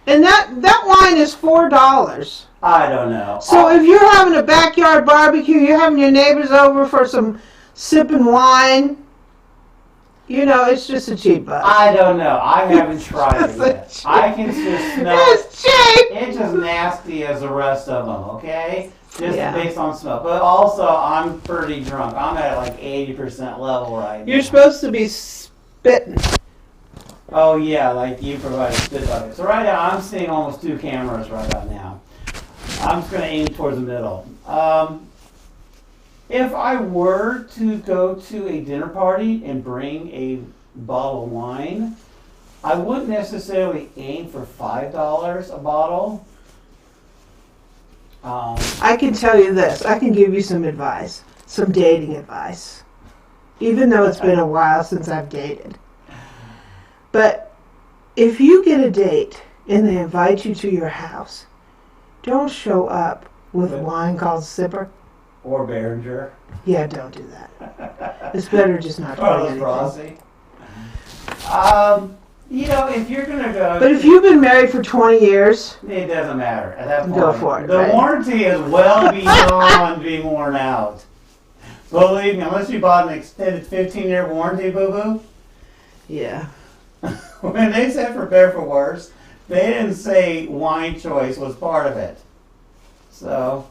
And that wine is $4. I don't know. So if you're having a backyard barbecue, you're having your neighbors over for some sipping wine, it's just a cheap buck. I don't know. I haven't tried it yet. I can just smell it. It's cheap. It's just nasty as the rest of them, okay? Just Yeah. based on smell. But also, I'm pretty drunk. I'm at like 80% level right now. You're supposed to be spitting. Oh, yeah, like you provided spit bucket. So right now, I'm seeing almost 2 cameras right about now. I'm just going to aim towards the middle. If I were to go to a dinner party and bring a bottle of wine, I wouldn't necessarily aim for $5 a bottle. I can tell you this. I can give you some advice, some dating advice, even though it's been a while since I've dated. But if you get a date and they invite you to your house, don't show up with a wine called Sipper. Or Behringer. Yeah, don't do that. It's better just not to Or do Los anything. Rossi. If you're going to go... But if you've been married for 20 years... It doesn't matter. At that point, go for it. The right? warranty is well beyond being worn out. Believe me, unless you bought an extended 15-year warranty, boo-boo. Yeah. When they said for better for worse, they didn't say wine choice was part of it. So,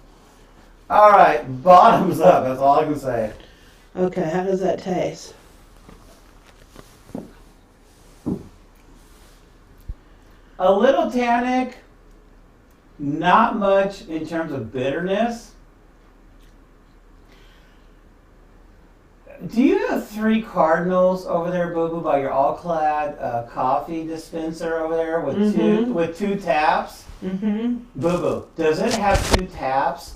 all right, bottoms up. That's all I can say. Okay, how does that taste? A little tannic, not much in terms of bitterness. Do you have 3 cardinals over there, Boo Boo, by your all-clad coffee dispenser over there with two taps? Mm-hmm. Boo Boo, does it have 2 taps?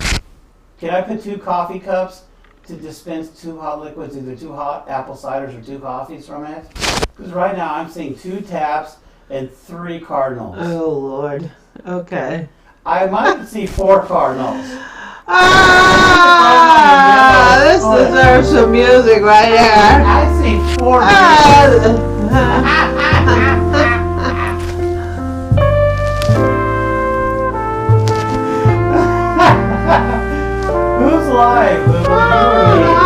Can I put 2 coffee cups to dispense 2 hot liquids, either 2 hot apple ciders or 2 coffees from it? Because right now I'm seeing 2 taps and 3 cardinals. Oh, Lord. Okay. I might see 4 cardinals. Ah, this deserves some music right here. I see 4 Who's live? You or me?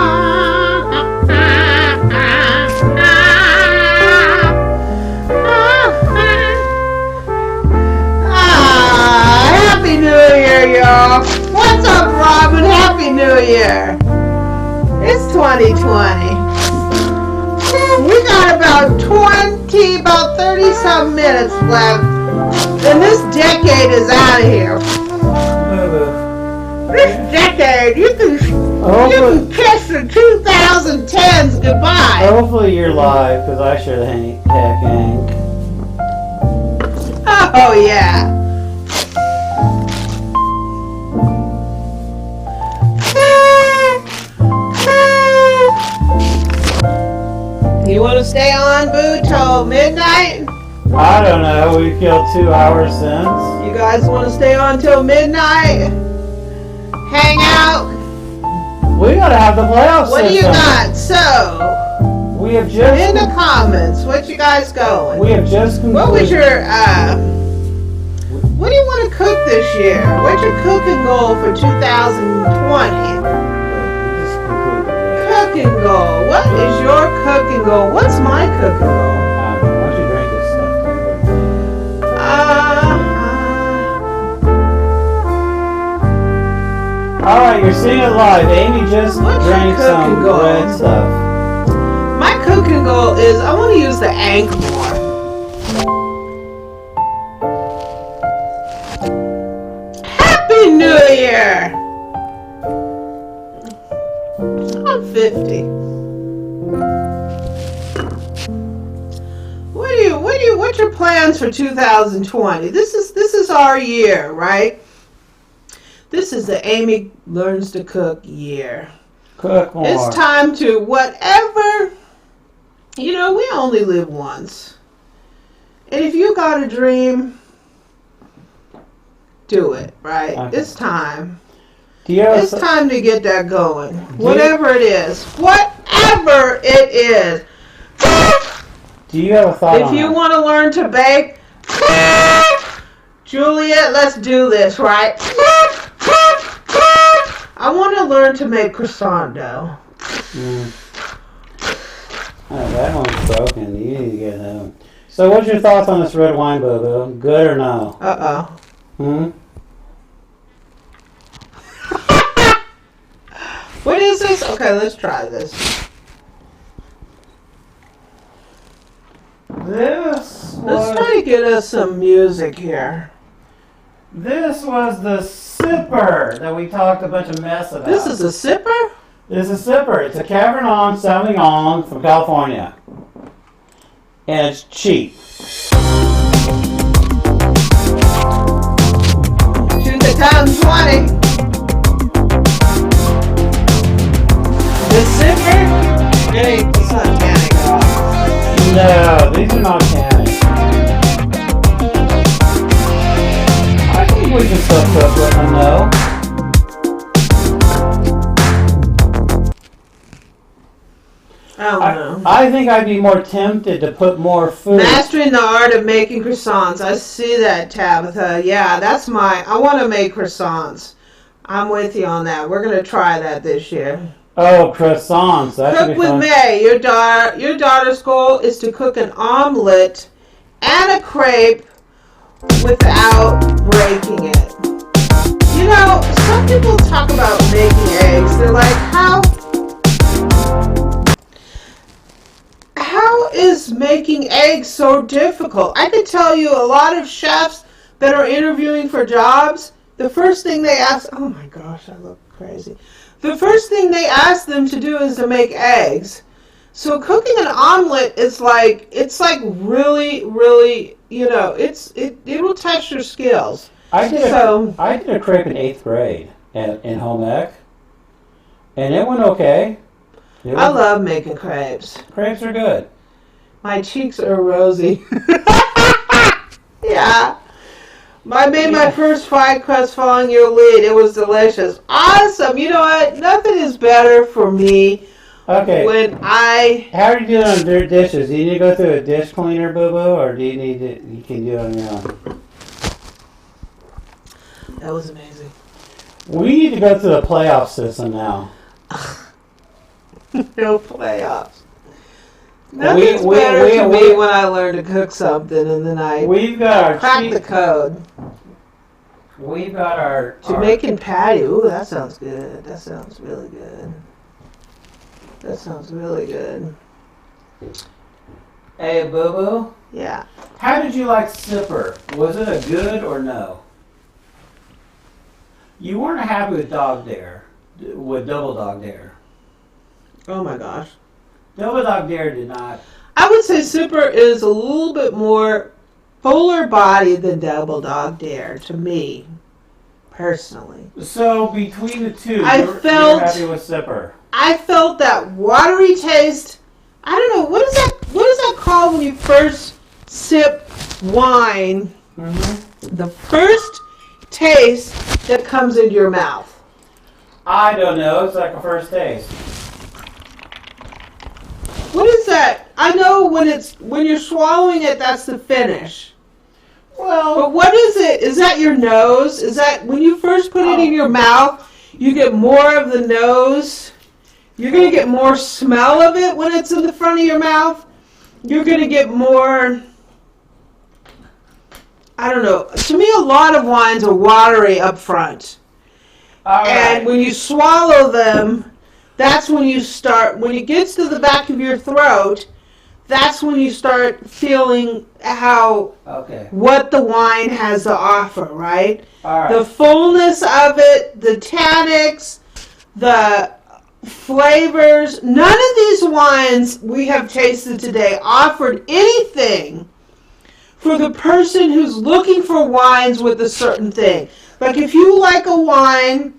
What's up, Robin? Happy New Year. It's 2020. We got about 30-some minutes left. And this decade is out of here. This decade, you can kiss the 2010s goodbye. Hopefully you're live, because I sure the heck ain't. Oh, yeah. You want to stay on, Boo, till midnight? I don't know. We killed 2 hours since. You guys want to stay on till midnight? Hang out? We gotta have the playoffs. What do you got? So, we have just in the comments, what you guys going? We have just concluded. What was your what do you want to cook this year? What's your cooking goal for 2020? Cooking goal. What is your cooking goal? What's my cooking goal? Why don't you drink this stuff? All right, you're seeing it live. Amy just drank some red stuff. My cooking goal is I want to use the ankh more. Happy New Year! I'm 50. What's your plans for 2020? This is our year, right? This is the Amy Learns to Cook year. Cook more. It's time to whatever, we only live once. And if you got a dream, do it, right? Okay. It's time. It's time to get that going. Whatever it is. Whatever it is. Do you have a thought If you want to learn to bake, Juliet, let's do this, right? I want to learn to make croissant dough. Oh, that one's broken. You need to get that one. So what's your thoughts on this red wine, Boo-Boo? Good or no? What is this? Okay, let's try this. Let's try to get us some music here. This was the sipper that we talked a bunch of mess about. This is a sipper? This is a sipper. It's a Cabernet Sauvignon from California. And it's cheap. 2020. The sipper? It's not tannic at all. No, these are not tannic. I think we can still cook with them though. I don't know. I think I'd be more tempted to put more food. Mastering the art of making croissants. I see that, Tabitha. Yeah, I want to make croissants. I'm with you on that. We're going to try that this year. Oh, croissants. That should Cook be with fun. May. Your daughter's goal is to cook an omelet and a crepe without breaking it. Some people talk about making eggs. They're like, how is making eggs so difficult? I can tell you a lot of chefs that are interviewing for jobs, the first thing they ask, oh my gosh, I look crazy. The first thing they ask them to do is to make eggs. So cooking an omelet is it's really, really, it will test your skills. I did a crepe in 8th grade in home ec, and it went okay. I love making crepes. Crepes are good. My cheeks are rosy. Yeah. I made my first fried crust following your lead. It was delicious. Awesome. You know what? Nothing is better for me. Okay. How are you doing on dirt dishes? Do you need to go through a dish cleaner, Boo-Boo, or do you can do it on your own? That was amazing. We need to go through the playoff system now. No playoffs. Nothing's better to me when I learn to cook something and then I crack the code. We've got our Jamaican patty. Ooh, that sounds good. That sounds really good. That sounds really good. Hey, Boo Boo. Yeah. How did you like Sipper? Was it a good or no? You weren't happy with Dog Dare, with Double Dog Dare. Oh my gosh. Double Dog Dare did not. I would say Super is a little bit more fuller body than Double Dog Dare to me, personally. So between the two, I you're felt- happy with Sipper. I felt that watery taste. I don't know, what is that called when you first sip wine? Mm-hmm. The first taste that comes into your mouth. I don't know. It's like a first taste. What is that? I know when you're swallowing it, that's the finish. Well, But what is it? Is that your nose? Is that when you first put it in your mouth, you get more of the nose? You're going to get more smell of it when it's in the front of your mouth. You're going to get more, I don't know. To me, a lot of wines are watery up front. all right. And when you swallow them, that's when you start, when it gets to the back of your throat, that's when you start feeling what the wine has to offer, right? All right. The fullness of it, the tannics, the flavors. None of these wines we have tasted today offered anything for the person who's looking for wines with a certain thing. Like if you like a wine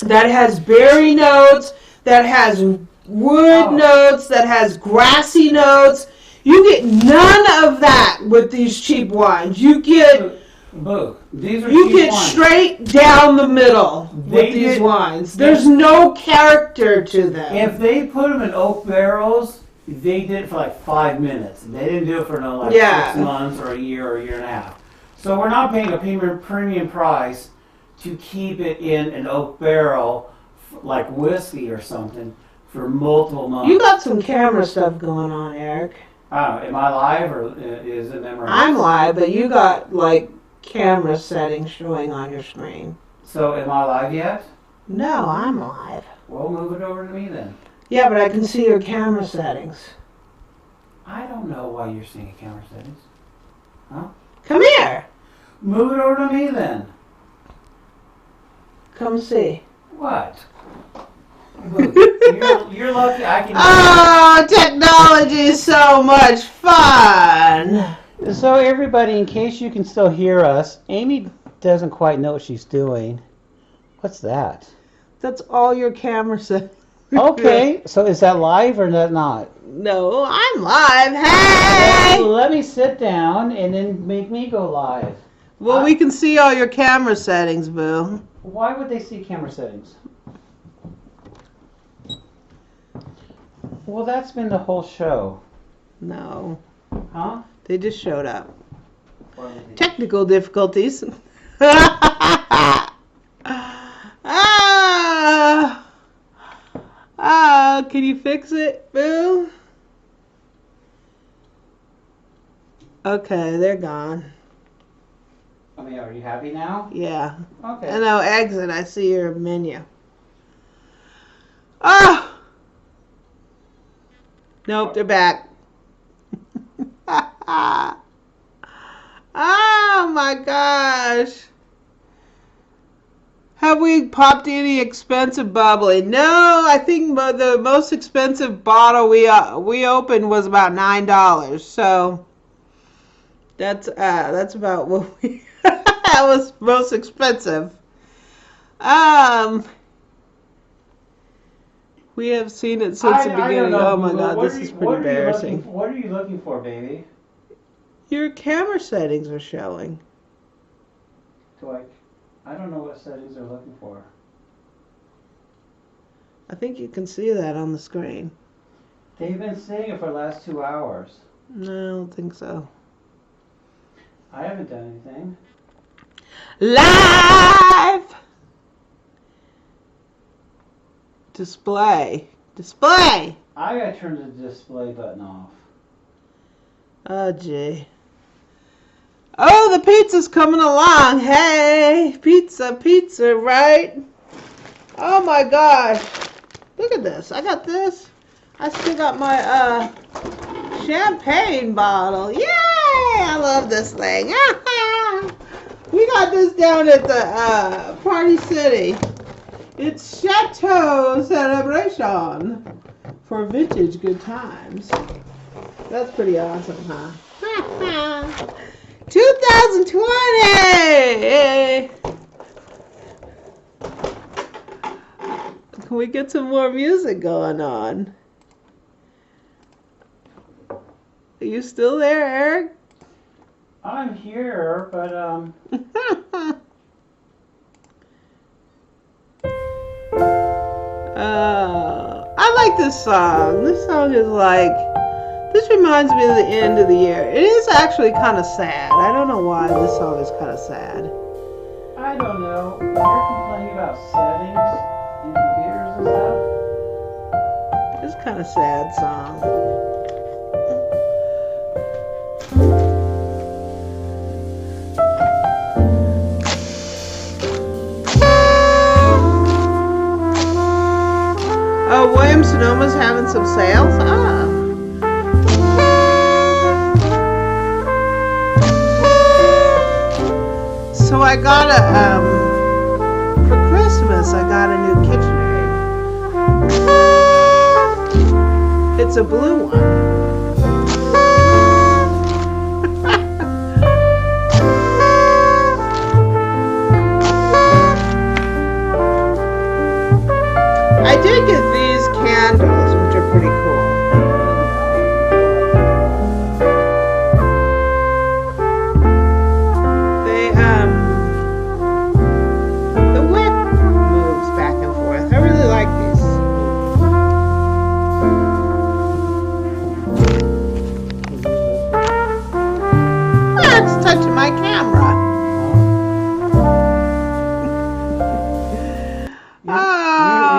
that has berry notes, that has wood notes, that has grassy notes, you get none of that with these cheap wines. You get Boo. These are you cheap get wines. straight down the middle with these wines. There's no character to them. If they put them in oak barrels, they did it for like 5 minutes. They didn't do it for no 6 months or a year and a half. So we're not paying a premium price to keep it in an oak barrel like whiskey or something for multiple months. You got some camera stuff going on, Eric. Am I live or is it memorized? I'm live, but you got like camera settings showing on your screen. So am I live yet? No, I'm live. Well, move it over to me then. Yeah, but I can see your camera settings. I don't know why you're seeing camera settings. Huh? Come here. Move it over to me then. Come see. What? You're lucky I can. Oh, technology is so much fun. So everybody, in case you can still hear us, Amy doesn't quite know what she's doing. What's that? That's all your camera settings. Okay, so is that live or is that not? No, I'm live. Hey! Well, let me sit down and then make me go live. Well, we can see all your camera settings, boo. Why would they see camera settings? Well, that's been the whole show. No. Huh? They just showed up. Technical difficulties. Can you fix it, boo? Okay, they're gone. I mean, are you happy now? Yeah. Okay. And now exit, I see your menu. Oh! Nope, they're back. Oh my gosh. Have we popped any expensive bubbly? No, I think the most expensive bottle we opened was about $9. So that's about what we that was most expensive. We have seen it since the beginning. Oh my God, this is pretty embarrassing. What are you looking for, baby? Your camera settings are showing. I don't know what settings they're looking for. I think you can see that on the screen. They've been saying it for the last 2 hours. No, I don't think so. I haven't done anything. Live! Display. Display! I gotta turn the display button off. Oh, gee. Oh, the pizza's coming along. Hey, pizza, pizza, right? Oh my gosh. Look at this. I got this. I still got my champagne bottle. Yay! I love this thing. We got this down at the Party City. It's Chateau Celebration for vintage good times. That's pretty awesome, huh? 2020! Can we get some more music going on? Are you still there, Eric? I'm here, but I like this song. This song is like, this reminds me of the end of the year. It is actually kind of sad. I don't know why this song is kind of sad. I don't know. You're complaining about settings in computers and stuff? It's kind of sad song. Oh, Williams-Sonoma's having some sales? Ah. So I got for Christmas, I got a new KitchenAid. It's a blue one. I did get these candles, which are pretty cool. They, the wick moves back and forth. I really like these. Ah, it's touching my camera.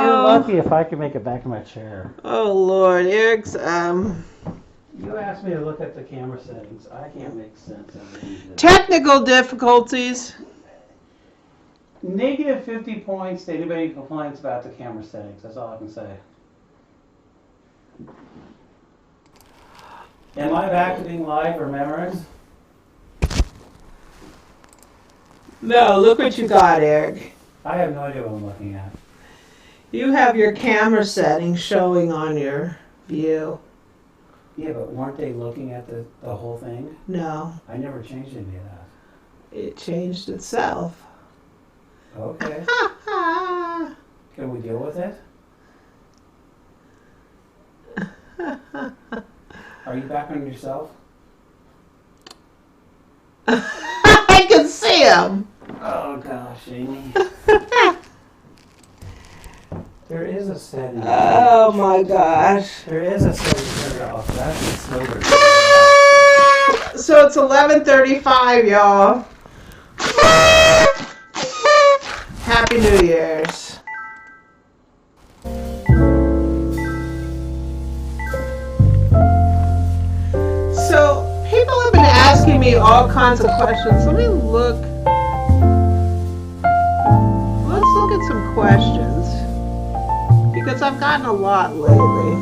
You're lucky if I can make it back to my chair. Oh Lord, Eric's You asked me to look at the camera settings. I can't make sense of it. technical difficulties. Negative 50 points to anybody who complains about the camera settings. That's all I can say. Am I back to being live or memories? No, look what you got, Eric. I have no idea what I'm looking at. You have your camera settings showing on your view. Yeah, but weren't they looking at the whole thing? No, I never changed any of that. it changed itself. Okay. Can we deal with it? Are you back on yourself? I can see him. Oh gosh, Amy. There is a setting. Oh my gosh. There is a setting to turn it off. That's the silver. So it's 11:35, y'all. Happy New Year's. So people have been asking me all kinds of questions. Let me look. Let's look at some questions. Because I've gotten a lot lately.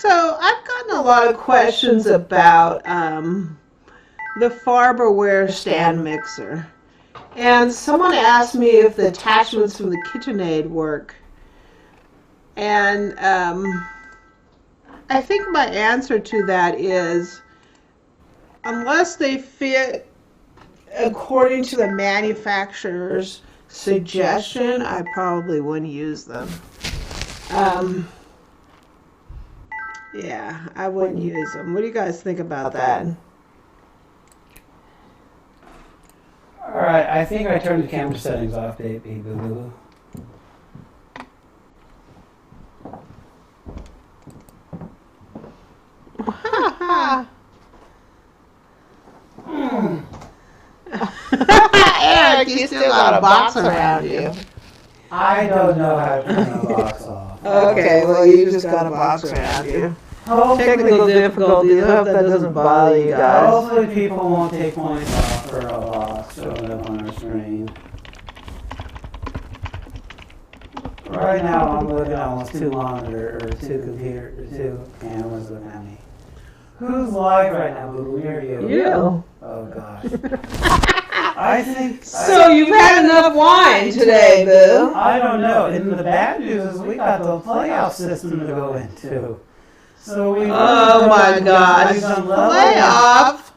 So I've gotten a lot of questions about the Farberware stand mixer. And someone asked me if the attachments from the KitchenAid work. And I think my answer to that is, unless they fit according to the manufacturer's suggestion, I probably wouldn't use them. Yeah, I wouldn't use them. What do you guys think about that? Alright, I think I turned the camera settings off, baby boo boo. like you still got a box around you. I don't know how to turn a box off. Okay, well, you just got a box around you. Technical difficulties. I hope that doesn't bother you guys. Hopefully people won't take points off for a box showing up on our screen. Right now I'm looking at almost two monitors, or two cameras looking at me. Who's live right now, Boo? Who are you? You. Oh gosh. I think. So you've had enough wine today, Boo. I don't know. And the bad news is we got the playoff system to go into. So we. Oh my gosh. Playoff.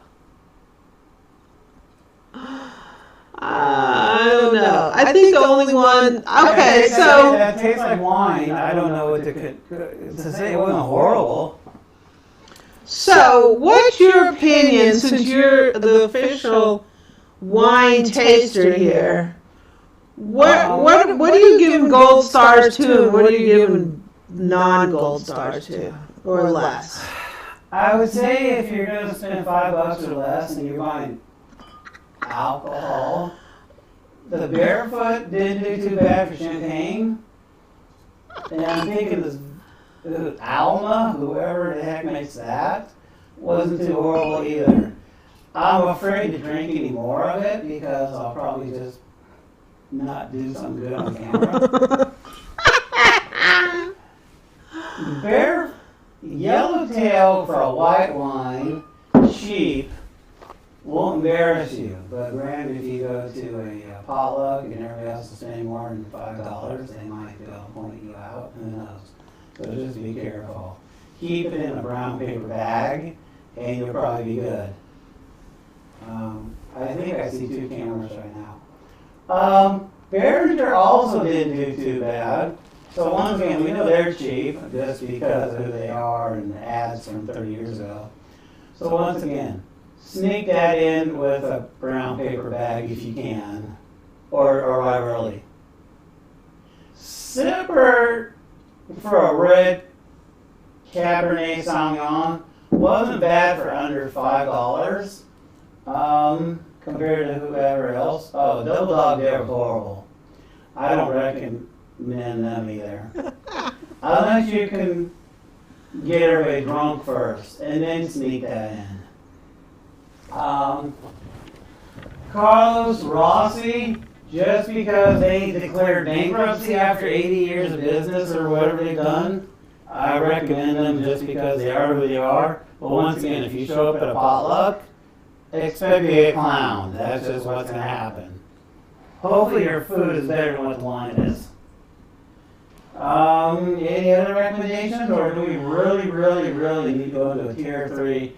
I don't know. I think the only one. Okay, so. That tastes like wine. I don't know what to say. It wasn't horrible. So, what's your opinion, since you're the official wine taster here? What are you giving gold stars to, and what are you giving non-gold stars to, or less? I would say if you're going to spend $5 or less and you're buying alcohol, the Barefoot didn't do too bad for champagne. And I'm thinking this Alma, whoever the heck makes that, wasn't too horrible either. I'm afraid to drink any more of it because I'll probably just not do something good on camera. Yellowtail for a white wine, cheap, won't embarrass you. But granted, if you go to a potluck and everybody else is spending more than $5, they might go point you out. Who knows? So just be careful. Keep it in a brown paper bag, and you'll probably be good. I think I see two cameras right now. Behringer also didn't do too bad. So once again, we know they're cheap just because of who they are and the ads from 30 years ago. So once again, sneak that in with a brown paper bag if you can, or arrive early. Sipper for a red Cabernet Sauvignon wasn't bad for under $5 compared to whoever else. Oh, Double Dog, they're horrible. I don't recommend them either. Unless you can get everybody drunk first and then sneak that in. Carlos Rossi, just because they declared bankruptcy after 80 years of business or whatever they've done, I recommend them just because they are who they are. But once again, if you show up at a potluck, expect to get clowned. That's just what's going to happen. Hopefully your food is better than what the wine is. Any other recommendations, or do we really need to go into a tier 3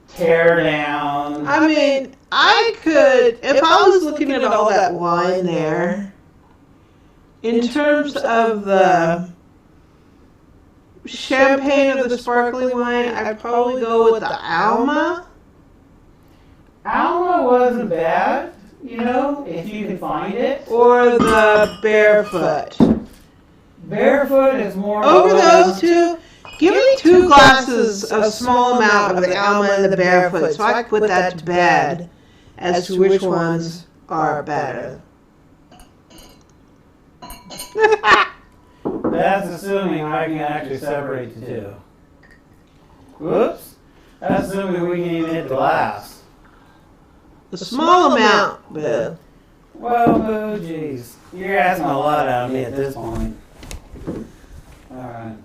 tear down? I mean, I could, if I was looking at all that wine there, in terms of the champagne or the sparkling wine, I'd probably go with the Alma. Alma wasn't bad, you know, if you can find it. Or the Barefoot. Barefoot is more. Over those two, give me 2 glasses of a small amount of the Alma and the Barefoot so I can put that to bed as to which ones are better. That's assuming I can actually separate the two. Whoops. That's assuming we can even hit the glass. A small amount, Boo. Well, Boo, jeez. You're asking a lot out of me at this point. Alright.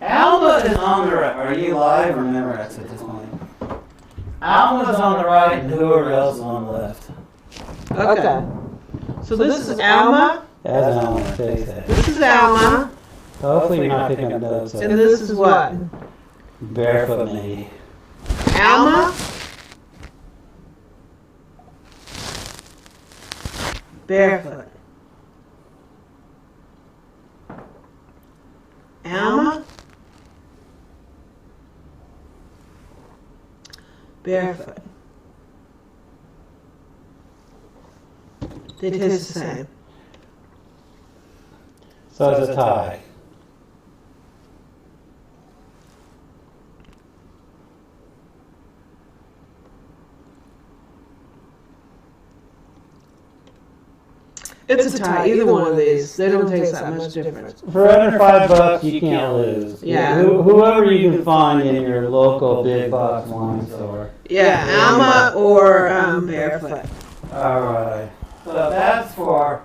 Alma is on the right. Are you live or Memorex at this point? Alma's on the right and whoever else is on the left. Okay. So this is Alma. That's Alma. Taste that. This is Alma. Hopefully you're not picking up notes. And this is what? Barefoot maybe. Alma. Barefoot. Alma. Barefoot. They taste the same. So it's a tie. It's a tie. Either one of these. They don't taste that much difference. For under $5, you can't lose. Yeah. Whoever you can find in your local big box wine store. Yeah, Alma or Barefoot. All right. So that's for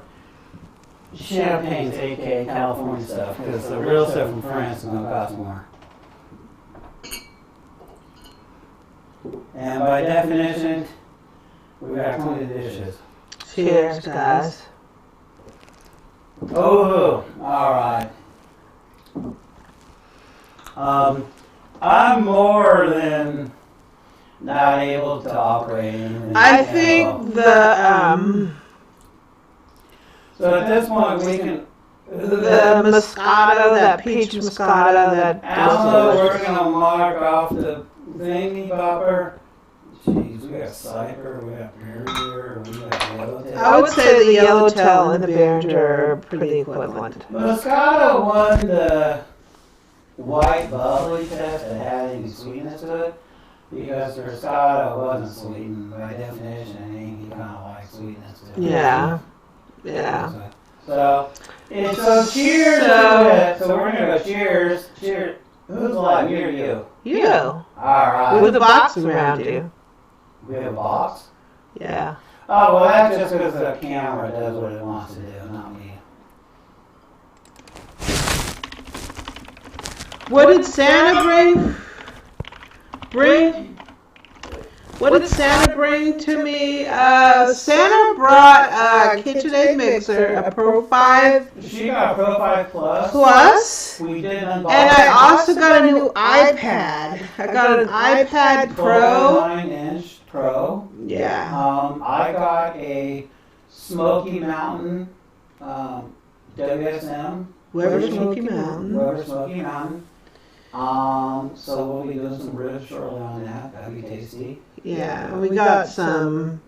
Champagne's aka California stuff, because the real stuff from France is going to cost more. And by definition, we got 20 dishes. Cheers, guys. Oh, all right. I'm more than not able to operate. I think the So at this point, we can. the Moscato, that peach Moscato, that Alma, we're gonna mark off the thingy bopper. Jeez, we got cider, we got Perrier, we got Yellowtail. I would say the Yellowtail and the Behringer are pretty equivalent. Moscato won the white bubbly test that had any sweetness to it, because the Moscato wasn't sweetened by definition, and you kind of like sweetness to it. Yeah. Yeah. So cheers to it. So we're gonna go cheers. Cheers. Who's alive? Me or you? You. All right. With a box around you. We have a box. Yeah. Oh well, that's just because the camera does what it wants to do, not me. What did Santa bring? What did Santa bring to me? Santa brought a KitchenAid mixer, a Pro 5 She got a Pro 5 Plus. Plus. We did an unboxing. And I also got a new iPad. I got an iPad Pro. 9-inch Pro. Yeah. I got a Smoky Mountain WSM. Weber Smoky Mountain. Weber Smoky Mountain. So we'll be doing some ribs shortly on that. That'll be tasty. Yeah, and we got some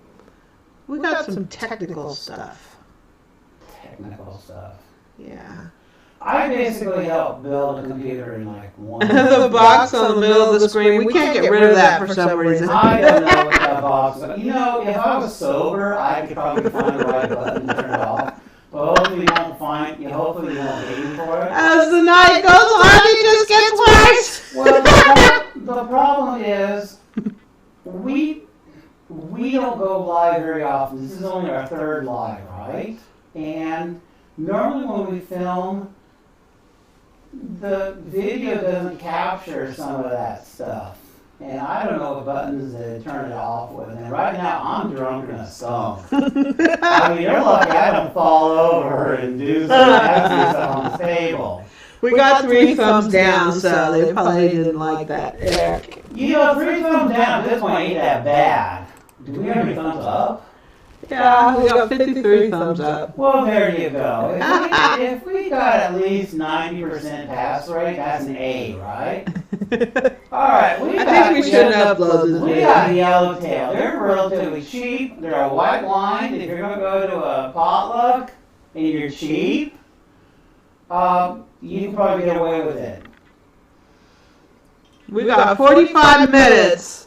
technical stuff. Technical stuff. Yeah. I basically helped build a computer in like one. The box on the middle of the screen, we can't get rid of that for some reason. I don't know what that box is. You know, if I was sober, I could probably find the right button to turn it off. But hopefully you won't hopefully you won't pay me for it. As the night goes on, it just gets worse. Well, the problem is, we don't go live very often. This is only our third live, right? And normally when we film, the video doesn't capture some of that stuff. And I don't know what buttons to turn it off with. And right now, I'm drunk and a stoned. I mean, you're lucky I don't fall over and do some nasty stuff on the table. We got 3 thumbs down, so they probably didn't like that. Yeah. You know, 3 thumbs down at this point ain't that bad. Do we have any thumbs up? Yeah, we got 53 thumbs up. Well, there you go. If we got at least 90% pass rate, that's an A, right? All right, I think we shouldn't upload this We video. got Yellowtail. They're relatively cheap. They're a white wine. If you're going to go to a potluck and you're cheap, you can probably get away with it. We got 45 minutes.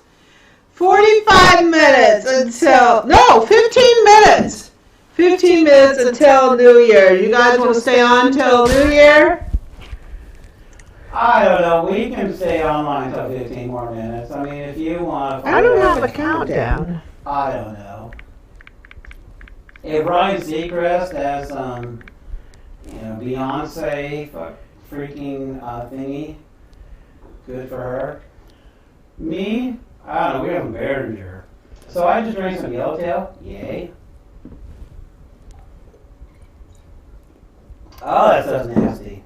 45 minutes until, no, 15 minutes. 15 minutes until New Year. You guys want to stay on until New Year? I don't know. We can stay online until 15 more minutes. I mean, if you want to. I don't have a countdown. I don't know. If Ryan Seacrest has, Beyonce freaking thingy, good for her. Me, I don't know. We have a Behringer. So I just drank some Yellowtail. Yay. Oh, that stuff's nasty.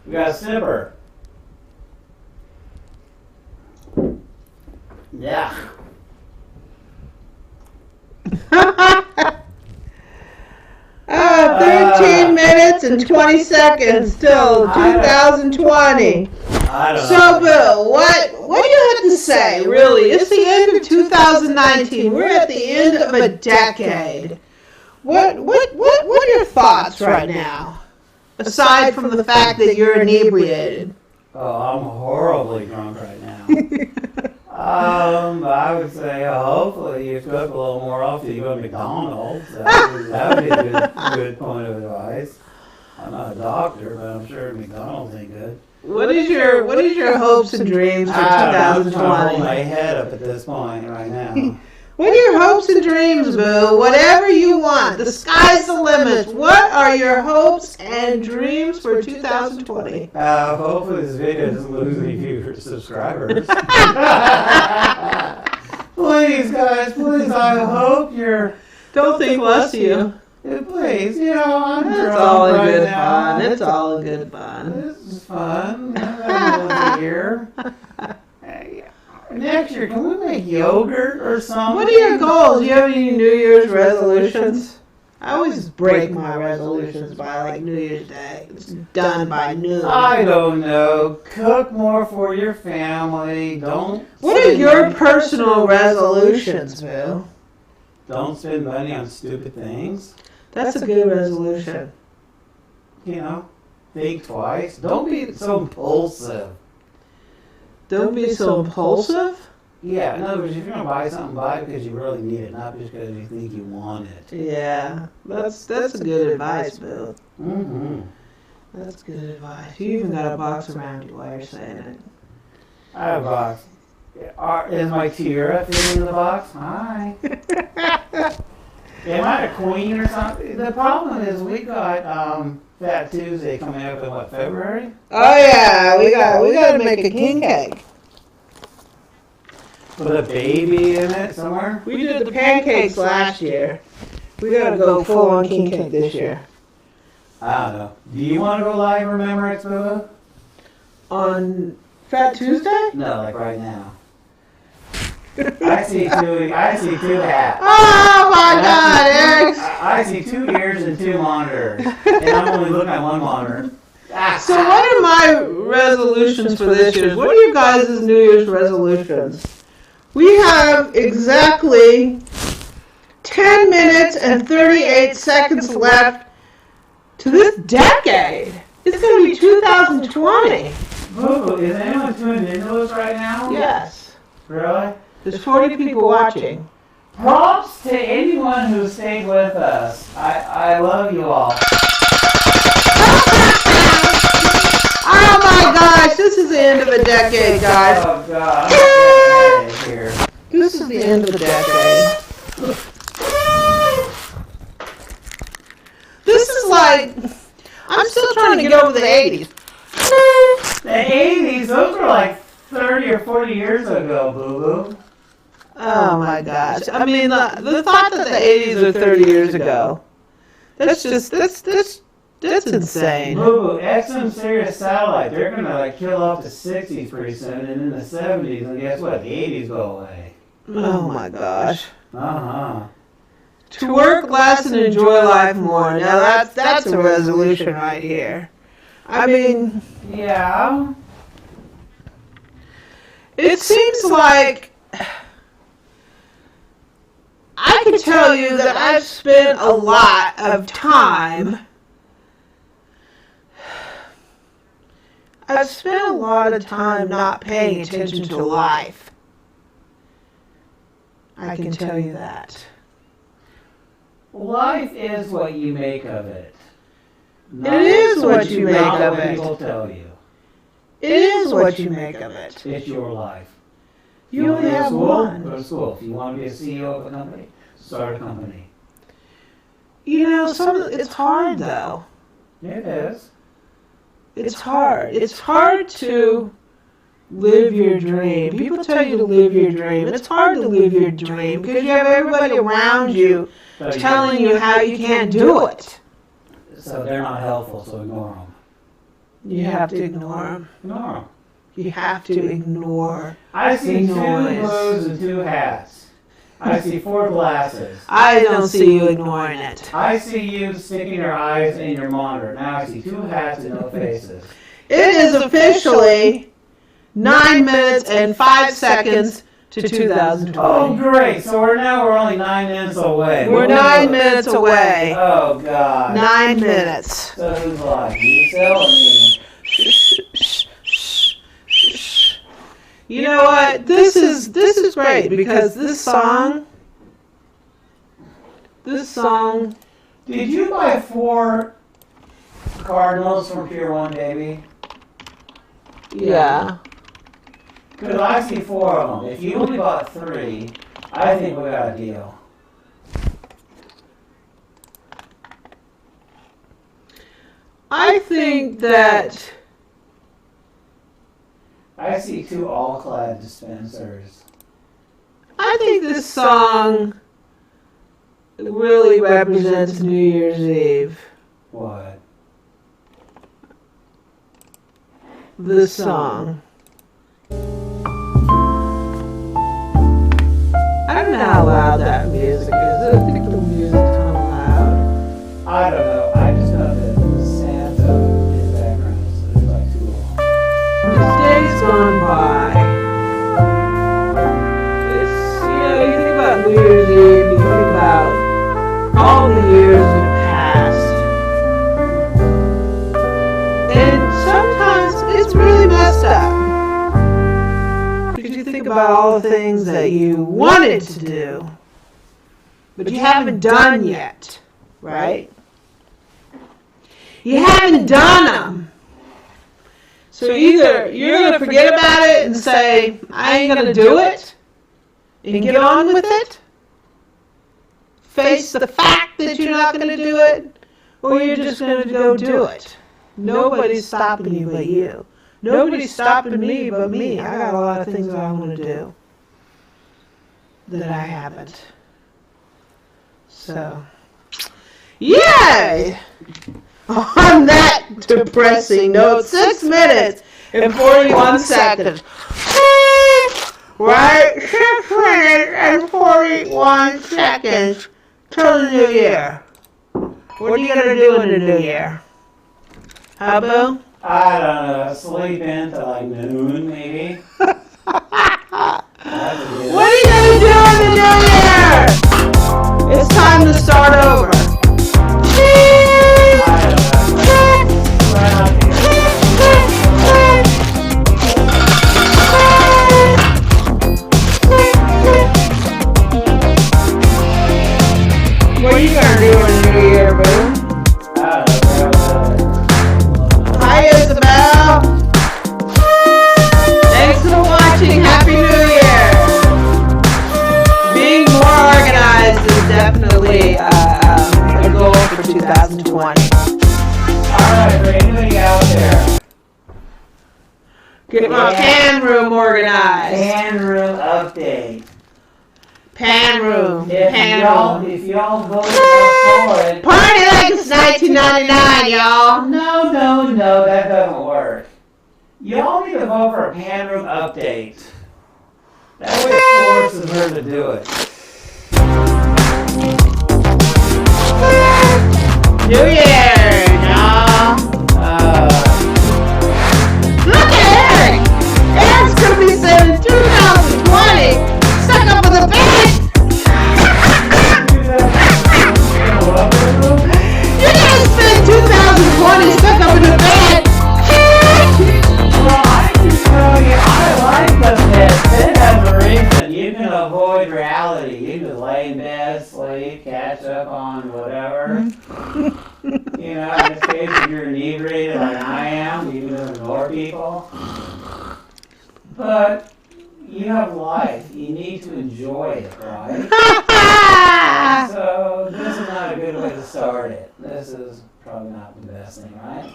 We got a sipper. Yeah. 13 minutes and 20 seconds till 2020. I don't So, know. Bill, what do you have to say, really? It's the end of 2019. We're at the end of a decade. What are your thoughts right now? Aside from the fact that you're inebriated. Oh, I'm horribly drunk right now. I would say hopefully you cook a little more often. You go to McDonald's. That would be a good point of advice. I'm not a doctor, but I'm sure McDonald's ain't good. What is your hopes and dreams for I'm trying to 2020? hold my head up at this point right now. What are your hopes and dreams, Boo? Whatever you want. The sky's the limit. What are your hopes and dreams for 2020? Hopefully this video doesn't lose any viewers, subscribers. Please, guys, please, I hope you're... Don't think less of you. Please, I'm It's drunk all in right good now. fun. It's all in good fun. This is fun. Once a year. Hey, next year, can we make yogurt or something? What are your goals? Do you have any New Year's resolutions? I always break my resolutions by like New Year's Day. It's done by noon. I don't know. Cook more for your family. What are your personal resolutions, Boo? Don't spend money on stupid things. That's a good resolution. Think twice. Don't be so impulsive. Don't be so impulsive. Yeah, in other words, if you're going to buy something, buy it because you really need it, not just because you think you want it. Yeah, that's a good advice, Bill. Mm-hmm. That's good advice. You even got a box around you while you're saying it. I have a box. Is my tiara fitting in the box? Hi. Am I a queen or something? The problem is we got Fat Tuesday coming up in February? Oh yeah, we got to make a king cake. With a baby in it somewhere? We did the pancakes last year. We got to go full on king cake this year. I don't know. Do you want to go live Remembrance, Bubba? On Fat Tuesday? No, like right now. I see two hats. Oh my God, Eric! I see 2 ears and 2 monitors, and I'm only looking at one monitor. So what are my resolutions for this year? What are you guys' New Year's resolutions? We have exactly 10 minutes and 38 seconds left to this decade. It's going to be 2020. Boo, is anyone tuned into this right now? Yes. Really? There's 40 people watching. Props to anyone who stayed with us. I love you all. Oh my gosh, this is the end of a decade, guys. Oh God, I'm getting here. This is the end of the decade. This is like, I'm still trying to get over the 80s. The 80s, those were like 30 or 40 years ago, boo-boo. Oh my gosh. I mean, the thought that the 80s are 30 years ago, that's insane. Boo-boo, XM Sirius Satellite, they're going to kill off the 60s pretty soon, and in the 70s, and guess what? The 80s go away. Oh my gosh. Uh-huh. To work less and enjoy life more. Now that's a resolution right here. I mean, Yeah. it seems like I can tell you that I've spent a lot of time. I've spent a lot of time not paying attention to life. I can tell you that. Life is what you make of it. It is what you make Not of what it. people tell you. It is what you make of it. It's your life. You only wanna go to have school? one. Go to school. If you want to be a CEO of a company, start a company. You know, it's hard though. It is. It's hard. It's hard to live your dream. People tell you to live your dream. It's hard to live your dream because you have everybody around you telling you how you can't do it. So they're not helpful, so ignore them. You have to ignore them. Ignore them. You have to ignore. I see The 2 noise. blues and 2 hats. I see 4 glasses. I don't see you ignoring it. I see you sticking your eyes in your monitor. Now I see 2 hats and no faces. It is officially 9 minutes and 5 seconds to 2020. Oh, great. So we're only 9 minutes away. We're 9 minutes away. Oh, God. 9 minutes. So who's live? You, Sal, or me? You know what? This is great because this song. Did you buy 4 Cardinals from Pier 1, baby? Yeah. Because I see 4 of them. If you only bought 3, I think we got a deal. I think that I see 2 all-clad dispensers. I think this song really represents New Year's Eve. What? This song. I don't know how loud that music is. I think the music's kind of loud. I don't know. I just know that Santa in the background is like too long. This day's gone by. It's, you think about New Year's Eve, you think about all the years that have passed. And sometimes it's really messed up. Because you think about all the things that you wanted to do, but you haven't done yet, right? You haven't done them. So either you're going to forget about it and say, I ain't going to do it, and get on with it, face the fact that you're not going to do it, or you're just going to go do it. Nobody's stopping you but you. Nobody's stopping me but me. I got a lot of things I want to do that I haven't. So, yay! On that depressing note, 6 minutes and 41 seconds. Right? 6 minutes and 41 seconds till the new year. What are you going to do in the new year? Huh, Boo? I don't know. Sleep in till like noon, maybe. What are you going to do in the new year? It's time to start over. What are you going to do in the new year, Boo? Hi, Isabel. Thanks for watching. Happy New Year. Being more organized is definitely a goal for 2020. Alright, for anybody out there. Get my pan room organized. Pan room update. Pan room. If y'all voted for it. Party like it's 1999, y'all. No, that doesn't work. Y'all need to vote for a pan room update. That way it forces her to do it. New Year, y'all. Look at Eric. Eric's gonna be saying 2020 stuck up in the bed. You're gonna spend 2020 stuck up in the bed. Well, I can tell you, I like the bed. It has a reason. You can avoid reality. You can lay in bed, sleep, catch up on whatever. You know, in this case, if you're inebriated like I am, you can ignore people. But you have life. You need to enjoy it, right? So this is not a good way to start it. This is probably not the best thing, right?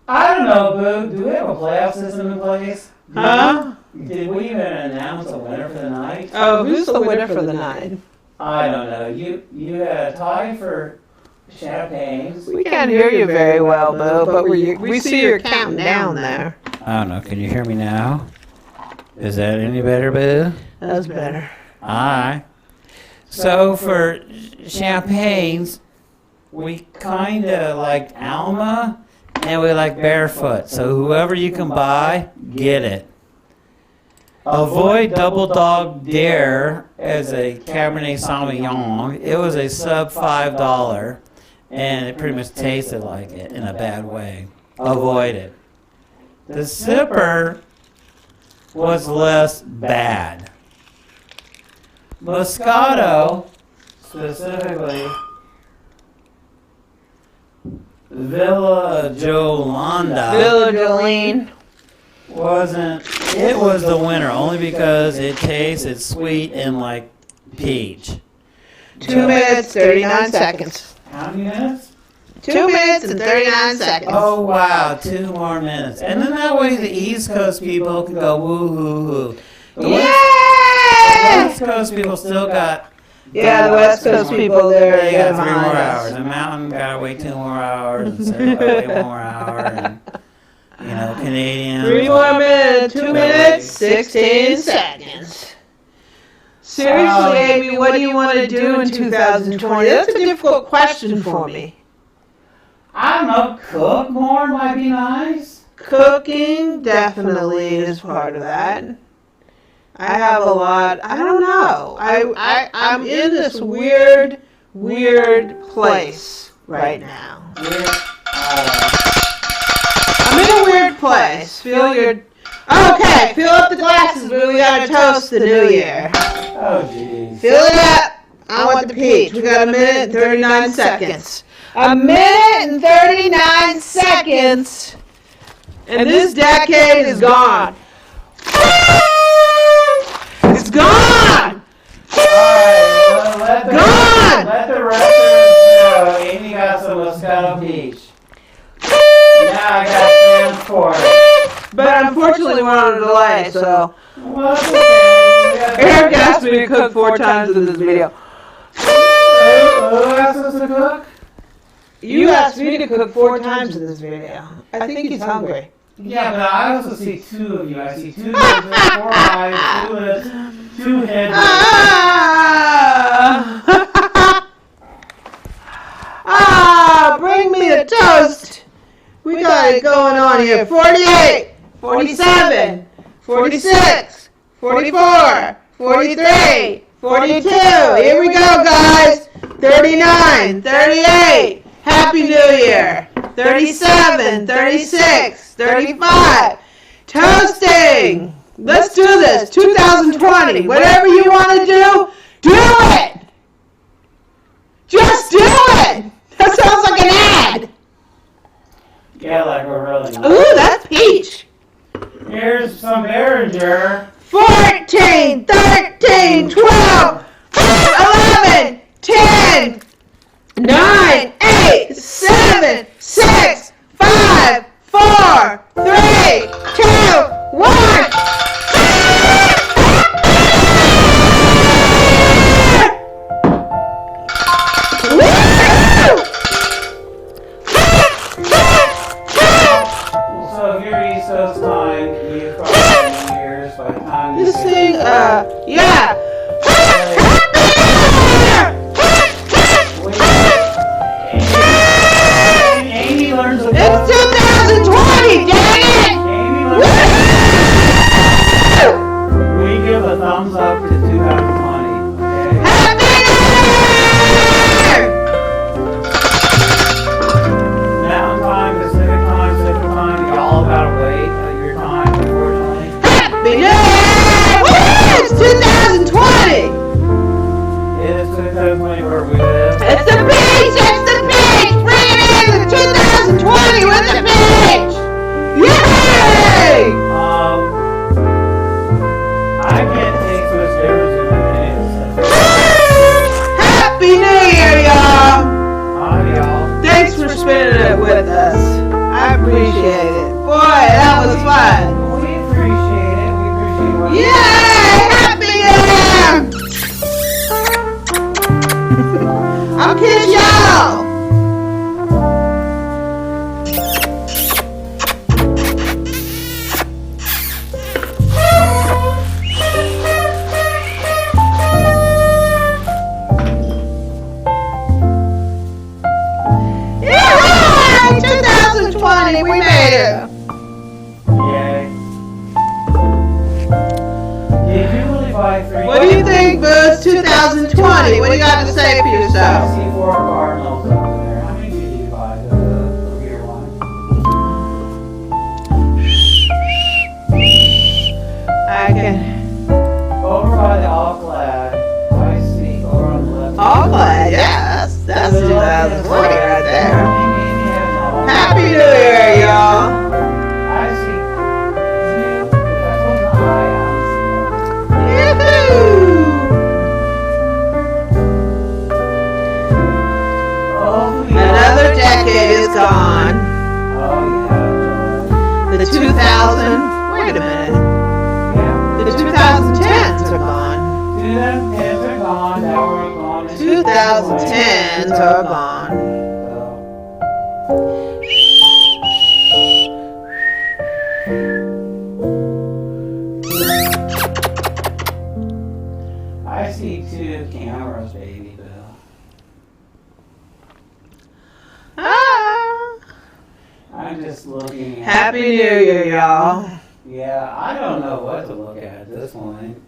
I don't know, Boo. Do we have a playoff system in place? Huh? Did we even announce a winner for the night? Oh, who's the winner for the night? I don't know. You had a tie for champagnes. We can't hear you very well, Boo, but we see you're counting down there. I don't know. Can you hear me now? Is that any better, Boo? That's better. Aye. So for champagnes, we kind of like Alma and we like Barefoot. So whoever you can buy, get it. Avoid Double Dog Dare as a Cabernet Sauvignon. It was a sub $5, and it pretty much tasted like it in a bad way. Avoid it. The Sipper was less bad. Moscato, specifically, Villa Jolanda. Villa Jolene. It was the winner only because it tasted sweet and like peach. 2 minutes, 39 seconds. How many minutes? 2 minutes and 39 seconds. Oh wow, 2 more minutes. And then that way the East Coast people can go woo hoo hoo. The Yay! West Coast people still got Yeah, the West Coast people, they got 3 more behind hours. us. The mountain gotta wait 2 more hours. And Central gotta wait 1 more hour. And, you know, Canadians. 3 more minutes, 2 minutes, 16 seconds. Seriously, Amy, what do you want to do in 2020? That's a difficult question for me. I don't know, cook more might be nice. Cooking definitely is part of that. I have a lot. I don't know. I'm in this weird place right now. I'm in a weird place. Okay, fill up the glasses. We gotta toast the new year. Oh, jeez. Fill it up. I want the peach. We got 1 minute and 39 seconds. 1 minute and 39 seconds. And this decade is gone. It's gone! Alright, Gone! let the rest of us know. Amy got some Moscato Peach. Now I got transport. But unfortunately, we're on a delay, so. Well, that's okay. Eric asked me to cook 4 times in this video. Who asked us to cook? You asked me to cook 4 times in this video. I think he's hungry. Yeah, but I also see 2 of you. I see 2 lips, 4 eyes, 2 lips, 2 heads. Bring me a toast. We got it going on here. 48, 47, 46, 44, 43, 42. Here we go, guys. 39, 38. Happy New Year. 37, 36, 35. Toasting. Let's do this. 2020. Whatever you want to do it. Just do it. That sounds like an ad. Yeah, like we're really. Ooh, that's peach. Here's some Behringer. 14, 13, 12, 11, 10, 9, 8, 7, 6, 5, 4, 3, 2, 1. So here East Coast time, you've probably been years by the time This thing, yeah. Amy learns a It's 2020, dang it! Amy learns We give a thumbs up to 2020. Okay? Happy New Year! Mountain time, Pacific time, Central time, y'all gotta wait your time, unfortunately. Happy New Year! Woo! It's 2020! It is 2020 where we live. It's the beach! It's the beach! Bring it in! It's 2020 with the beach! Yay! I can't take so much difference in my days. Happy New Year, y'all! Hi, y'all. Thanks for spending it with us. I appreciate it. Boy, that was fun. We appreciate it. We appreciate what Yay! Happy New Year! I'll kiss y'all! Yay! 2020, we made it! Yay. Did you really buy 3? What do you think, Boots? 2020, what do you got to say for I yourself? see 4 Cardinals over there. How many did you buy? The beer one. gone. Oh yeah, The 2000, wait a minute. yeah. The 2010s are gone. 2010s are gone. Now we're gone. 2010s are gone. I see two cameras, baby Bill. Ah. I'm just looking at. Happy New Year, y'all. Yeah, I don't know what to look at this point.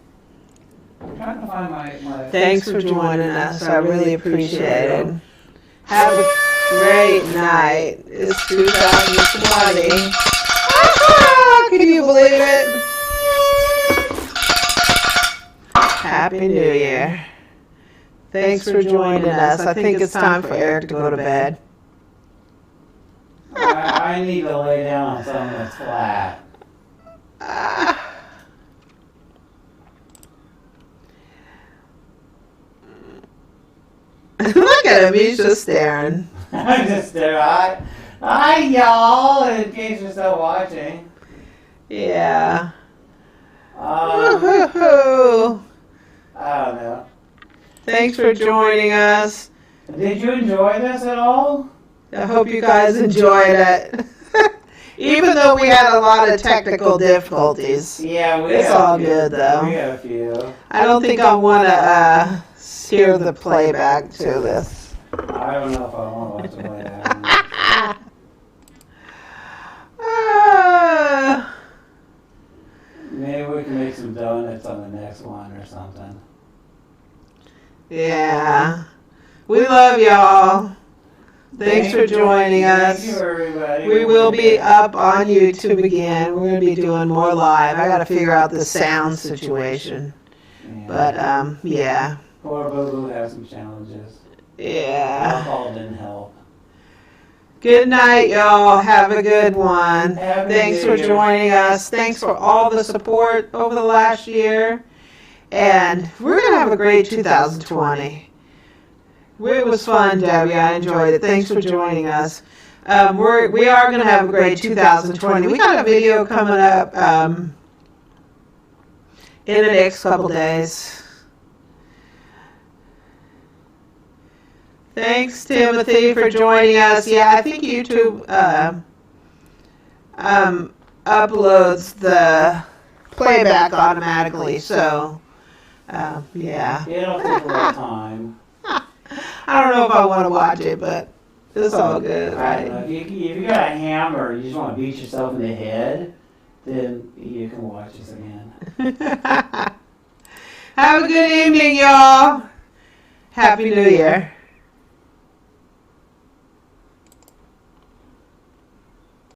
I'm trying to find my. Thanks for joining us. I really appreciate it. Have a great night. It's 2020. Ah, can you believe it? Happy New Year. Thanks for joining us. I think it's time for Eric to go to bed. I need to lay down on something that's flat. Look at him. He's just staring. I'm just there. Hi, y'all. In case you're still watching. Yeah. Um, Woohoo. I don't know. Thanks for joining us. Did you enjoy this at all? I hope you guys enjoyed it. Even though we had a lot of technical difficulties. Yeah, It's all good, though. We had a few. I don't think I want to hear the playback to this. I don't know if I want to watch the playback. Maybe we can make some donuts on the next one or something. Yeah. We love y'all. Thanks for joining us. Thank you, everybody. We will be up on YouTube again. We're going to be doing more live. I got to figure out the sound situation. Yeah. But, yeah. Poor Boo has some challenges. Yeah. Alcohol didn't help. Good night, y'all. Have a good one. Have a Thanks good for year. joining us. Thanks for all the support over the last year. And we're going to have a great 2020. It was fun, Debbie. I enjoyed it. Thanks for joining us. We are going to have a great 2020. We got a video coming up in the next couple days. Thanks, Timothy, for joining us. Yeah, I think YouTube uploads the playback automatically. So, yeah. It'll take a little time. I don't know if I want to watch it, but it's all good, I don't know. right? If you got a hammer, you just want to beat yourself in the head, then you can watch this again. Have a good evening, y'all. Happy New Year.